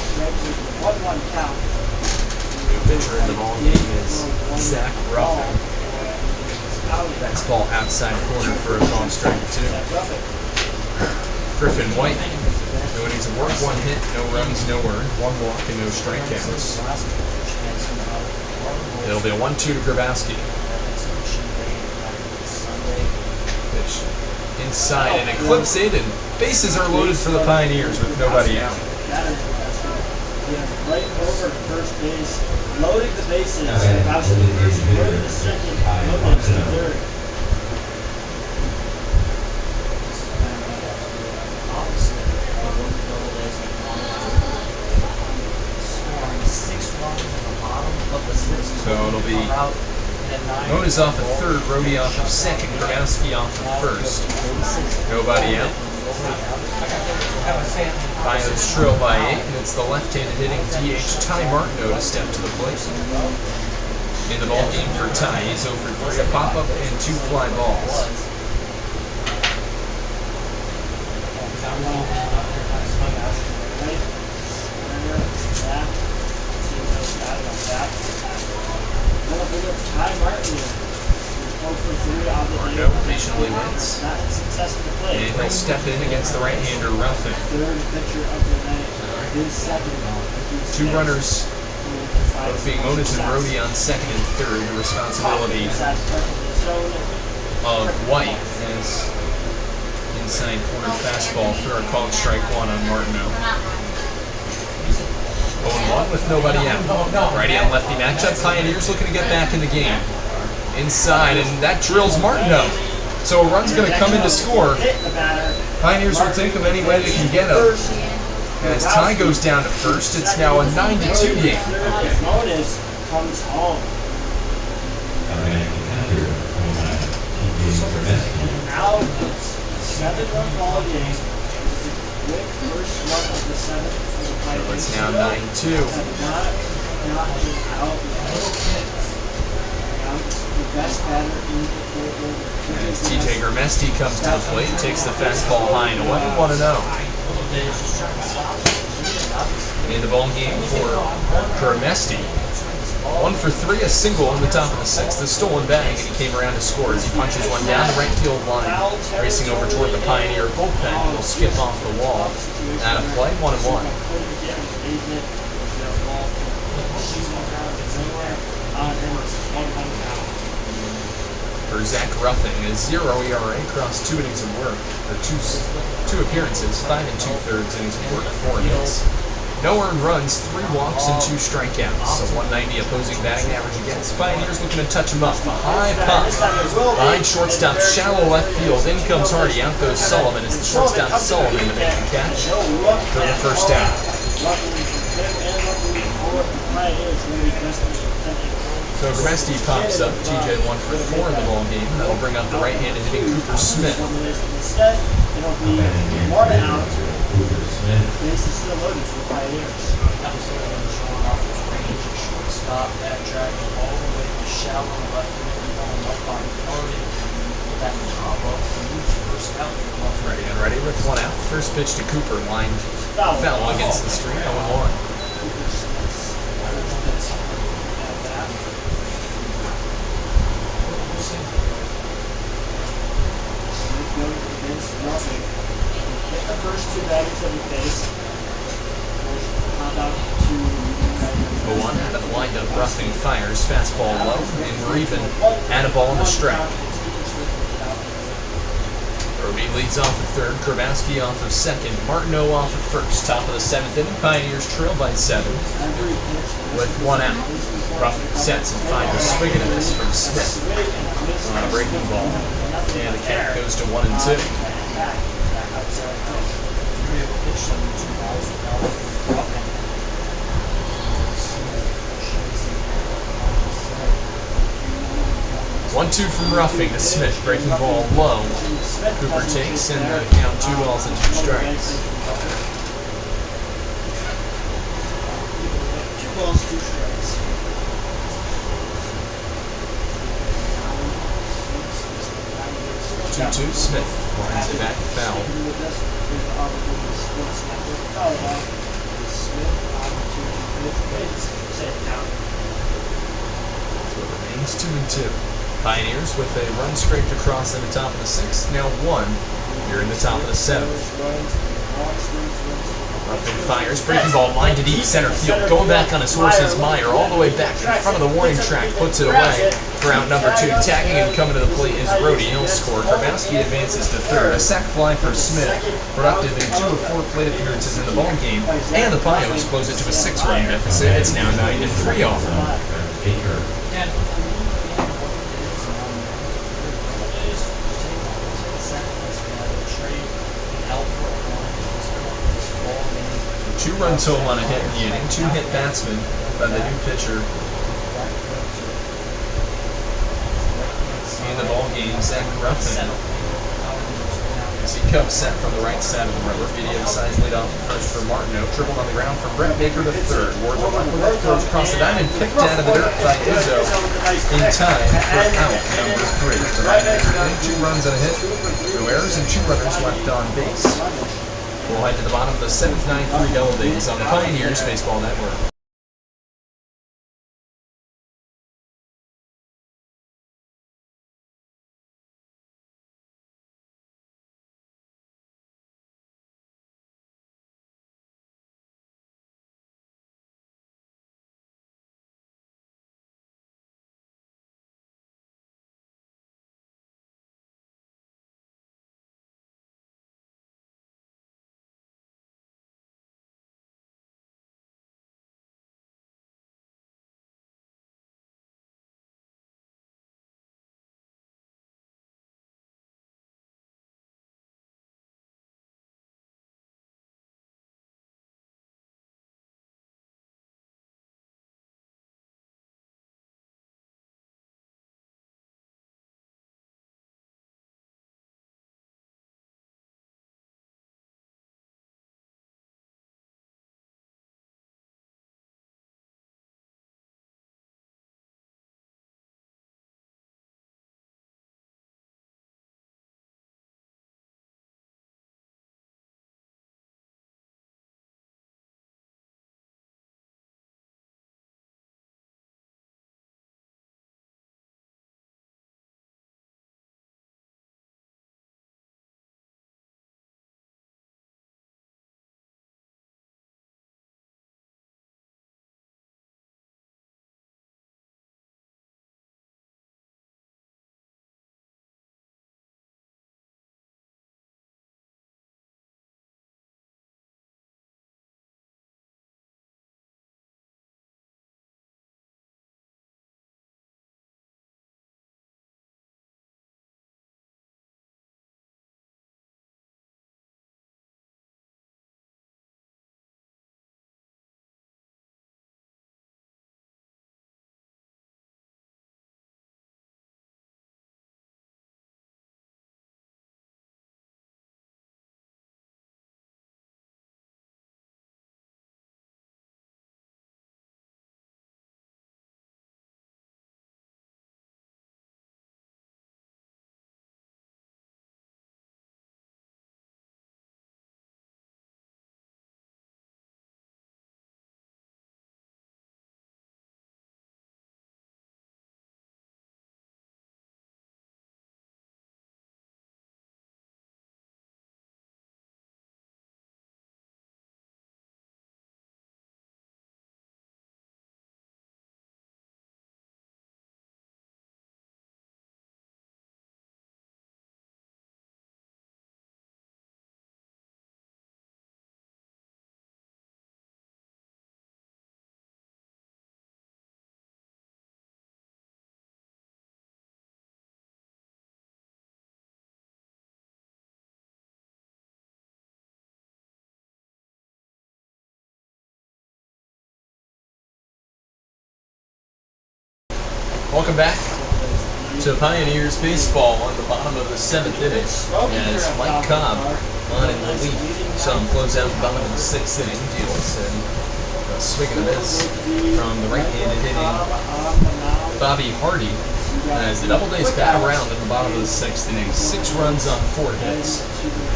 New pitcher in the ball game is Zach Ruffin. Fastball outside corner for a called strike 2. Griffin White, no innings of work, 1 hit, no runs, no earned, 1 walk, and no strikeouts. It'll be a 1-2 to Grabowski. Pitch pitch. Inside and it clips it, and bases are loaded for the Pioneers with nobody out. That is right over to first base, loading the bases, Okay. bouncing the first, loading the second, loading the third. Opposite of Auburn Doubledays and scoring 6 runs in the bottom of the 6th. So it'll be Out, and 9 Mone is off of third, Rhodey off of second, Grabowski off of first. Nobody out. Pioneers trail by 8, and it's the left-handed hitting DH Ty Martineau to step to the plate. In the ball game for Ty, he's 0 for 3, a pop-up and 2 fly balls. Ty Martineau. Martineau patiently waits, Not a success in the play. and he'll step in against the right-hander Ruffin. Third pitcher of the night. His second. 2 runners, both being Monas and Rhodey on second and third, the responsibility of White as inside corner fastball for a called strike 1 on Martineau. 0-1 with nobody out. Righty on lefty matchup. Pioneers looking to get back in the game. Inside, and that drills Martineau. So a run's going to come in to score. Pioneers will take him any way they can get him. As Ty goes down to first, it's now a 9-2 game. Monas comes home. Now it's a 7-run ball game. It's a quick first run of the 7th for the Pirates. It's now 9-2. Have not gotten out yet. The best batter in the field. As TJ Grimesti comes to the plate, takes the fastball high and away, 1-0. In the ball game for Grimesti. 1 for 3, a single in the top of the 6th, the stolen bag, and he came around to score as he punches one down the right field line, racing over toward the Pioneer bullpen. Will skip off the wall. Out of play, 1-1. For Zach Ruffin, a 0 ERA across 2 innings of work, or two appearances, 5 2/3 innings of work, 4 hits. No earned runs, 3 walks, and 2 strikeouts. So 190 opposing batting average against. Pioneers looking to touch him up. A high pop. Behind shortstop, shallow left field. In comes Hardy. Out goes Sullivan. It's the shortstop Sullivan to make the catch for the first out. So Grimesti pops up. TJ 1 for 4 in the ball game. That'll bring up the right-handed hitting Cooper Smith. Instead, it'll be 1 out. Base is still loaded for the Pioneers. Shortstop, that dragging all the way to shallow left field, going up by Hardy. That pop up, huge first out. Ready and ready with 1 out. First pitch to Cooper, lined foul against the street, 0-1. Hit the first 2 batters that he faced. Pop out to 0-1 out of the windup, Ruffing fires, fastball low, and we're even at a ball on the strike. Rhodey leads off of third, Grabowski off of second, Martineau off of first. Top of the 7th inning, Pioneers trail by 7 with 1 out. Ruffing sets and finds a swing and a miss from Smith on a breaking ball. And the count goes to 1 and 2. One-two from Ruffing to Smith, breaking ball low. Cooper takes and the count 2 balls and 2 strikes. 2 balls, 2 strikes. 2-2, Smith lines it back, foul. So it remains 2 and 2. Pioneers with a run scraped across in the top of the 6th, now 1 here in the top of the 7th. Ruffin fires, breaking ball line to deep center field. Going back on his horse's Meyer, all the way back in front of the warning track, puts it away for out number 2. Tagging and coming to the plate is Brody. He'll score. Grabowski advances to third. A sac fly for Smith, productive in 2 of 4 plate appearances in the ball game. And the Pios close it to a 6-run deficit. It's now 9-3 Auburn. And Two runs home on a hit in the inning. 2 hit batsmen by the new pitcher. In the ball game, Zach Ruffin. As he comes set from the right side of the rubber. Video size lead off first for Martineau. Tripled on the ground from Brett Baker to third. Ward the line with that throws across the diamond. Picked out of the dirt by Izzo in time for out number 3. The Pios 2 runs on a hit. No errors and 2 runners left on base. We'll head to the bottom of the 7th 9-3 Doubledays on the Pioneers Baseball Network. Welcome back to Pioneers Baseball on the bottom of the 7th inning as Mike Cobb on in relief. Saw him close out the bottom of the 6th inning. Deals and a swing and a miss from the right-handed hitting Bobby Hardy as the Doubledays bat around in the bottom of the 6th inning. 6 runs on 4 hits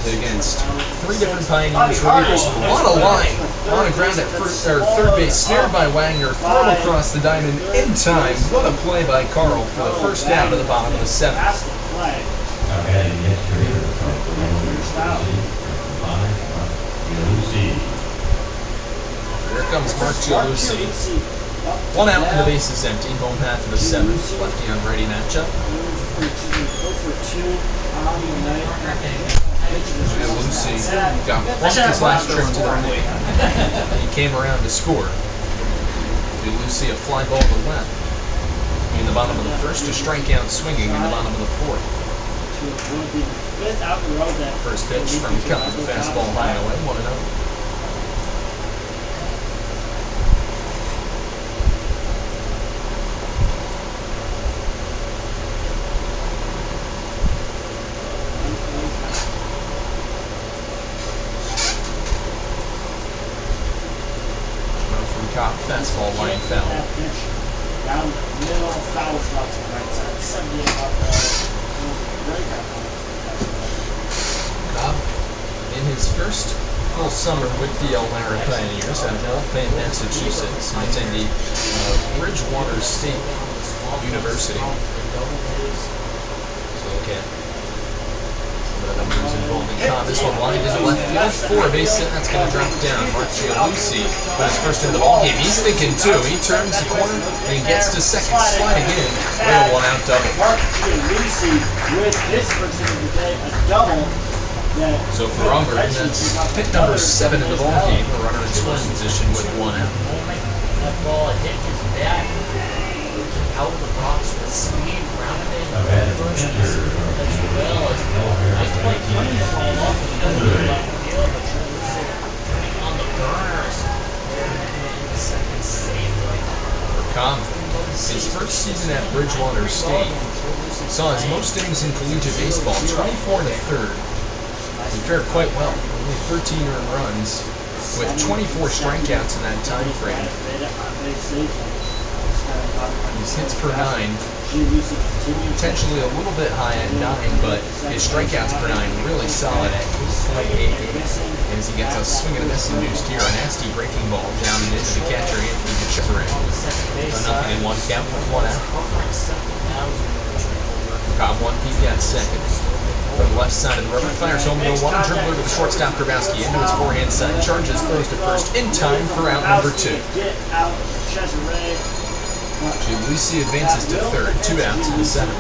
against 3 different Pioneers relievers. What a line on a ground at third base, snared by Wagner, thrown across the diamond in time. What a play by Carl for the first down to the bottom of the 7th. Here comes Mark Gialusi. One out and the base is empty. Home half of the seventh. Lefty on righty matchup. Gialusi got plunked his last trip to the plate. He came around to score. Gialusi a fly ball to left. In the bottom of the first, a strikeout swinging in the bottom of the fourth. First pitch from Cobb, fastball high and away, 1-0. Cobb, fastball line foul. Down the middle, fouls out to the right side. 78 up very good. Cobb, in his first full summer with the Elmira Pioneers out of Waltham, Massachusetts, an attendee of Bridgewater State University. So look at some of the numbers involving Cobb. This one lined into left field for a base hit. That's going to drop down. Mark Gialusi put his first into the ballgame. He's thinking too. He turns the corner and he gets to second, sliding in. Real one out double. Mark Gialusi with his first hit of the day, a double. So for Auburn, that's hit number 7 in the ballgame. The runner in scoring position with 1 out. That ball hit his back, out of the box with speed, rounded in, as well as nice play cutting the ball off of the other left field, but turning on the burners. The second save For Cobb, his first season at Bridgewater State saw his most innings in collegiate baseball, 24 1/3. He fared quite well, only 13 earned runs, with 24 strikeouts in that time frame. His hits per 9, potentially a little bit high at 9, but his strikeouts per 9 really solid at 8. As he gets a swing and a miss induced here, a nasty breaking ball down and into the catcher Anthony Gutierrez. So nothing in one count with 1 out. Cobb 1 peak at second. From the left side of the river, fires home to 1, dribbler to the shortstop Grabowski into his forehand side, charges, throws to first in time for out number 2. Gialusi advances to third, 2 outs in the 7th.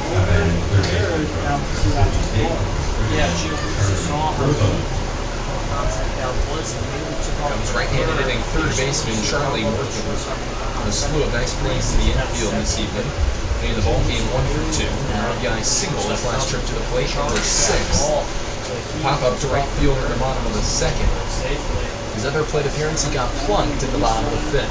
Yeah, Gialusi saw her contact that was Comes right-handed hitting third baseman Charlie Murphy. A slew of nice plays in the infield this evening. In the ball game 1 for 2. RBI single his last trip to the plate on the 6th. Pop up to right field in the bottom of the 2nd. His other plate appearance, he got plunked in the bottom of the 5th.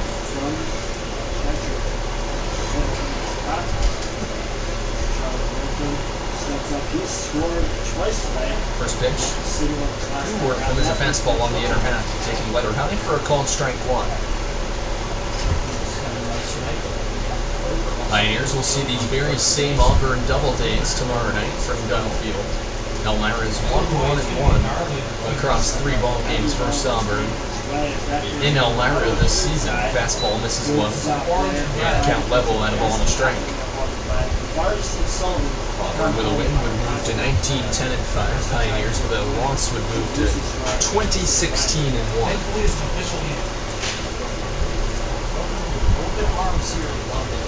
First pitch. Good work from his fastball on the inner half, taking letter high for a called strike 1. Pioneers will see these very same Auburn Doubledays tomorrow night from Gunfield. Elmira is 1-1-1 across 3 ball games versus Auburn. In Elmira this season, fastball misses one, and count level at a ball and a strike. Auburn with a win would move to 19-10-5. Pioneers with a loss would move to 20-16-1. open arms here in London.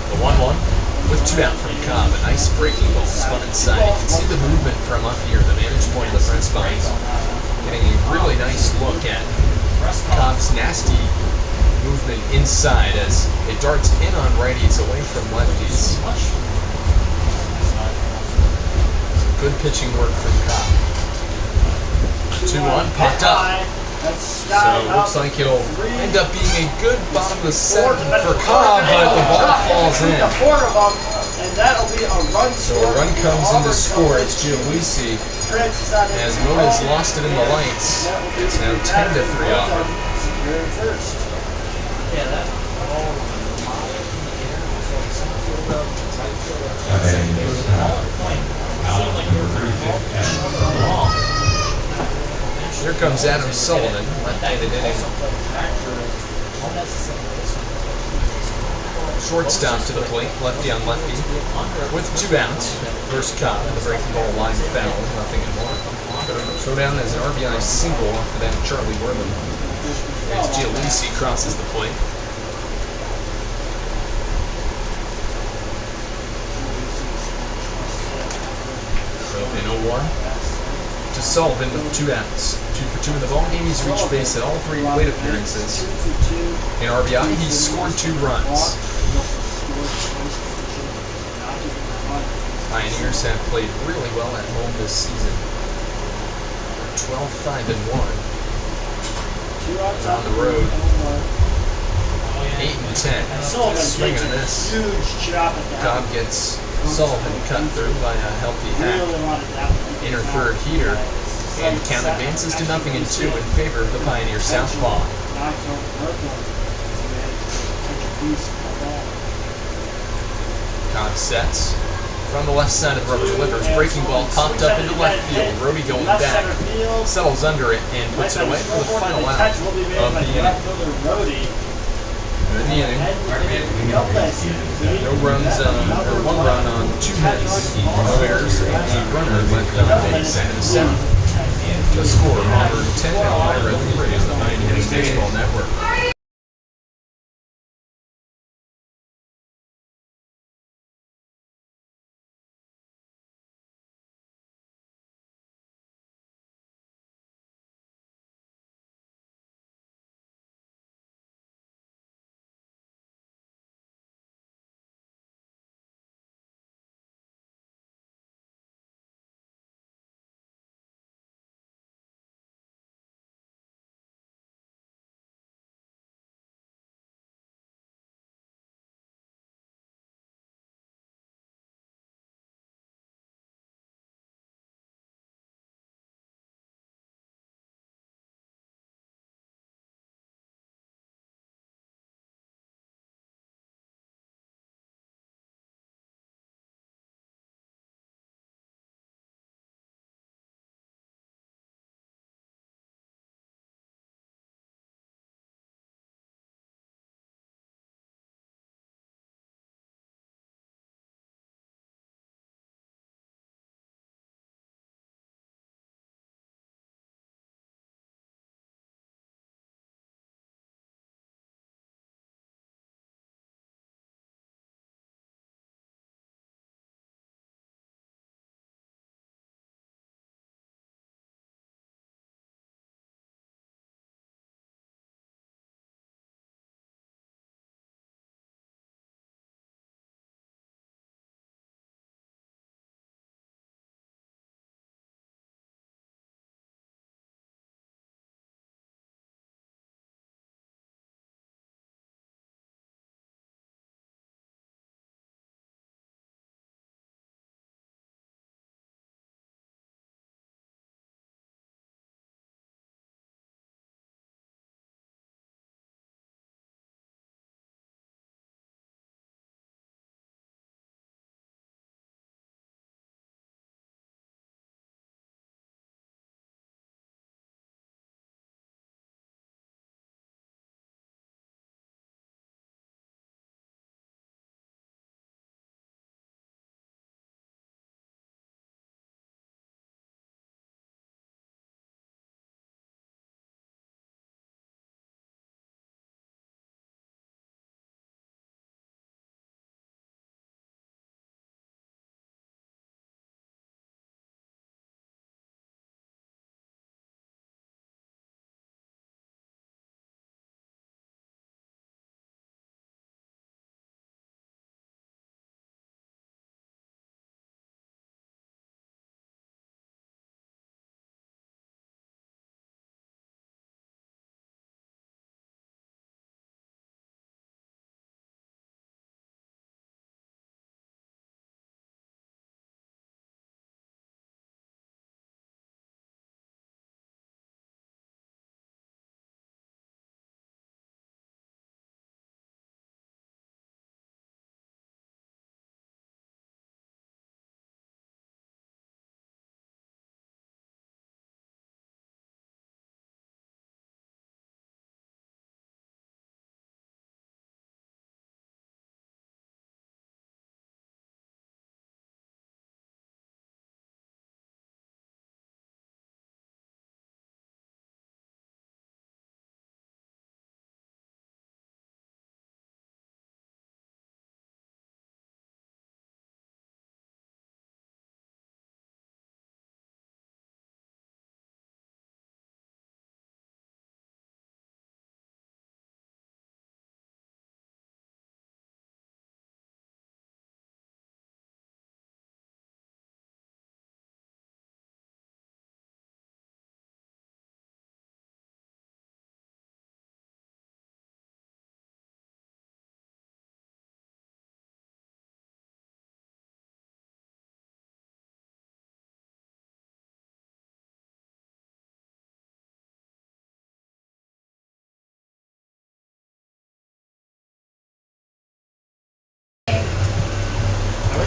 The 1-1 with 2 out from Cobb. A nice breaking ball spun inside. You can see the movement from up here, the vantage point of the front spines. Getting a really nice look at Cobb's nasty movement inside as it darts in on righties away from lefties. Good pitching work from Cobb. 2-1, popped up. So it looks like it'll end up being a good bottom of the 7th for Cobb, but the ball falls in. So a run comes in to score. It's Gialusi. As Mona's lost it in the lights, it's now 10-3 Auburn. Here comes Adam Sullivan, left-handed hitting. Shortstop to the plate, lefty on lefty, with 2 outs. First Cobb, the breaking ball line foul, nothing in more. But throw down as an RBI single off of that Charlie Wortham. As Giolisi crosses the plate. So in 0-1 to Sullivan with 2 outs. 2 for 2 in the ballgame. He's reached base at all 3 plate appearances. In RBI, he's scored 2 runs. Pioneers have played really well at home this season. 12-5-1. On the road, 8-10. Swing and a miss. Huge chop at that. Cobb gets Sullivan cut through by a healthy hack. Really wanted that one. Inner third heater, and count advances to 0-2 in favor of the Pioneer Southpaw. Knocked over Merkel. Take a piece of that. Cobb sets from the left side of the rubber delivers. Breaking ball popped up into left field. Roby going Left back. center field. Settles under it and puts it away for the final out Catch will be made of by the left inning. fielder Brody. In the inning, no runs, or 1 run on 2 hits, no errors, and a runner left on base in the 7th. The score, Auburn 10, Elmira 3 on the 9 Innings Baseball Network.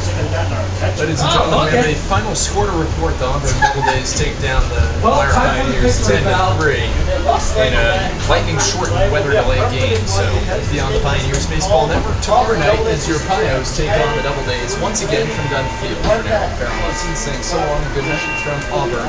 Ladies and gentlemen, we have a final score to report. The Auburn Doubledays take down the Flyer Pioneers 10-3 in a lightning-shortened weather-delayed game. So, beyond the Pioneers Baseball Network, tomorrow night as your Pios take on the Doubledays once again from Dunn Field. For now, I'm Farrell Hudson saying so long and good night from Auburn.